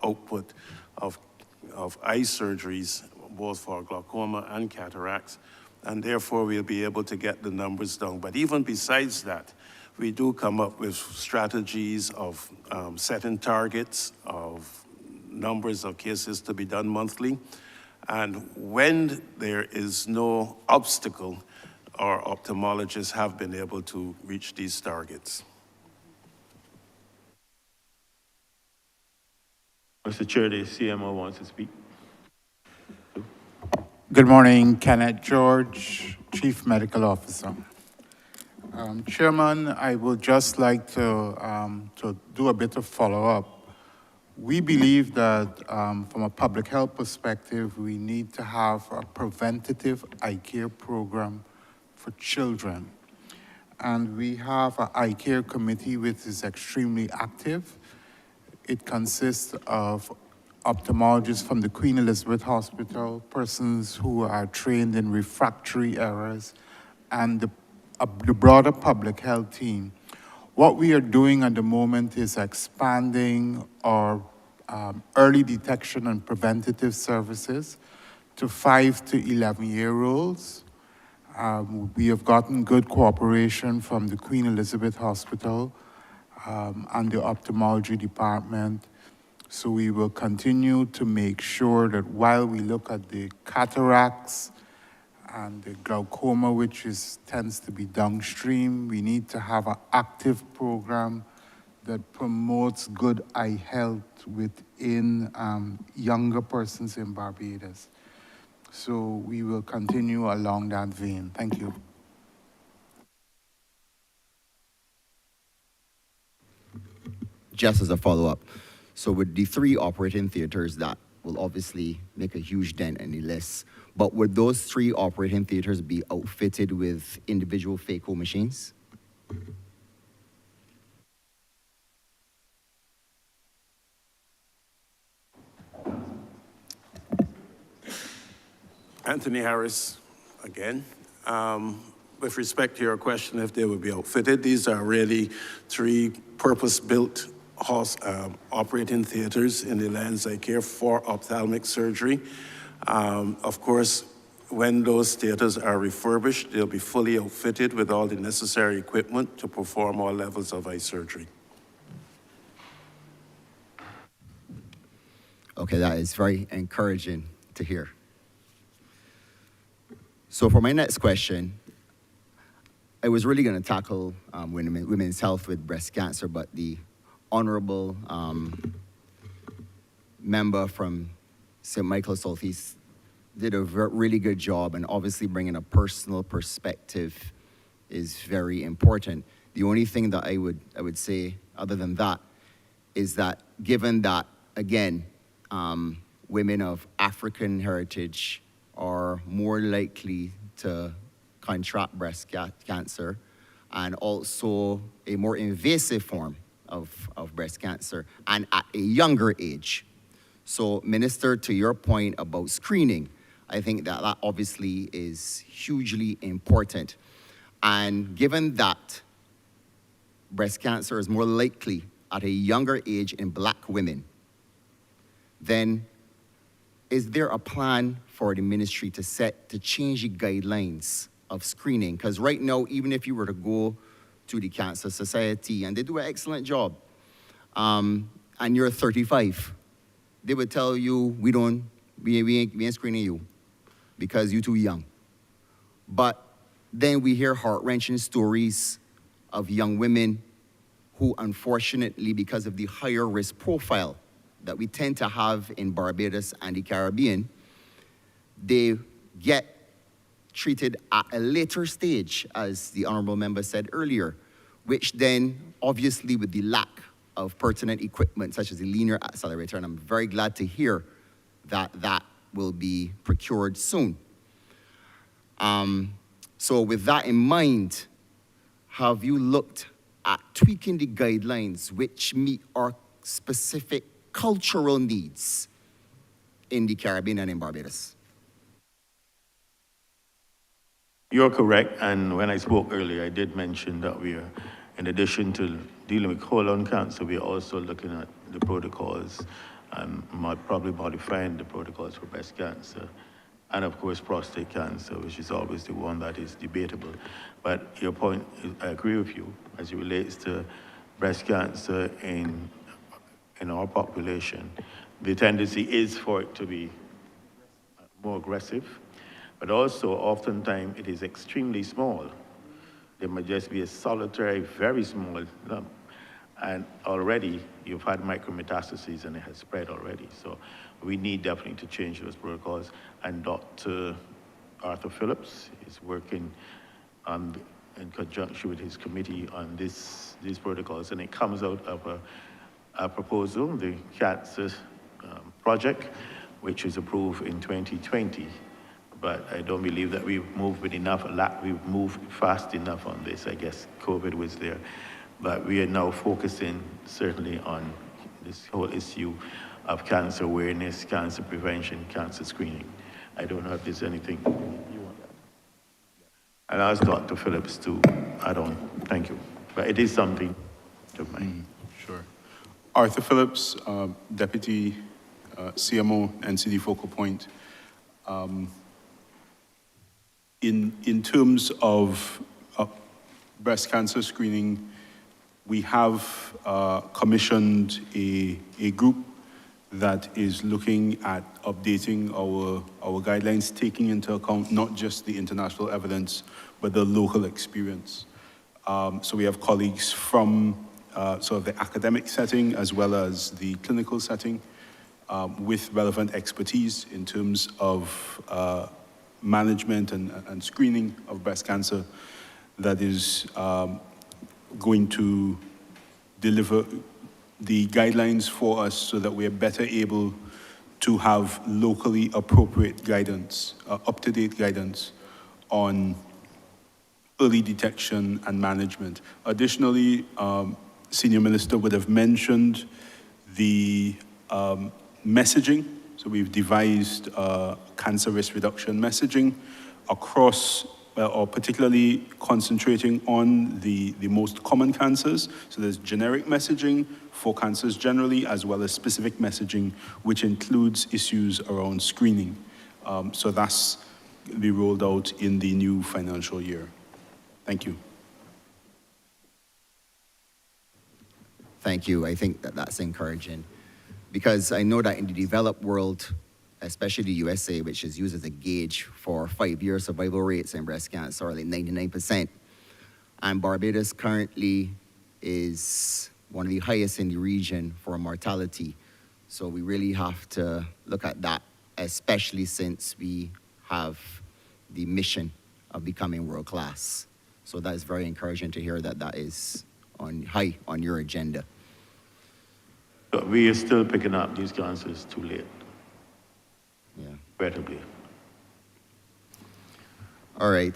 output of eye surgeries both for glaucoma and cataracts, and therefore we'll be able to get the numbers down. But even besides that, we do come up with strategies of setting targets of numbers of cases to be done monthly. And when there is no obstacle, our ophthalmologists have been able to reach these targets. Mr. Chair, the CMO wants to speak. Good morning, Kenneth George, Chief Medical Officer. Chairman, I would just like to do a bit of follow-up. We believe that from a public health perspective, we need to have a preventative eye care program for children. And we have an eye care committee which is extremely active. It consists of ophthalmologists from the Queen Elizabeth Hospital, persons who are trained in refractory errors, and the broader public health team. What we are doing at the moment is expanding our early detection and preventative services to 5 to 11-year-olds. We have gotten good cooperation from the Queen Elizabeth Hospital and the ophthalmology department. So we will continue to make sure that while we look at the cataracts and the glaucoma, which tends to be downstream, we need to have an active program that promotes good eye health within younger persons in Barbados. So we will continue along that vein. Thank you. Just as a follow-up, so with the 3 operating theaters, that will obviously make a huge dent in the list, but would those 3 operating theaters be outfitted with individual phaco machines? Anthony Harris, again. With respect to your question, if they would be outfitted, these are really 3 purpose-built operating theaters in the Lands Eye Care for ophthalmic surgery. Of course, when those theaters are refurbished, they'll be fully outfitted with all the necessary equipment to perform all levels of eye surgery. Okay, that is very encouraging to hear. So for my next question, I was really going to tackle women's health with breast cancer, but the honorable member from St. Michael Southeast did a really good job, and obviously bringing a personal perspective is very important. The only thing that I would say other than that is that given that, again, women of African heritage are more likely to contract breast cancer, and also a more invasive form of breast cancer, and at a younger age. So, Minister, to your point about screening, I think that obviously is hugely important. And given that breast cancer is more likely at a younger age in Black women, then is there a plan for the ministry to change the guidelines of screening? Because right now, even if you were to go to the Cancer Society, and they do an excellent job, and you're 35, they would tell you, we ain't screening you because you're too young. But then we hear heart-wrenching stories of young women who, unfortunately, because of the higher risk profile that we tend to have in Barbados and the Caribbean, they get treated at a later stage, as the honorable member said earlier, which then, obviously, with the lack of pertinent equipment, such as the linear accelerator, and I'm very glad to hear that that will be procured soon. So with that in mind, have you looked at tweaking the guidelines which meet our specific cultural needs in the Caribbean and in Barbados? You're correct, and when I spoke earlier, I did mention that we are, in addition to dealing with colon cancer, we are also looking at the protocols, probably modifying the protocols for breast cancer. and of course prostate cancer, which is always the one that is debatable. But your point, I agree with you, as it relates to breast cancer in our population. The tendency is for it to be more aggressive, but also oftentimes it is extremely small. There might just be a solitary, very small lump, and already you've had micrometastases and it has spread already. So we need definitely to change those protocols. And Dr. Arthur Phillips is working in conjunction with his committee on these protocols, and it comes out of a proposal, the cancer project, which was approved in 2020. But I don't believe that we've moved we've moved fast enough on this. I guess COVID was there. But we are now focusing certainly on this whole issue of cancer awareness, cancer prevention, cancer screening. I don't know if there's anything you want to add. And I'll ask Dr. Phillips to add on. Thank you. But it is something to mind. Sure. Arthur Phillips, Deputy CMO, NCD Focal Point. In terms of breast cancer screening, we have commissioned a group that is looking at updating our guidelines, taking into account not just the international evidence, but the local experience. So we have colleagues from sort of the academic setting as well as the clinical setting with relevant expertise in terms of management and screening of breast cancer that is going to deliver the guidelines for us so that we are better able to have locally appropriate guidance, up-to-date guidance on early detection and management. Additionally, Senior Minister would have mentioned the messaging. So we've devised cancer risk reduction messaging across, or particularly concentrating on the most common cancers. So there's generic messaging for cancers generally, as well as specific messaging, which includes issues around screening. So that's going to be rolled out in the new financial year. Thank you. Thank you. I think that's encouraging, because I know that in the developed world, especially the USA, which is used as a gauge for 5-year survival rates in breast cancer, are like 99%. And Barbados currently is one of the highest in the region for mortality. So we really have to look at that, especially since we have the mission of becoming world class. So that is very encouraging to hear that that is high on your agenda. But we are still picking up these cancers too late. Yeah. Regrettably. All right.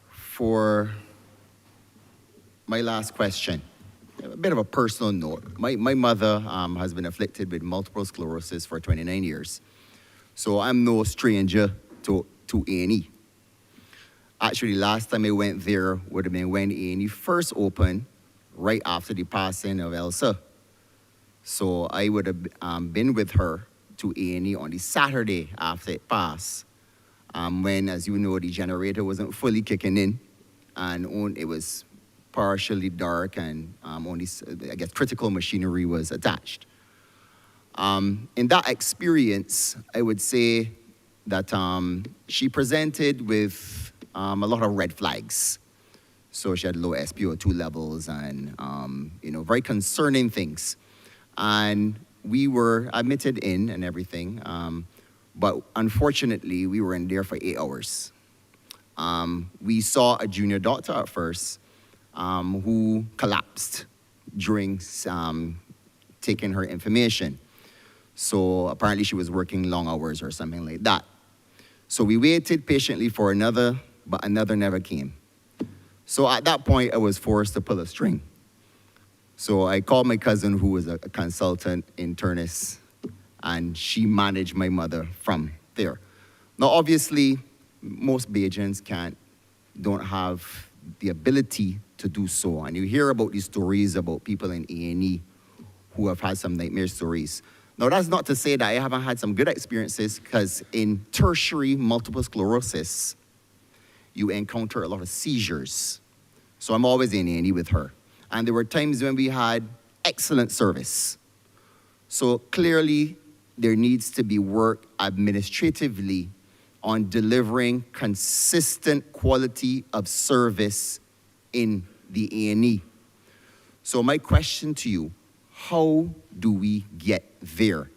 For my last question, a bit of a personal note. My mother has been afflicted with multiple sclerosis for 29 years. So I'm no stranger to A&E. Actually, last time I went there would have been when A&E first opened, right after the passing of Elsa. So I would have been with her to A&E on the Saturday after it passed, when, as you know, the generator wasn't fully kicking in, and it was partially dark, and only, I guess, critical machinery was attached. In that experience, I would say that she presented with a lot of red flags. So she had low SpO2 levels and, very concerning things. And we were admitted in and everything, but unfortunately, we were in there for 8 hours. We saw a junior doctor at first who collapsed during taking her information. So apparently she was working long hours or something like that. So we waited patiently for another, but another never came. So at that point, I was forced to pull a string. So I called my cousin, who was a consultant internist, and she managed my mother from there. Now, obviously, most Bajans don't have the ability to do so. And you hear about these stories about people in A&E who have had some nightmare stories. Now, that's not to say that I haven't had some good experiences, because in tertiary multiple sclerosis, you encounter a lot of seizures. So I'm always in A&E with her. And there were times when we had excellent service. So clearly, there needs to be work administratively on delivering consistent quality of service in the A&E. So my question to you, how do we get there?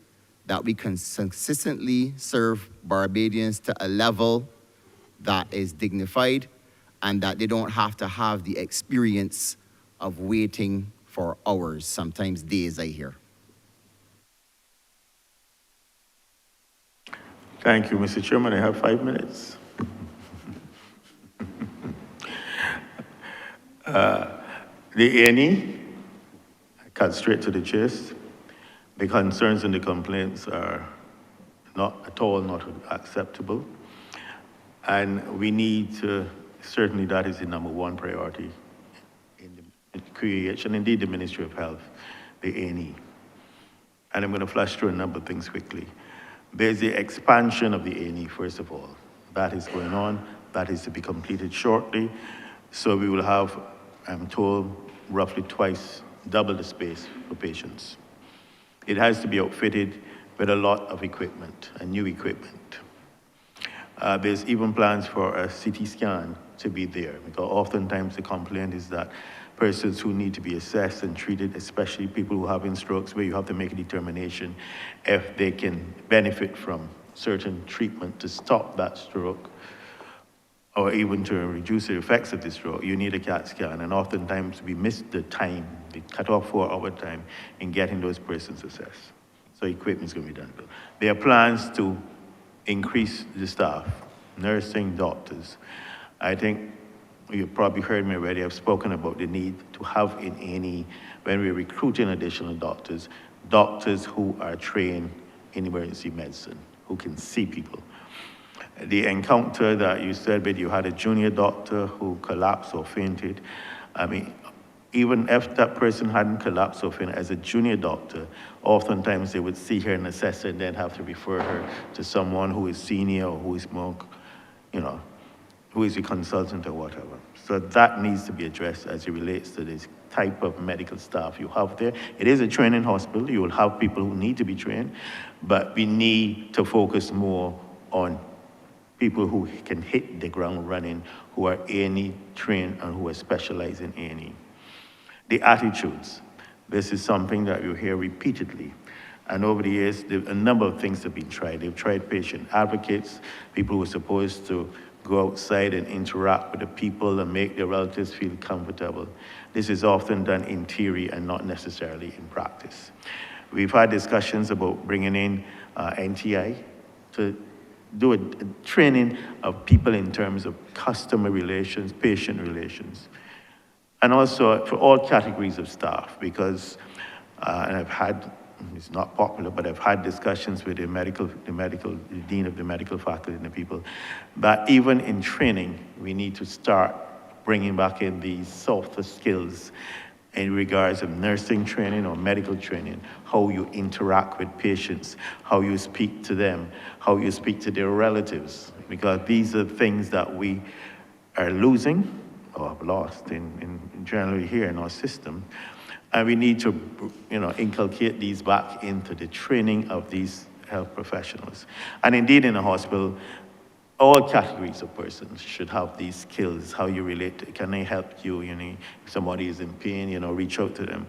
That we can consistently serve Barbadians to a level that is dignified, and that they don't have to have the experience of waiting for hours, sometimes days, I hear. Thank you, Mr. Chairman. I have 5 minutes. The A&E, I cut straight to the chase. The concerns and the complaints are not at all not acceptable. And we need to, certainly that is the number one priority in the creation, indeed the Ministry of Health, the A&E. And I'm going to flash through a number of things quickly. There's the expansion of the A&E, first of all. That is going on. That is to be completed shortly. So we will have, I'm told, roughly twice, double the space for patients. It has to be outfitted with a lot of equipment, and new equipment. There's even plans for a CT scan to be there, because oftentimes the complaint is that persons who need to be assessed and treated, especially people who are having strokes, where you have to make a determination if they can benefit from certain treatment to stop that stroke, or even to reduce the effects of the stroke, you need a CAT scan. And oftentimes we miss the time, the cut-off 4-hour time in getting those persons assessed. So equipment is going to be done. There are plans to increase the staff, nursing, doctors. I think you've probably heard me already. I've spoken about the need to have in A&E, when we're recruiting additional doctors, doctors who are trained in emergency medicine, who can see people. The encounter that you said that you had a junior doctor who collapsed or fainted, I mean, even if that person hadn't collapsed or fainted, as a junior doctor, oftentimes they would see her and assess her and then have to refer her to someone who is senior or who is more, who is a consultant or whatever. So that needs to be addressed as it relates to this type of medical staff you have there. It is a training hospital. You will have people who need to be trained, but we need to focus more on people who can hit the ground running, who are A&E trained and who are specialized in A&E. The attitudes. This is something that you hear repeatedly. And over the years, a number of things have been tried. They've tried patient advocates, people who are supposed to go outside and interact with the people and make their relatives feel comfortable. This is often done in theory and not necessarily in practice. We've had discussions about bringing in NTI to do a training of people in terms of customer relations, patient relations, and also for all categories of staff, because, and I've had, it's not popular, but I've had discussions with the dean of the medical faculty and the people, that even in training, we need to start bringing back in these softer skills in regards of nursing training or medical training, how you interact with patients, how you speak to them, how you speak to their relatives, because these are things that we are losing or have lost in generally here in our system. And we need to, inculcate these back into the training of these health professionals. And indeed in a hospital, all categories of persons should have these skills, how you relate to, can they help you, if somebody is in pain, reach out to them.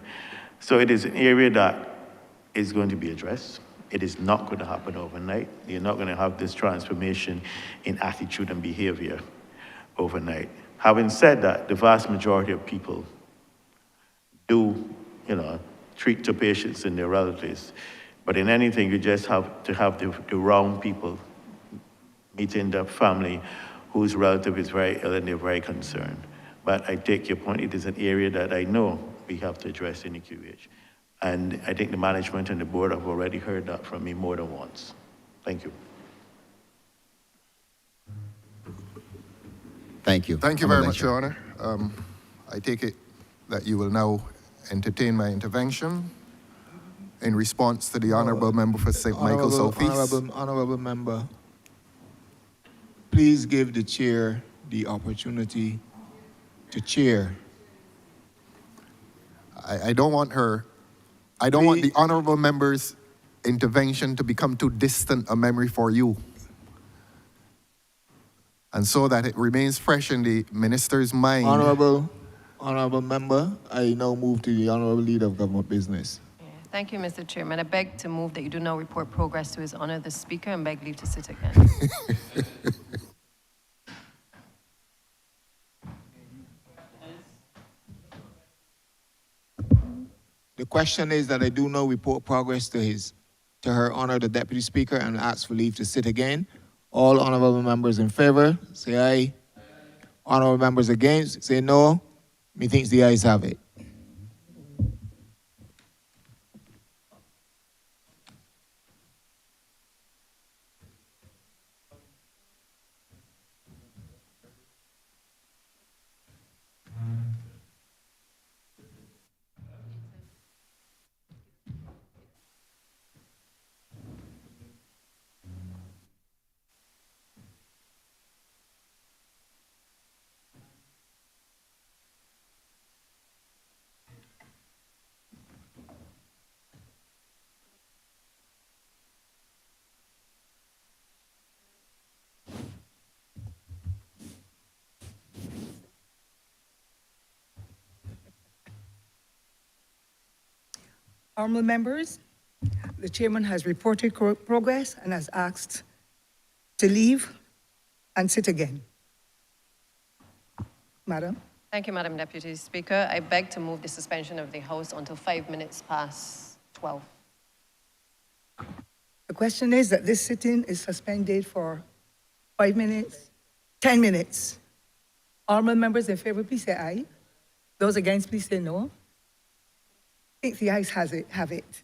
So it is an area that is going to be addressed. It is not going to happen overnight. You're not going to have this transformation in attitude and behavior overnight. Having said that, the vast majority of people do, treat the patients and their relatives. But in anything, you just have to have the wrong people meeting the family whose relative is very ill and they're very concerned. But I take your point. It is an area that I know we have to address in the QH. And I think the management and the board have already heard that from me more than once. Thank you. Thank you. Thank you very much, Your Honor. I take it that you will now entertain my intervention. in response to the honourable member for St. Michael Southeast. Honourable member, please give the chair the opportunity to chair. I don't want her, I don't want the honourable member's intervention to become too distant a memory for you. And so that it remains fresh in the minister's mind. Honourable member, I now move to the Honourable Leader of Government Business. Thank you, Mr. Chairman. I beg to move that you do not report progress to His Honour the Speaker and beg leave to sit again. The question is that I do not report progress to Her Honour the Deputy Speaker and ask for leave to sit again. All honourable members in favour, say aye. Honourable members against, say no. Methinks the ayes have it. Honourable members, the chairman has reported progress and has asked to leave and sit again. Madam. Thank you, Madam Deputy Speaker. I beg to move the suspension of the House until 5 minutes past 12. The question is that this sitting is suspended for 5 minutes, 10 minutes. Honourable members in favour, please say aye. Those against, please say no. I think the ayes have it.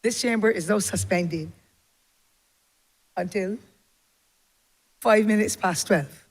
This chamber is now suspended until 5 minutes past 12.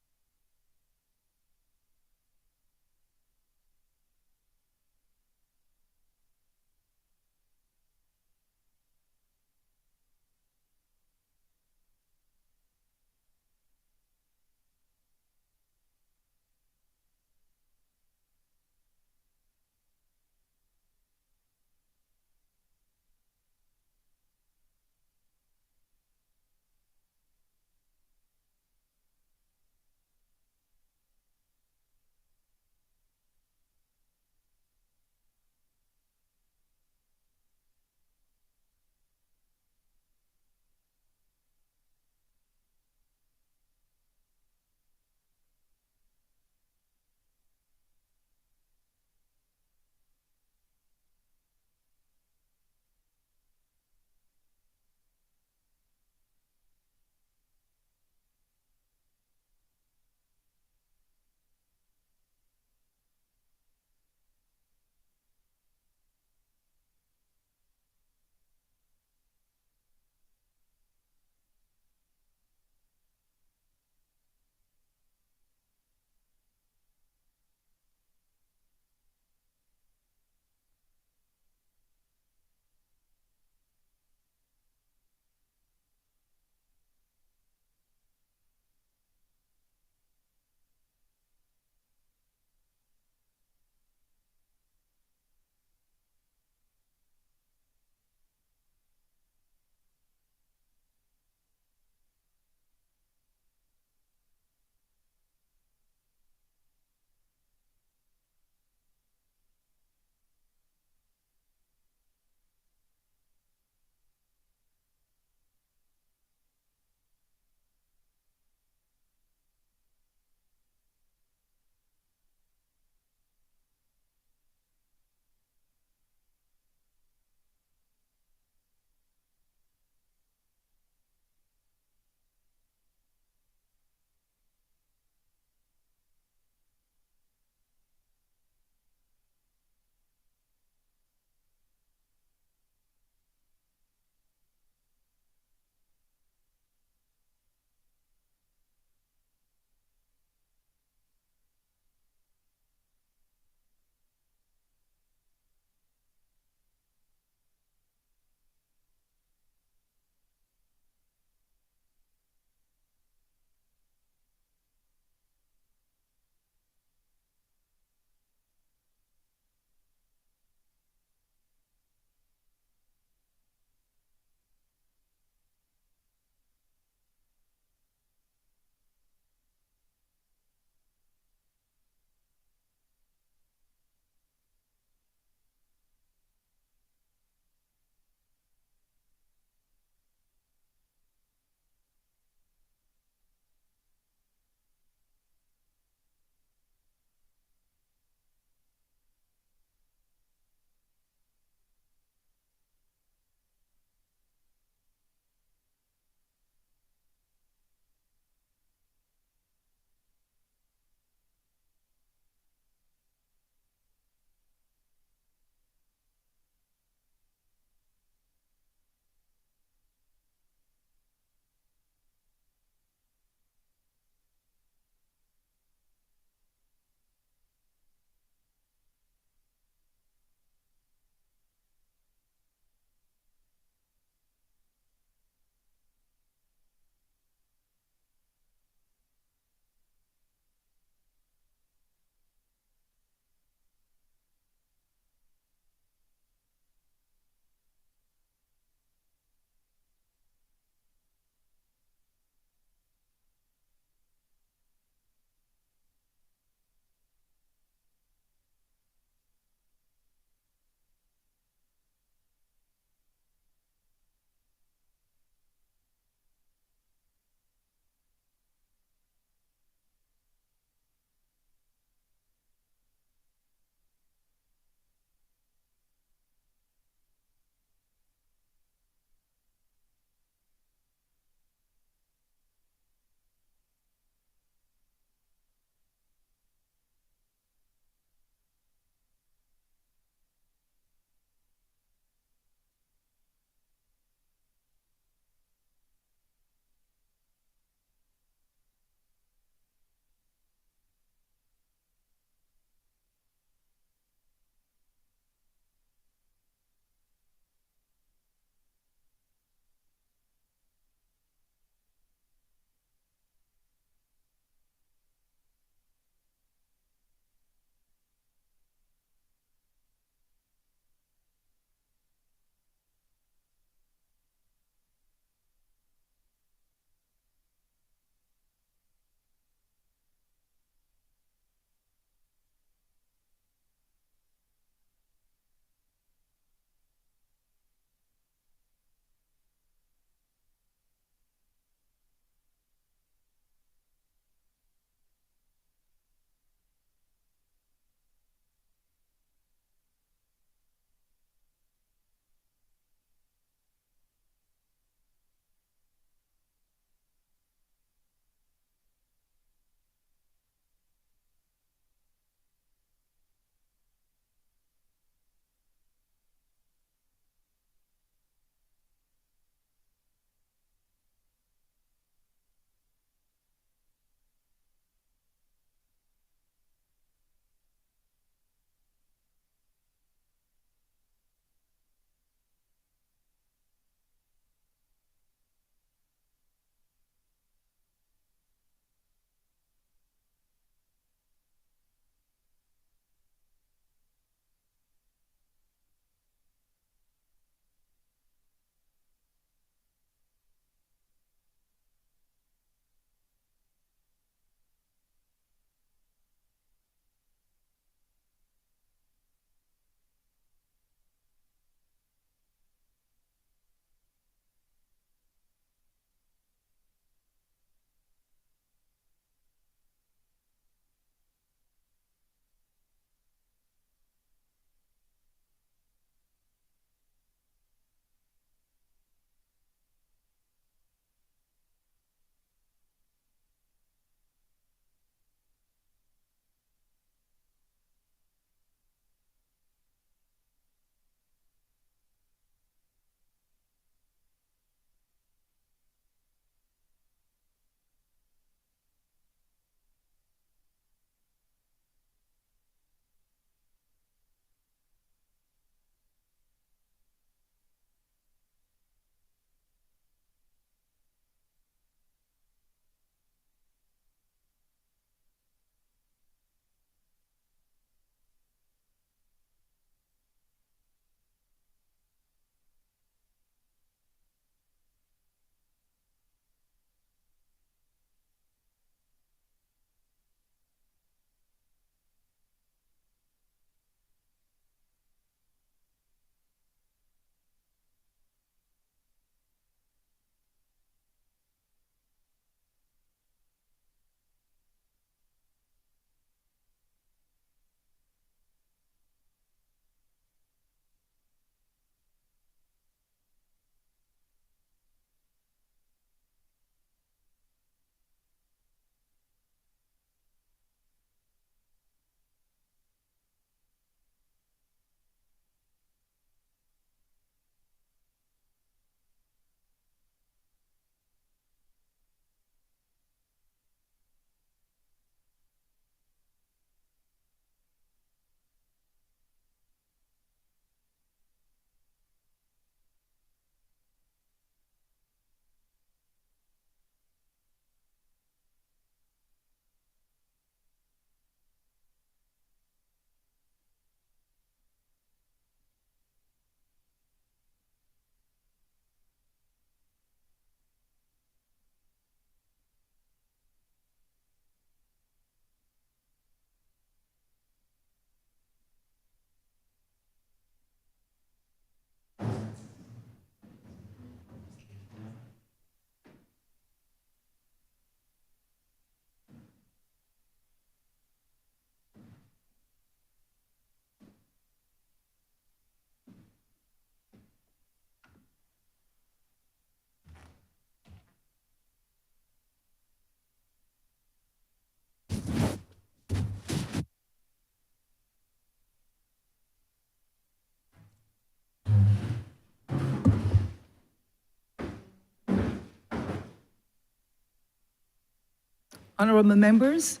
Honorable members,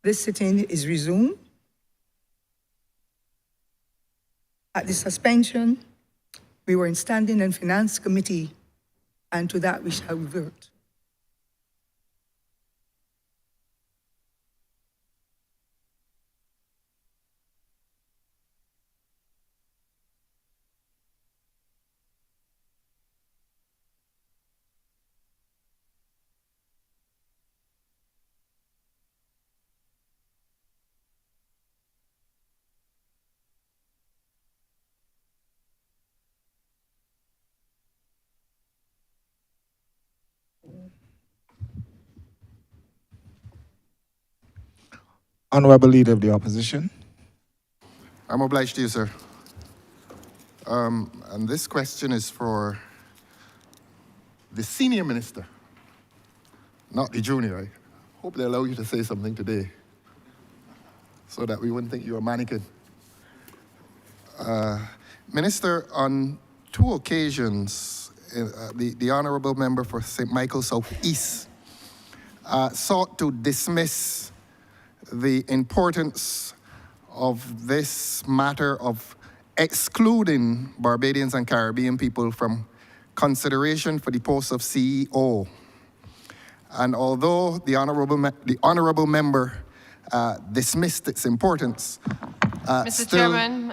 this sitting is resumed. At the suspension, we were in Standing and Finance Committee, and to that we shall revert. Honourable Leader of the Opposition. I'm obliged to you, sir. And this question is for the senior minister, not the junior. I hope they allow you to say something today so that we wouldn't think you're a mannequin. Minister, on 2 occasions, the honourable member for St. Michael South East sought to dismiss the importance of this matter of excluding Barbadians and Caribbean people from consideration for the post of CEO. And although the honourable member dismissed its importance, Mr. Chairman,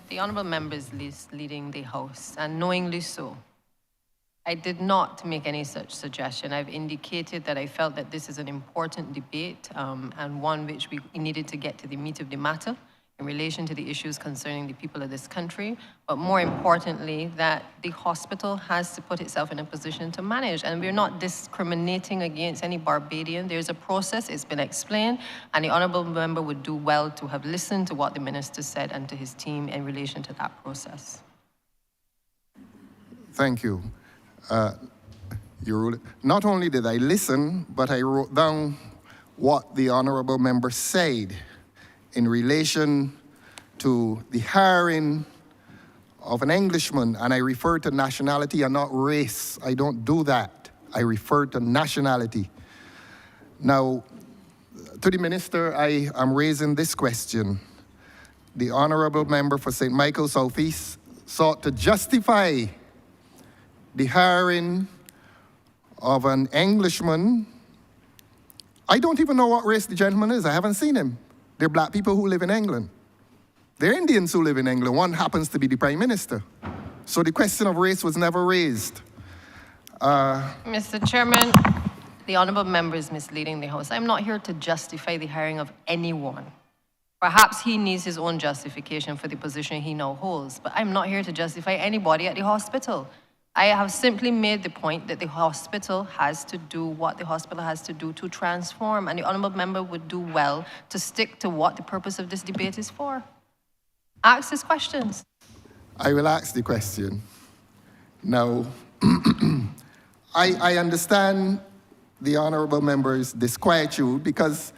the honourable member is leading the House, and knowingly so. I did not make any such suggestion. I've indicated that I felt that this is an important debate and one which we needed to get to the meat of the matter in relation to the issues concerning the people of this country, but more importantly, that the hospital has to put itself in a position to manage, and we're not discriminating against any Barbadian. There's a process, it's been explained, and the honourable member would do well to have listened to what the minister said and to his team in relation to that process. Thank you. Not only did I listen, but I wrote down what the honourable member said in relation to the hiring of an Englishman, and I refer to nationality and not race. I don't do that. I refer to nationality. Now, to the minister, I am raising this question. The honourable member for St. Michael South East sought to justify the hiring of an Englishman. I don't even know what race the gentleman is. I haven't seen him. They're black people who live in England. They're Indians who live in England. One happens to be the Prime Minister. So the question of race was never raised. Mr. Chairman, the honourable member is misleading the House. I'm not here to justify the hiring of anyone. Perhaps he needs his own justification for the position he now holds, but I'm not here to justify anybody at the hospital. I have simply made the point that the hospital has to do what the hospital has to do to transform, and the honourable member would do well to stick to what the purpose of this debate is for. Ask his questions. I will ask the question. Now, I understand the honourable member's disquietude because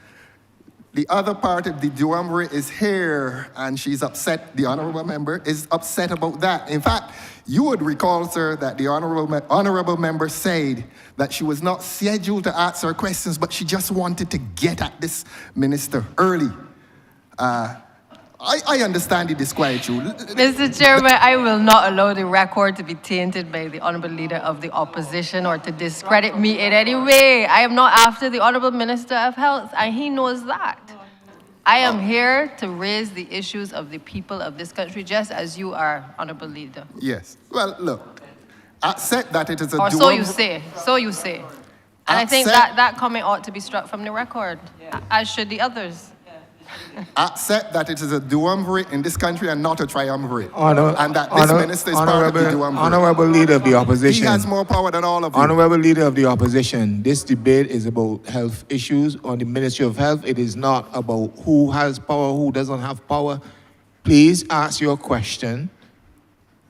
the other part of the duumvirate is here, and she's upset. The honourable member is upset about that. In fact, you would recall, sir, that the honourable member said that she was not scheduled to answer questions, but she just wanted to get at this minister early. I understand the disquietude. Mr. Chairman, I will not allow the record to be tainted by the Honourable Leader of the Opposition or to discredit me in any way. I am not after the Honourable Minister of Health, and he knows that. I am here to raise the issues of the people of this country, just as you are, Honourable Leader. Yes. Well, look, accept that it is a Or so you say, so you say. And I think that comment ought to be struck from the record, as should the others. Accept that it is a duumvirate in this country and not a triumvirate. And that this minister is part of the duumvirate. Honourable Leader of the Opposition. He has more power than all of you. Honourable Leader of the Opposition, this debate is about health issues on the Ministry of Health. It is not about who has power, who doesn't have power. Please ask your question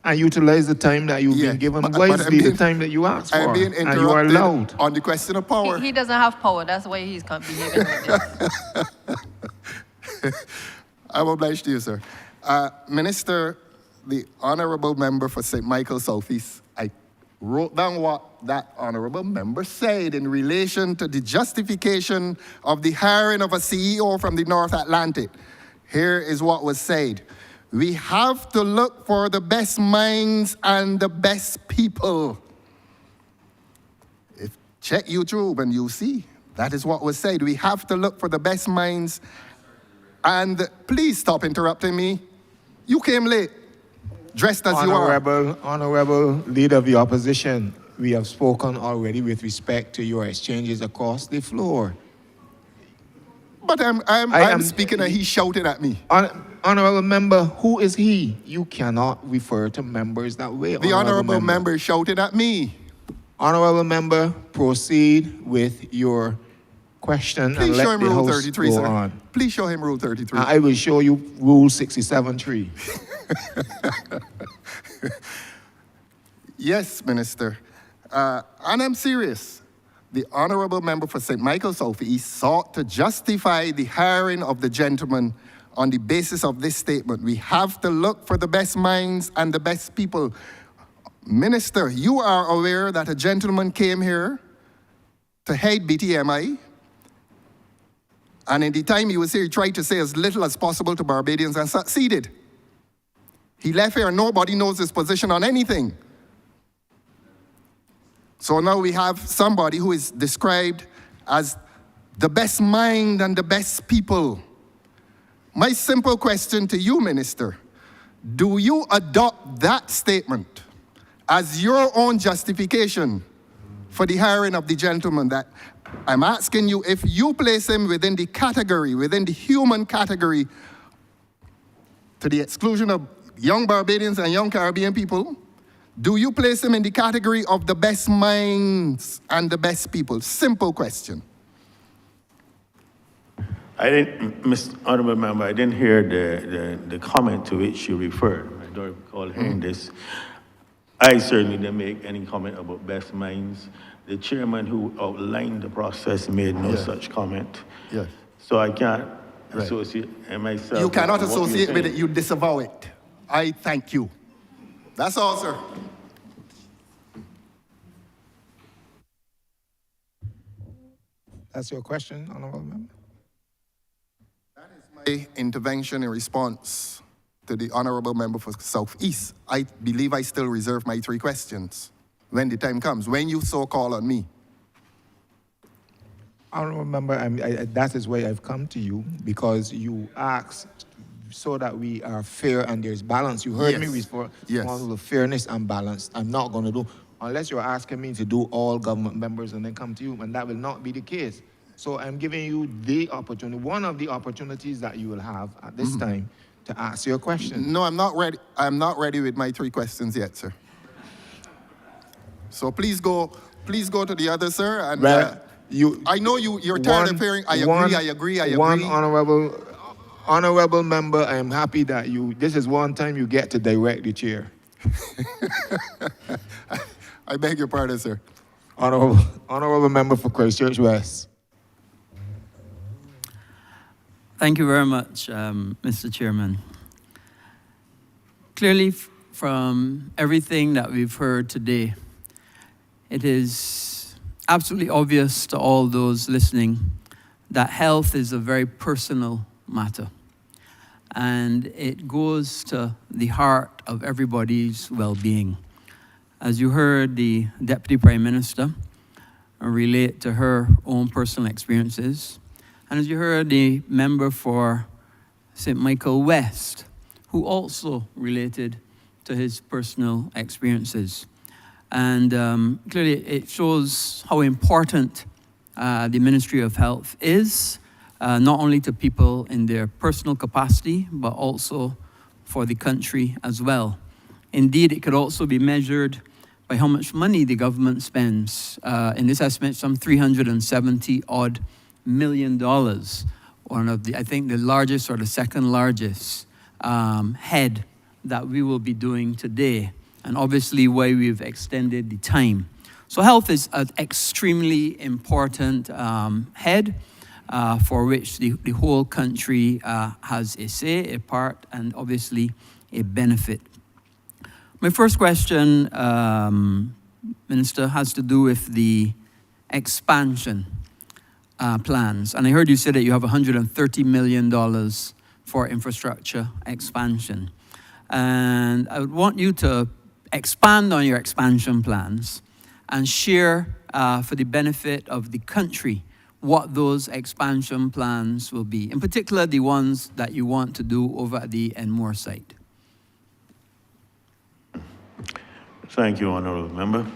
and utilize the time that you've been given wisely, the time that you asked for. I'm being and you are allowed. On the question of power. He doesn't have power. That's why he's behaving like this. I'm obliged to you, sir. Minister, the honourable member for St. Michael South East, I wrote down what that honorable member said in relation to the justification of the hiring of a CEO from the North Atlantic. Here is what was said. We have to look for the best minds and the best people. Check YouTube and you'll see. That is what was said. We have to look for the best minds. And please stop interrupting me. You came late, dressed as you are. Honorable Leader of the Opposition, we have spoken already with respect to your exchanges across the floor. But I'm speaking and he's shouting at me. Honorable Member, who is he? You cannot refer to members that way. The Honorable Member shouted at me. Honorable Member, proceed with your question. Please and let show him the Rule House 33, go sir. on. Please show him Rule 33. I will show you Rule 67.3. Yes, Minister. And I'm serious. The Honorable Member for St. Michael South East sought to justify the hiring of the gentleman on the basis of this statement. We have to look for the best minds and the best people. Minister, you are aware that a gentleman came here to head BTMI, and in the time he was here, he tried to say as little as possible to Barbadians and succeeded. He left here and nobody knows his position on anything. So now we have somebody who is described as the best mind and the best people. My simple question to you, Minister, do you adopt that statement as your own justification for the hiring of the gentleman? That I'm asking you, if you place him within the category, within the human category, to the exclusion of young Barbadians and young Caribbean people, do you place him in the category of the best minds and the best people? Simple question. I didn't, Mr. Honorable Member, I didn't hear the comment to which you referred. I don't recall hearing this. I certainly didn't make any comment about best minds. The chairman who outlined the process made no such comment. Yes. So I can't associate myself. You cannot with what you're associate with saying. it, you disavow it. I thank you. That's all, sir. That's your question, Honorable Member? My intervention in response to the Honorable Member for Southeast. I believe I still reserve my 3 questions when the time comes, when you so call on me. Honorable Member, that is why I've come to you, because you asked so that we are fair and there's balance. You heard me respond to fairness and balance. I'm not going to do, unless you're asking me to do all government members and then come to you, and that will not be the case. So I'm giving you the opportunity, one of the opportunities that you will have at this time to ask your question. No, I'm not ready. I'm not ready with my 3 questions yet, sir. So please go to the other, sir. And I know you're tired of hearing, I agree. One honorable member, I am happy that this is one time you get to direct the chair. I beg your pardon, sir. Honorable member for Christchurch West. Thank you very much, Mr. Chairman. Clearly, from everything that we've heard today, it is absolutely obvious to all those listening that health is a very personal matter. And it goes to the heart of everybody's well-being. As you heard the Deputy Prime Minister relate to her own personal experiences, and as you heard the member for St. Michael West, who also related to his personal experiences. And clearly it shows how important the Ministry of Health is, not only to people in their personal capacity, but also for the country as well. Indeed, it could also be measured by how much money the government spends. In this estimate, some $370 million. One of the, I think the largest or the second largest head that we will be doing today. And obviously why we've extended the time. So health is an extremely important head for which the whole country has a say, a part, and obviously a benefit. My first question Minister, has to do with the expansion plans. And I heard you say that you have $130 million for infrastructure expansion. And I would want you to expand on your expansion plans and share for the benefit of the country what those expansion plans will be, in particular the ones that you want to do over at the Enmore site. Thank you, Honourable Member.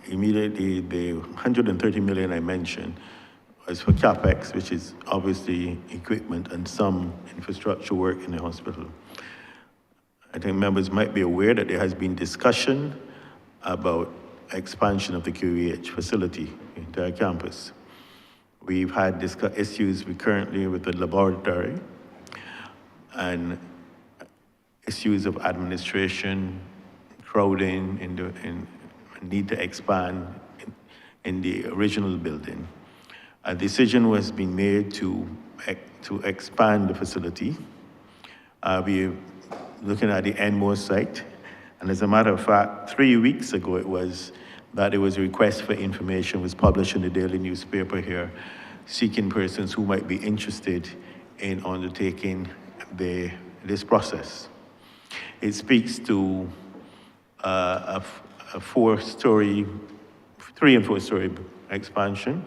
Immediately, the 130 million I mentioned was for CapEx, which is obviously equipment and some infrastructure work in the hospital. I think members might be aware that there has been discussion about expansion of the QEH facility, the entire campus. We've had issues currently with the laboratory and issues of administration, crowding, and need to expand in the original building. A decision was being made to expand the facility. We're looking at the Enmore site, and as a matter of fact, 3 weeks ago it was that there was a request for information was published in the daily newspaper here, seeking persons who might be interested in undertaking this process. It speaks to a 3 and 4 story expansion.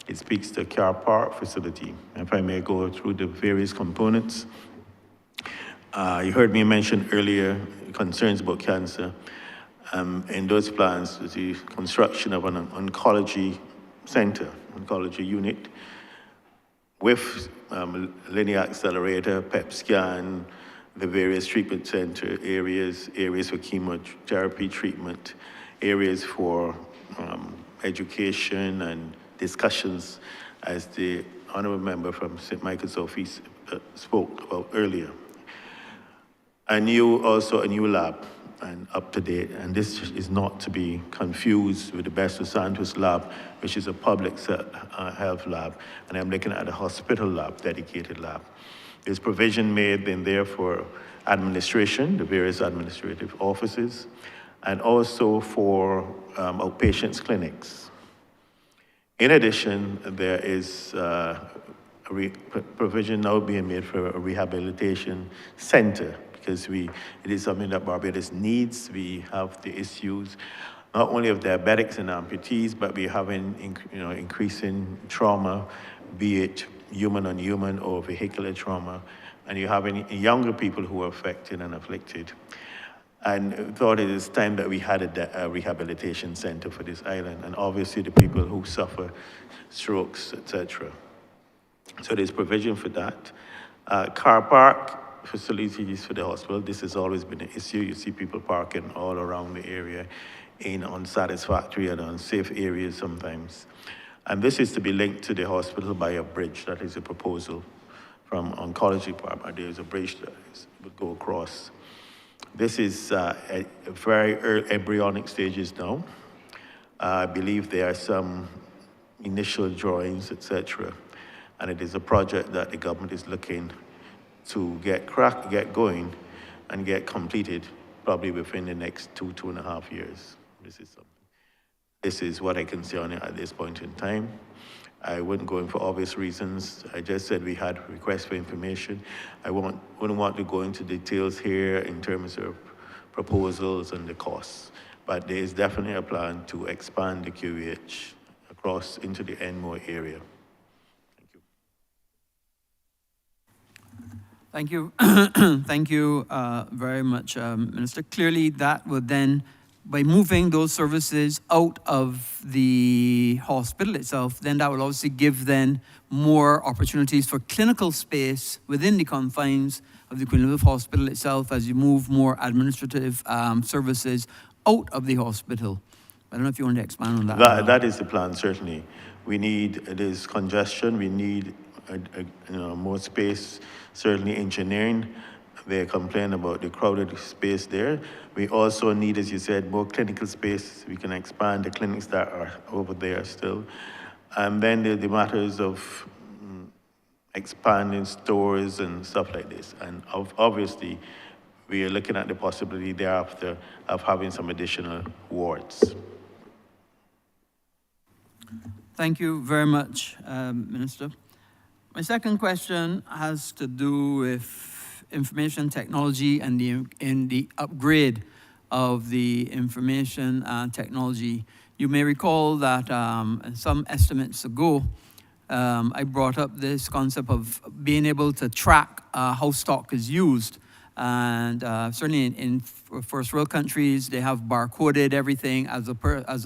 It speaks to a car park facility. If I may go through the various components. You heard me mention earlier concerns about cancer. In those plans, the construction of an oncology center, oncology unit, with linear accelerator, PET scan, the various treatment center areas for chemotherapy treatment, areas for education and discussions, as the Honourable Member from St. Michael's Office spoke about earlier. Also a new lab, and up to date, and this is not to be confused with the Best of Santos lab, which is a public health lab, and I'm looking at a hospital lab, dedicated lab. There's provision made in there for administration, the various administrative offices, and also for outpatients clinics. In addition, there is provision now being made for a rehabilitation center, because it is something that Barbados needs. We have the issues not only of diabetics and amputees, but we're having increasing trauma, be it human on human or vehicular trauma, and you're having younger people who are affected and afflicted. And thought it is time that we had a rehabilitation center for this island, and obviously the people who suffer strokes, etc. So there's provision for that. Car park facilities for the hospital. This has always been an issue. You see people parking all around the area in unsatisfactory and unsafe areas sometimes. And this is to be linked to the hospital by a bridge. That is a proposal from oncology department. There's a bridge that would go across. This is at very early embryonic stages now. I believe there are some initial drawings, etc. And it is a project that the government is looking to get going and get completed probably within the next 2.5 years. This is what I can say on it at this point in time. I wouldn't go in for obvious reasons. I just said we had requests for information. I wouldn't want to go into details here in terms of proposals and the costs, but there is definitely a plan to expand the QEH across into the Enmore area. Thank you. Thank you very much, Minister. Clearly, that would then, by moving those services out of the hospital itself, then that will obviously give then more opportunities for clinical space within the confines of the Queen Elizabeth Hospital itself as you move more administrative services out of the hospital. I don't know if you want to expand on that. That is the plan, certainly. There's congestion, we need more space, certainly engineering. They complain about the crowded space there. We also need, as you said, more clinical space. We can expand the clinics that are over there still. And then the matters of expanding stores and stuff like this. And obviously, we are looking at the possibility thereafter of having some additional wards. Thank you very much, Minister. My second question has to do with information technology and the upgrade of the information technology. You may recall that some estimates ago, I brought up this concept of being able to track how stock is used. And certainly in first world countries, they have barcoded everything as a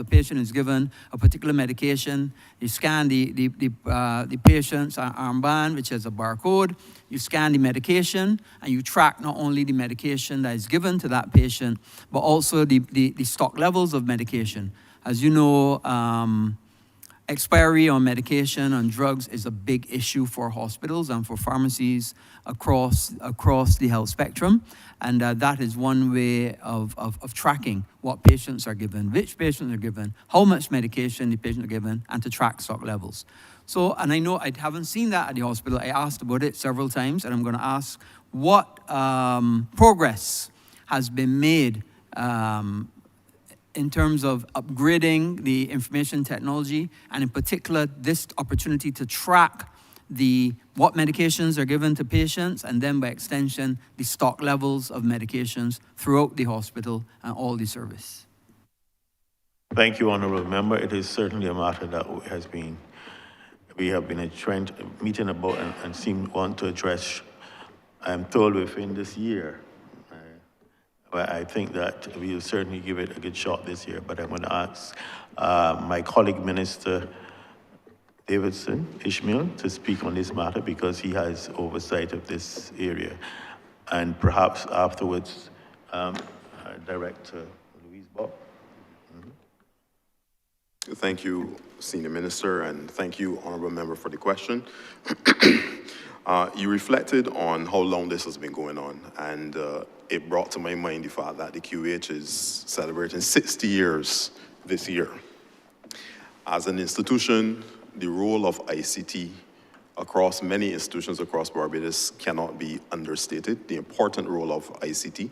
patient is given a particular medication. You scan the patient's armband, which has a barcode. You scan the medication, and you track not only the medication that is given to that patient, but also the stock levels of medication. As you know, expiry on medication and drugs is a big issue for hospitals and for pharmacies across the health spectrum. And that is one way of tracking what patients are given, which patients are given, how much medication the patient are given, and to track stock levels. So, and I know I haven't seen that at the hospital. I asked about it several times, and I'm going to ask what progress has been made in terms of upgrading the information technology, and in particular, this opportunity to track what medications are given to patients, and then by extension, the stock levels of medications throughout the hospital and all the service. Thank you, Honourable Member. It is certainly a matter that we have been meeting about and want to address, I'm told, within this year. But I think that we will certainly give it a good shot this year. But I'm going to ask my colleague, Minister Davidson Ishmael, to speak on this matter because he has oversight of this area. And perhaps afterwards, Director Louise Bob. Thank you, Senior Minister, and thank you, Honourable Member, for the question. You reflected on how long this has been going on, and it brought to my mind the fact that the QH is celebrating 60 years this year. As an institution, the role of ICT across many institutions across Barbados cannot be understated, the important role of ICT,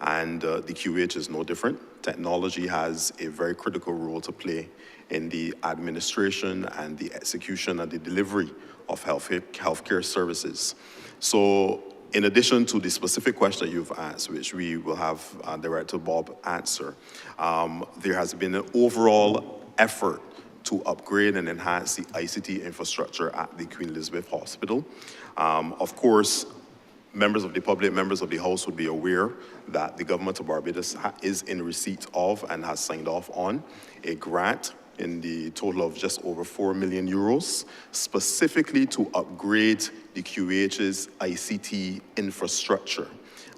and the QH is no different. Technology has a very critical role to play in the administration and the execution and the delivery of healthcare services. So in addition to the specific question you've asked, which we will have Director Bob answer, there has been an overall effort to upgrade and enhance the ICT infrastructure at the Queen Elizabeth Hospital. Of course, members of the public, members of the House would be aware that the government of Barbados is in receipt of and has signed off on a grant in the total of just over 4 million euros, specifically to upgrade the QH's ICT infrastructure.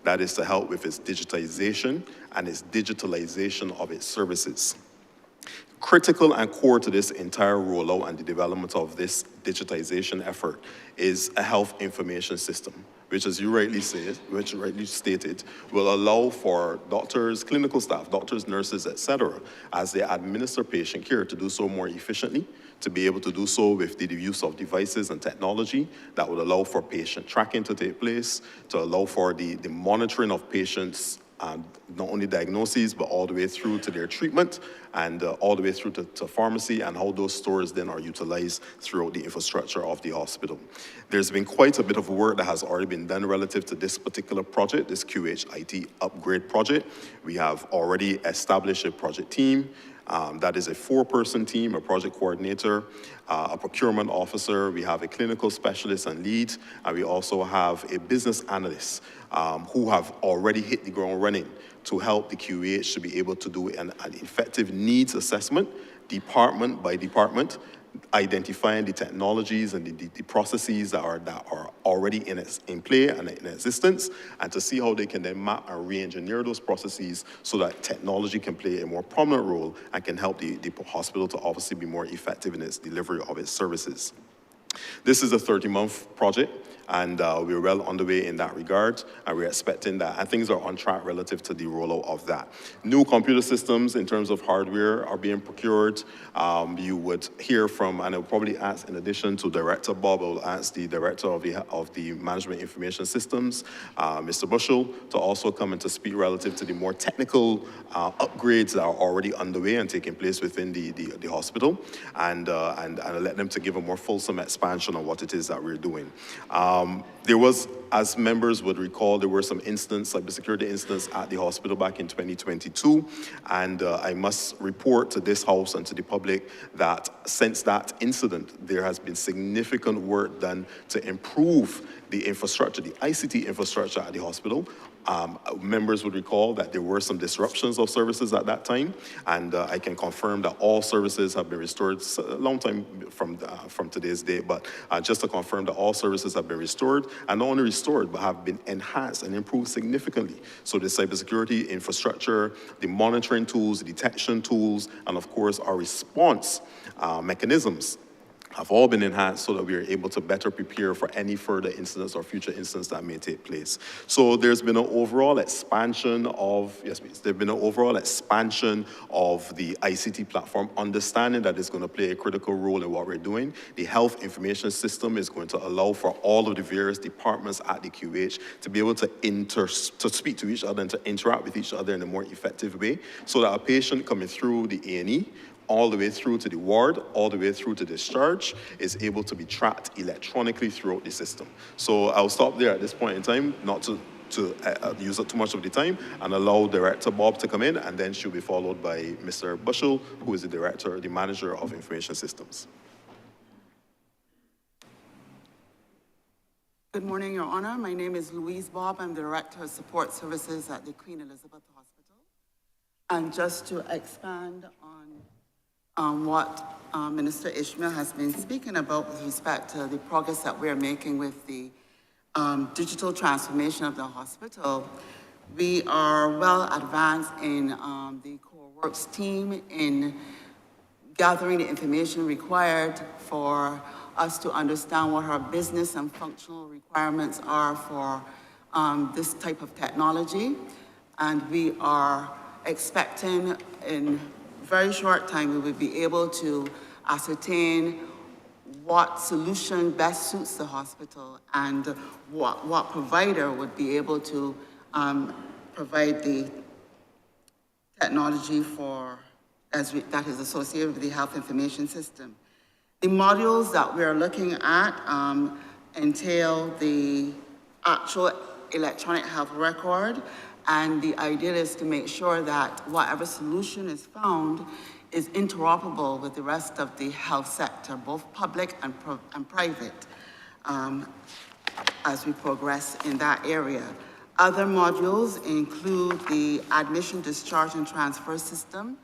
That is to help with its digitization and its digitalization of its services. Critical and core to this entire rollout and the development of this digitization effort is a health information system, which, as you rightly stated, will allow for doctors, clinical staff, doctors, nurses, etc., as they administer patient care, to do so more efficiently, to be able to do so with the use of devices and technology that would allow for patient tracking to take place, to allow for the monitoring of patients, not only diagnoses, but all the way through to their treatment and all the way through to pharmacy, and how those stores then are utilized throughout the infrastructure of the hospital. There's been quite a bit of work that has already been done relative to this particular project, this QH IT upgrade project. We have already established a project team. That is a 4-person team, a project coordinator, a procurement officer, we have a clinical specialist and lead, and we also have a business analyst who have already hit the ground running to help the QH to be able to do an effective needs assessment, department by department, identifying the technologies and the processes that are already in play and in existence, and to see how they can then map and re-engineer those processes so that technology can play a more prominent role and can help the hospital to obviously be more effective in its delivery of its services. This is a 30-month project, and we're well on the way in that regard, and we're expecting that, and things are on track relative to the rollout of that. New computer systems in terms of hardware are being procured. You would hear from, and I'll probably ask, in addition to Director Bob, I will ask the Director of the Management Information Systems, Mr. Bushell, to also come and to speak relative to the more technical upgrades that are already underway and taking place within the hospital, and I'll let them to give a more fulsome expansion on what it is that we're doing. There was, as members would recall, there were some incidents, cybersecurity incidents at the hospital back in 2022, and I must report to this House and to the public that since that incident, there has been significant work done to improve the infrastructure, the ICT infrastructure at the hospital. Members would recall that there were some disruptions of services at that time, and I can confirm that all services have been restored a long time from today's date, but just to confirm that all services have been restored, and not only restored, but have been enhanced and improved significantly. So the cybersecurity infrastructure, the monitoring tools, the detection tools, and of course our response mechanisms have all been enhanced so that we are able to better prepare for any further incidents or future incidents that may take place. So there's been an overall expansion of, yes please, there's been an overall expansion of the ICT platform, understanding that it's going to play a critical role in what we're doing. The health information system is going to allow for all of the various departments at the QH to be able to speak to each other and to interact with each other in a more effective way, so that a patient coming through the A&E, all the way through to the ward, all the way through to discharge, is able to be tracked electronically throughout the system. So I'll stop there at this point in time, not to use up too much of the time, and allow Director Bob to come in, and then she'll be followed by Mr. Bushell, who is the Director, the Manager of Information Systems. Good morning, Your Honor. My name is Louise Bob. I'm the Director of Support Services at the Queen Elizabeth Hospital. And just to expand on what Minister Ishmael has been speaking about with respect to the progress that we're making with the digital transformation of the hospital, we are well advanced in the core works team in gathering the information required for us to understand what our business and functional requirements are for this type of technology. And we are expecting in very short time, we will be able to ascertain what solution best suits the hospital and what provider would be able to provide the technology for that is associated with the health information system. The modules that we're looking at entail the actual electronic health record, and the idea is to make sure that whatever solution is found is interoperable with the rest of the health sector, both public and private, as we progress in that area. Other modules include the admission, discharge, and transfer system.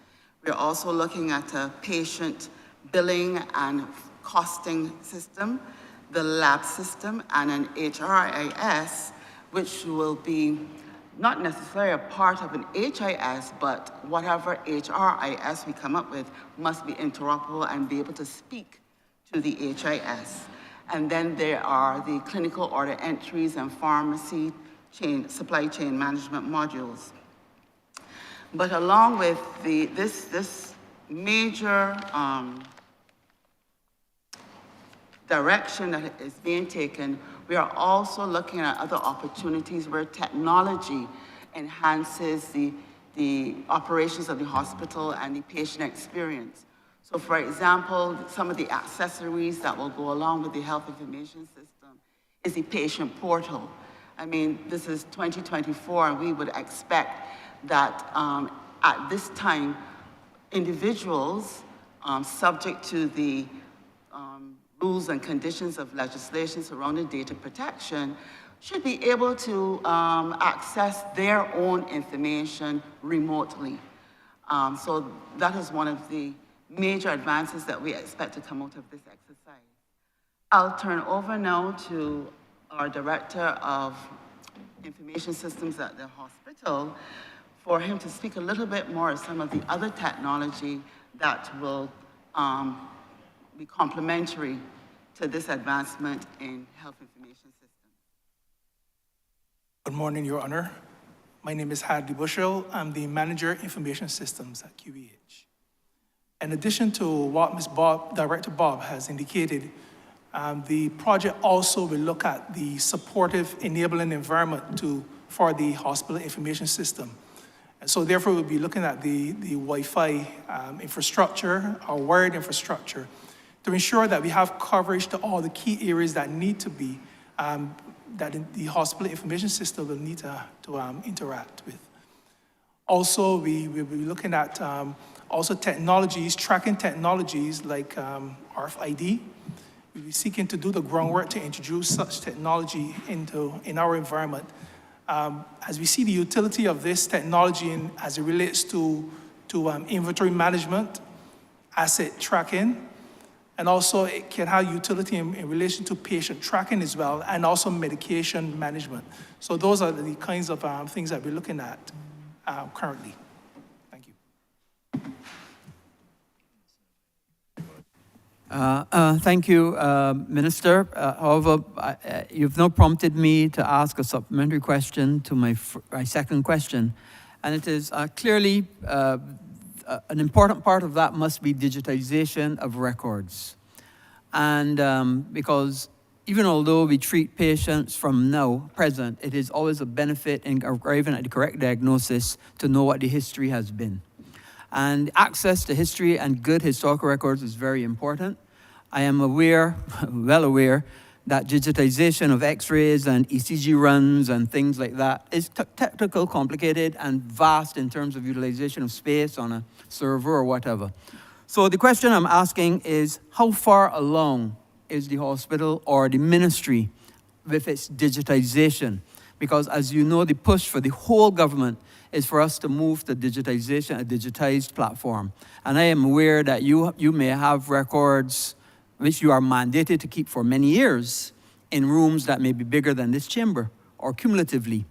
We're also looking at a patient billing and costing system, the lab system, and an HRIS, which will be not necessarily a part of an HIS, but whatever HRIS we come up with must be interoperable and be able to speak to the HIS. And then there are the clinical order entries and pharmacy supply chain management modules. But along with this major direction that is being taken, we are also looking at other opportunities where technology enhances the operations of the hospital and the patient experience. So for example, some of the accessories that will go along with the health information system is the patient portal. I mean, this is 2024, and we would expect that at this time, individuals subject to the rules and conditions of legislation surrounding data protection should be able to access their own information remotely. So that is one of the major advances that we expect to come out of this exercise. I'll turn over now to our Director of Information Systems at the hospital for him to speak a little bit more of some of the other technology that will be complementary to this advancement in health information system. Good morning, Your Honor. My name is Hadley Bushell. I'm the Manager Information Systems at QEH. In addition to what Director Bob has indicated, the project also will look at the supportive enabling environment for the hospital information system. And so therefore, we'll be looking at the Wi-Fi infrastructure, our wired infrastructure, to ensure that we have coverage to all the key areas that need to be, that the hospital information system will need to interact with. Also, we will be looking at also technologies, tracking technologies like RFID. We'll be seeking to do the groundwork to introduce such technology in our environment. As we see the utility of this technology as it relates to inventory management, asset tracking, and also it can have utility in relation to patient tracking as well, and also medication management. So those are the kinds of things that we're looking at currently. Thank you. Thank you, Minister. However, you've now prompted me to ask a supplementary question to my second question. And it is clearly an important part of that must be digitization of records. And because even although we treat patients from present, it is always a benefit in arriving at the correct diagnosis to know what the history has been. And access to history and good historical records is very important. I am aware, well aware, that digitization of x-rays and ECG runs and things like that is technical, complicated, and vast in terms of utilization of space on a server or whatever. So the question I'm asking is, how far along is the hospital or the ministry with its digitization? Because as you know, the push for the whole government is for us to move to digitization, a digitized platform. And I am aware that you may have records which you are mandated to keep for many years in rooms that may be bigger than this chamber or cumulatively.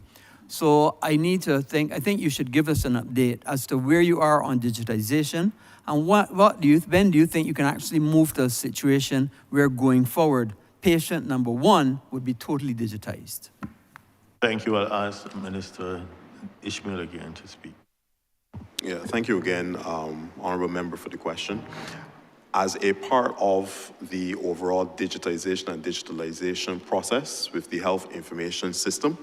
So I think you should give us an update as to where you are on digitization and when do you think you can actually move to a situation where going forward, patient number one would be totally digitized? Thank you. I'll ask Minister Ishmael again to speak. Yeah, thank you again, Honourable Member, for the question. As a part of the overall digitization and digitalization process with the health information system,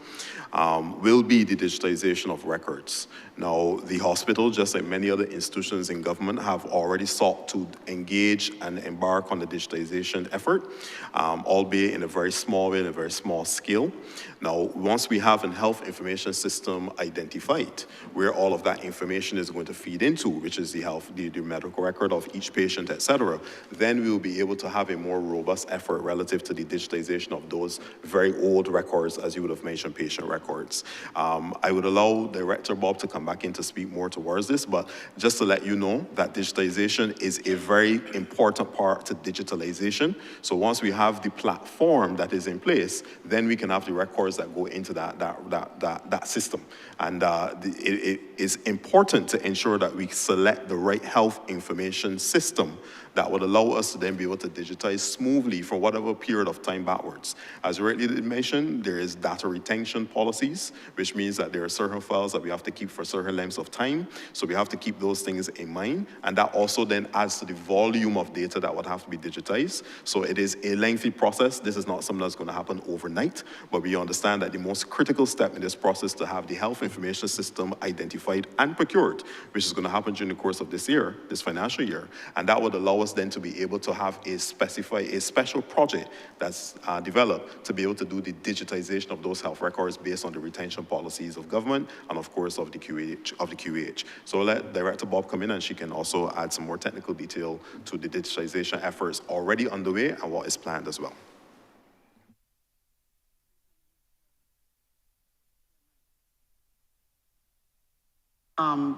will be the digitization of records. Now, the hospital, just like many other institutions in government, have already sought to engage and embark on the digitization effort, albeit in a very small way, in a very small scale. Now, once we have a health information system identified, where all of that information is going to feed into, which is the medical record of each patient, etc., then we will be able to have a more robust effort relative to the digitization of those very old records, as you would have mentioned, patient records. I would allow Director Bob to come back in to speak more towards this, but just to let you know that digitization is a very important part to digitalization. So once we have the platform that is in place, then we can have the records that go into that system. And it is important to ensure that we select the right health information system that would allow us to then be able to digitize smoothly for whatever period of time backwards. As rightly mentioned, there is data retention policies, which means that there are certain files that we have to keep for certain lengths of time. So we have to keep those things in mind. And that also then adds to the volume of data that would have to be digitized. So it is a lengthy process. This is not something that's going to happen overnight, but we understand that the most critical step in this process to have the health information system identified and procured, which is going to happen during the course of this year, this financial year. And that would allow us then to be able to have a special project that's developed to be able to do the digitization of those health records based on the retention policies of government and of course of the QEH. So I'll let Director Bob come in and she can also add some more technical detail to the digitization efforts already underway and what is planned as well.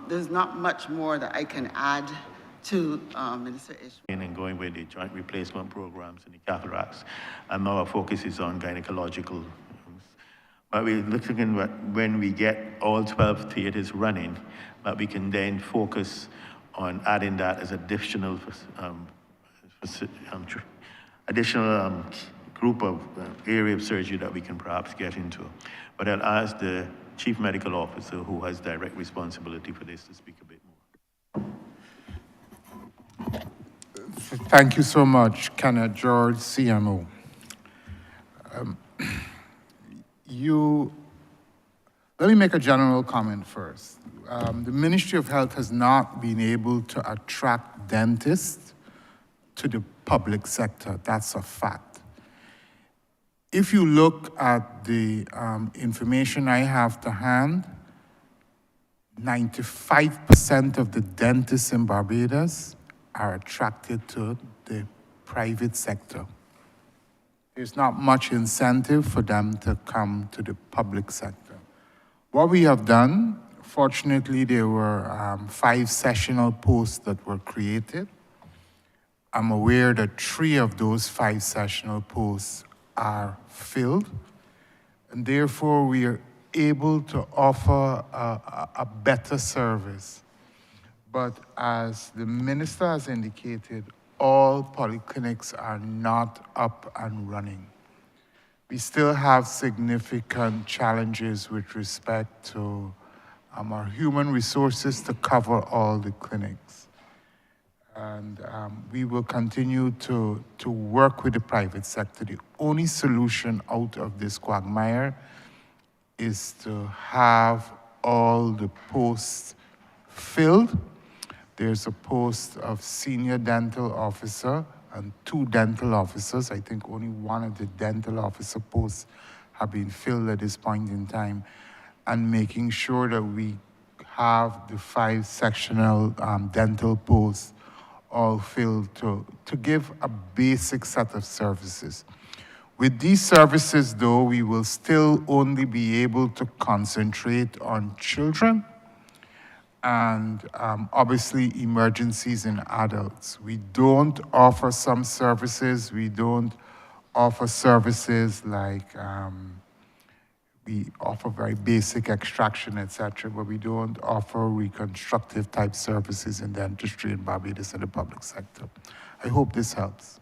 There's not much more that I can add to Minister Ishmael. And going with the joint replacement programs and the cataracts. And now our focus is on gynecological. But we're looking at when we get all 12 theaters running, but we can then focus on adding that as additional additional group of area of surgery that we can perhaps get into. But I'll ask the Chief Medical Officer, who has direct responsibility for this, to speak a bit more. Thank you so much, Kenneth George, CMO. Let me make a general comment first. The Ministry of Health has not been able to attract dentists to the public sector. That's a fact. If you look at the information I have to hand, 95% of the dentists in Barbados are attracted to the private sector. There's not much incentive for them to come to the public sector. What we have done, fortunately, there were 5 sessional posts that were created. I'm aware that 3 of those 5 sessional posts are filled, and therefore we are able to offer a better service. But as the minister has indicated, all polyclinics are not up and running. We still have significant challenges with respect to our human resources to cover all the clinics. And we will continue to work with the private sector. The only solution out of this quagmire is to have all the posts filled. There's a post of senior dental officer and 2 dental officers. I think only 1 of the dental officer posts have been filled at this point in time, and making sure that we have the 5 sectional dental posts all filled to give a basic set of services. With these services, though, we will still only be able to concentrate on children and obviously emergencies in adults. We don't offer some services. We don't offer services like we offer very basic extraction, etc., but we don't offer reconstructive type services in dentistry in Barbados in the public sector. I hope this helps.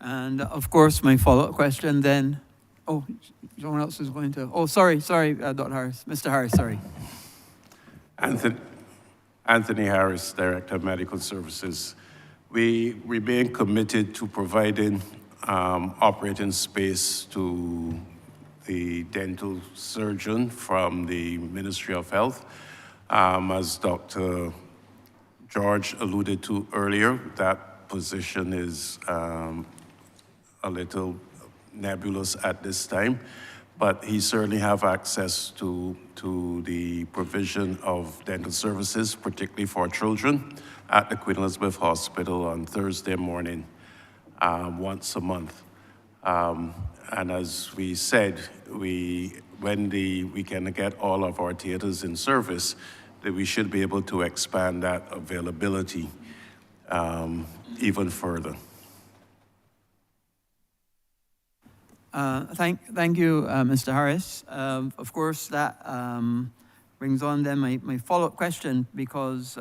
And of course, my follow-up question then, oh, someone else is going to, oh, sorry, Dr. Harris, Mr. Harris, sorry. Anthony Harris, Director of Medical Services. We remain committed to providing operating space to the dental surgeon from the Ministry of Health. As Dr. George alluded to earlier, that position is a little nebulous at this time, but he certainly have access to the provision of dental services, particularly for children, at the Queen Elizabeth Hospital on Thursday morning, once a month. And as we said, when we can get all of our theaters in service, that we should be able to expand that availability even further. Thank you, Mr. Harris. Of course, that brings on then my follow-up question, because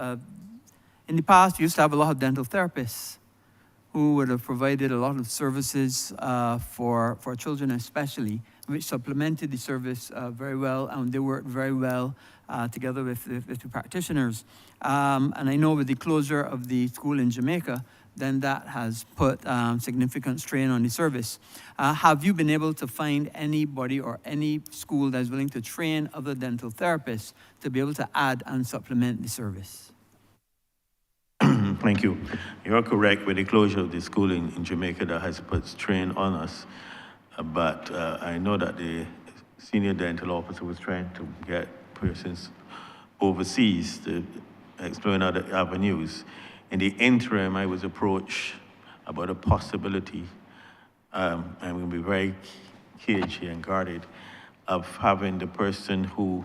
in the past, we used to have a lot of dental therapists who would have provided a lot of services for children especially, which supplemented the service very well, and they worked very well together with the practitioners. And I know with the closure of the school in Jamaica, then that has put significant strain on the service. Have you been able to find anybody or any school that is willing to train other dental therapists to be able to add and supplement the service? Thank you. You're correct with the closure of the school in Jamaica that has put strain on us. But I know that the senior dental officer was trying to get persons overseas to explore other avenues. In the interim, I was approached about a possibility, I'm going to be very cagey and guarded, of having the person who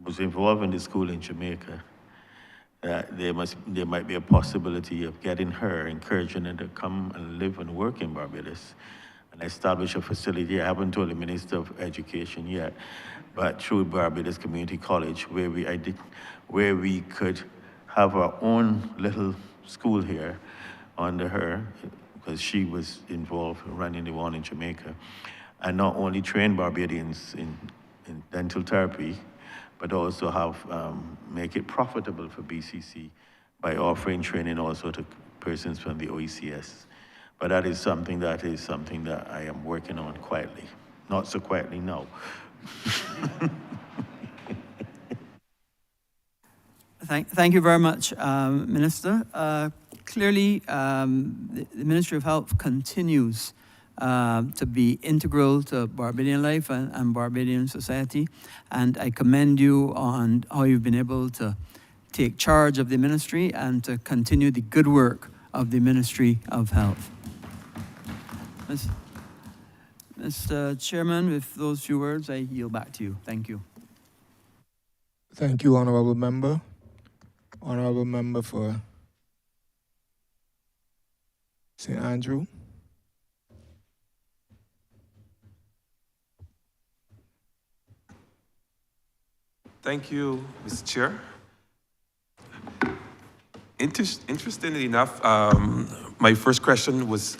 was involved in the school in Jamaica, there might be a possibility of getting her, encouraging her to come and live and work in Barbados and establish a facility. I haven't told the Minister of Education yet, but through Barbados Community College, where we could have our own little school here under her, because she was involved in running the one in Jamaica, and not only train Barbadians in dental therapy, but also have make it profitable for BCC by offering training also to persons from the OECS. But that is something that I am working on quietly. Not so quietly now. Thank you very much, Minister. Clearly, the Ministry of Health continues to be integral to Barbadian life and Barbadian society, and I commend you on how you've been able to take charge of the ministry and to continue the good work of the Ministry of Health. Mr. Chairman, with those few words, I yield back to you. Thank you. Thank you, Honourable Member. Honourable Member for St. Andrew. Thank you, Mr. Chair. Interestingly enough, my first question was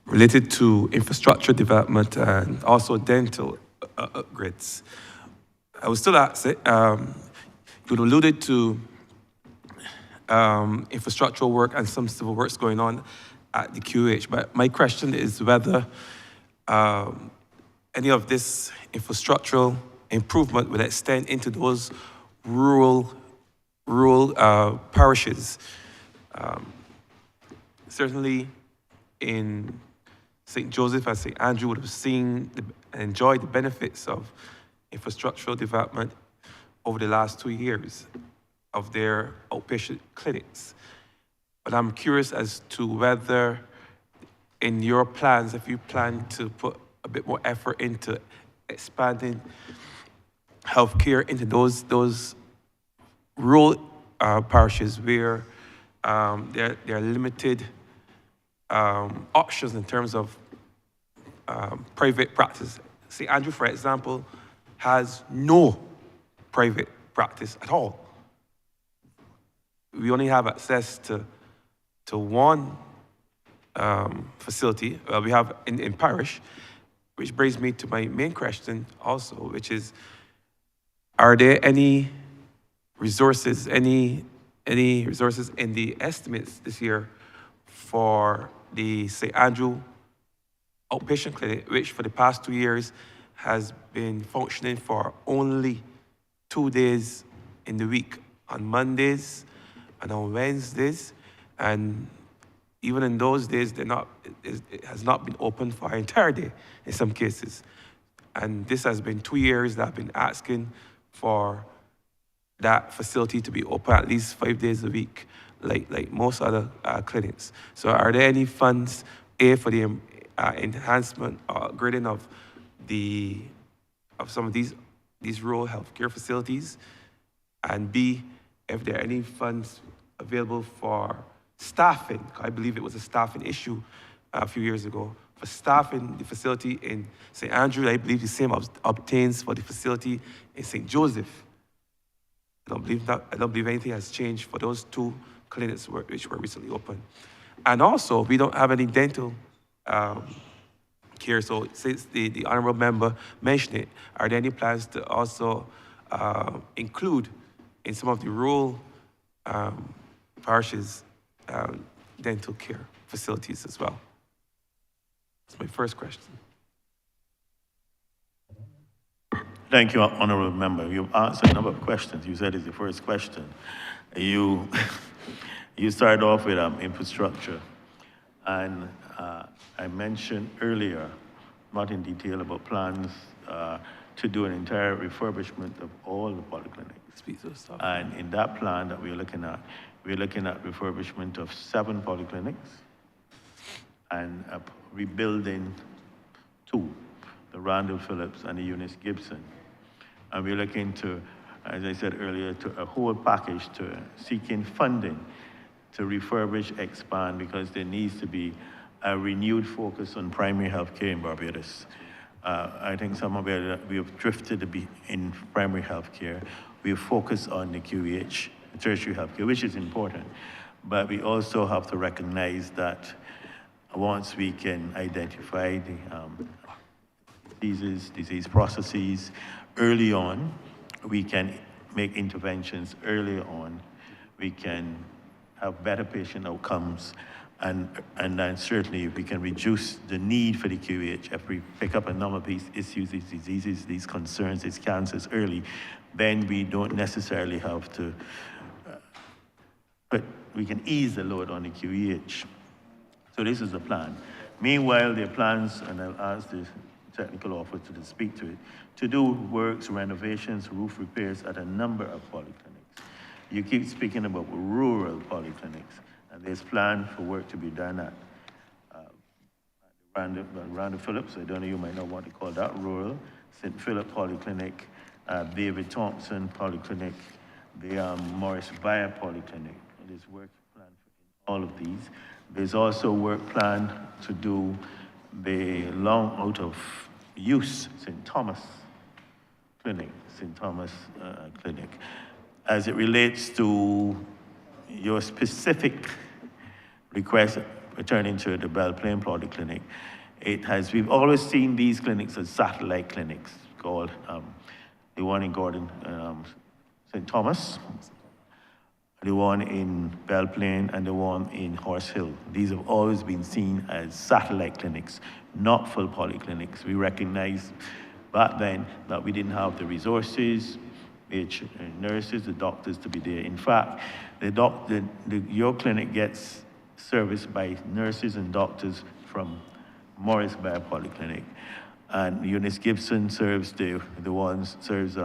related to infrastructure development and also dental upgrades. I was still asked, you alluded to infrastructural work and some civil works going on at the QH, but my question is whether any of this infrastructural improvement will extend into those rural parishes. Certainly in St. Joseph and St. Andrew would have seen and enjoyed the benefits of infrastructural development over the last 2 years of their outpatient clinics. But I'm curious as to whether in your plans, if you plan to put a bit more effort into expanding healthcare into those rural parishes where there are limited options in terms of private practice. St. Andrew, for example, has no private practice at all. We only have access to one facility we have in parish, which brings me to my main question also, which is, are there any resources in the estimates this year for the St. Andrew outpatient clinic, which for the past 2 years has been functioning for only 2 days in the week, on Mondays and on Wednesdays, and even in those days, it has not been open for an entire day in some cases. And this has been 2 years that I've been asking for that facility to be open at least 5 days a week, like most other clinics. So are there any funds, A, for the enhancement or upgrading of some of these rural healthcare facilities? And B, if there are any funds available for staffing, I believe it was a staffing issue a few years ago, for staffing the facility in St. Andrew. I believe the same obtains for the facility in St. Joseph. I don't believe anything has changed for those 2 clinics which were recently opened. And also, we don't have any dental care. So since the Honourable Member mentioned it, are there any plans to also include in some of the rural parishes dental care facilities as well? That's my first question. Thank you, Honourable Member. You've answered a number of questions. You said it's the first question. You started off with infrastructure. And I mentioned earlier, not in detail, about plans to do an entire refurbishment of all the polyclinics. And in that plan that we're looking at refurbishment of 7 polyclinics and rebuilding 2, the Randall Phillips and the Eunice Gibson. And we're looking to, as I said earlier, to a whole package to seeking funding to refurbish, expand, because there needs to be a renewed focus on primary health care in Barbados. I think some of it, we have drifted a bit in primary health care. We have focused on the QEH tertiary healthcare, which is important. But we also have to recognize that once we can identify the disease processes early on, we can make interventions early on, we can have better patient outcomes, and then certainly we can reduce the need for the QEH. If we pick up a number of these issues, these diseases, these concerns, these cancers early, then we don't necessarily have to, but we can ease the load on the QEH. So this is the plan. Meanwhile, there are plans, and I'll ask the technical officer to speak to it, to do works, renovations, roof repairs at a number of polyclinics. You keep speaking about rural polyclinics, and there's plan for work to be done at Randall Phillips. I don't know, you might not want to call that rural. St. Philip Polyclinic, David Thompson Polyclinic, the Morris Bayer Polyclinic. There's work plan for all of these. There's also work plan to do the long out of use St. Thomas Clinic, St. Thomas Clinic. As it relates to your specific request returning to the Belle Plaine Polyclinic, we've always seen these clinics as satellite clinics called the one in Gordon, St. Thomas, the one in Belle Plaine, and the one in Horse Hill. These have always been seen as satellite clinics, not full polyclinics. We recognized back then that we didn't have the resources, the nurses, the doctors to be there. In fact, your clinic gets serviced by nurses and doctors from Morris Bayer Polyclinic. And Eunice Gibson serves serves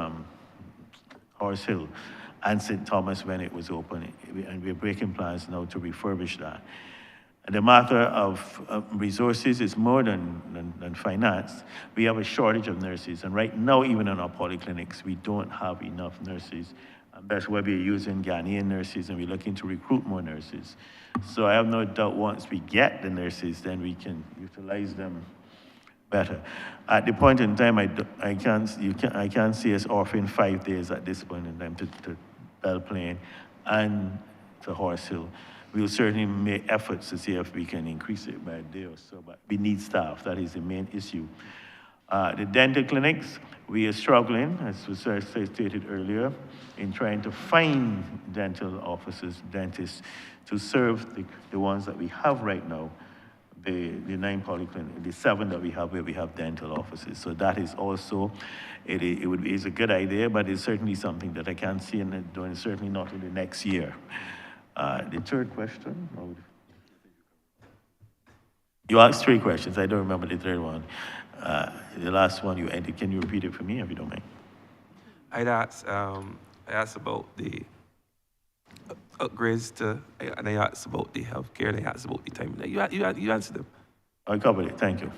Horse Hill and St. Thomas when it was open. And we're breaking plans now to refurbish that. And the matter of resources is more than finance. We have a shortage of nurses. And right now, even in our polyclinics, we don't have enough nurses. And that's why we're using Ghanaian nurses, and we're looking to recruit more nurses. So I have no doubt once we get the nurses, then we can utilize them better. At the point in time, I can't see us offering 5 days at this point in time to Belle Plaine and to Horse Hill. We'll certainly make efforts to see if we can increase it by a day or so, but we need staff. That is the main issue. The dental clinics, we are struggling, as was stated earlier, in trying to find dental offices, dentists, to serve the ones that we have right now, the 9 polyclinics, the 7 that we have where we have dental offices. So that is also, it's a good idea, but it's certainly something that I can't see in doing, certainly not in the next year. The third question? You asked 3 questions. I don't remember the third one. The last one you ended. Can you repeat it for me, if you don't mind? I asked about the upgrades and I asked about the healthcare, and I asked about the time. You answered them. I covered it. Thank you.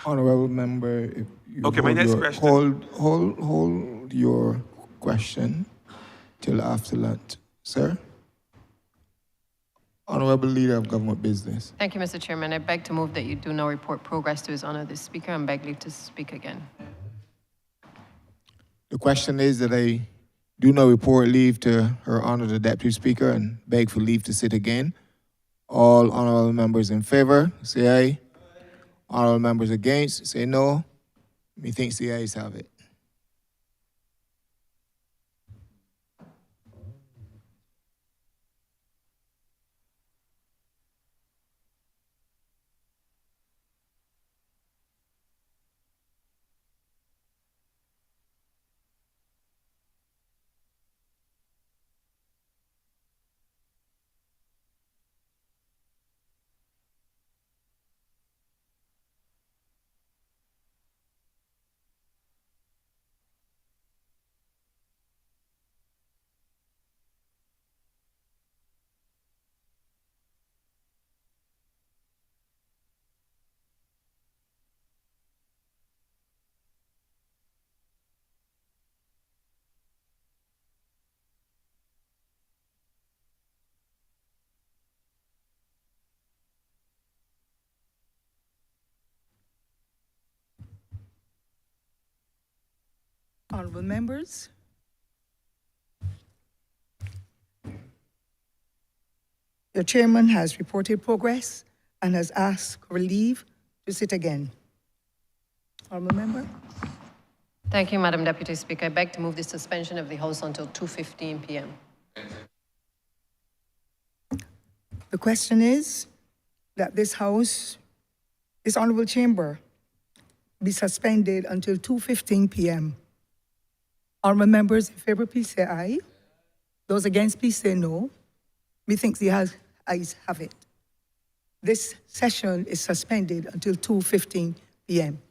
Honourable member, if you okay, my next question. Hold your question till after lunch, sir. Honourable Leader of Government Business. Thank you, Mr. Chairman. I beg to move that you do now report progress to His Honour the Speaker and beg leave to speak again. The question is that I do not report leave to Her Honour the Deputy Speaker and beg for leave to sit again. All honourable members in favour, say aye. Honourable members against, say no. Methinks the ayes have it. Honourable members, your chairman has reported progress and has asked for leave to sit again. Honourable member. Thank you, Madam Deputy Speaker. I beg to move the suspension of the House until 2:15 p.m. The question is that this House, this Honourable Chamber, be suspended until 2:15 p.m. Honourable members in favour, please say aye. Those against, please say no. Methinks the ayes have it. This session is suspended until 2:15 p.m.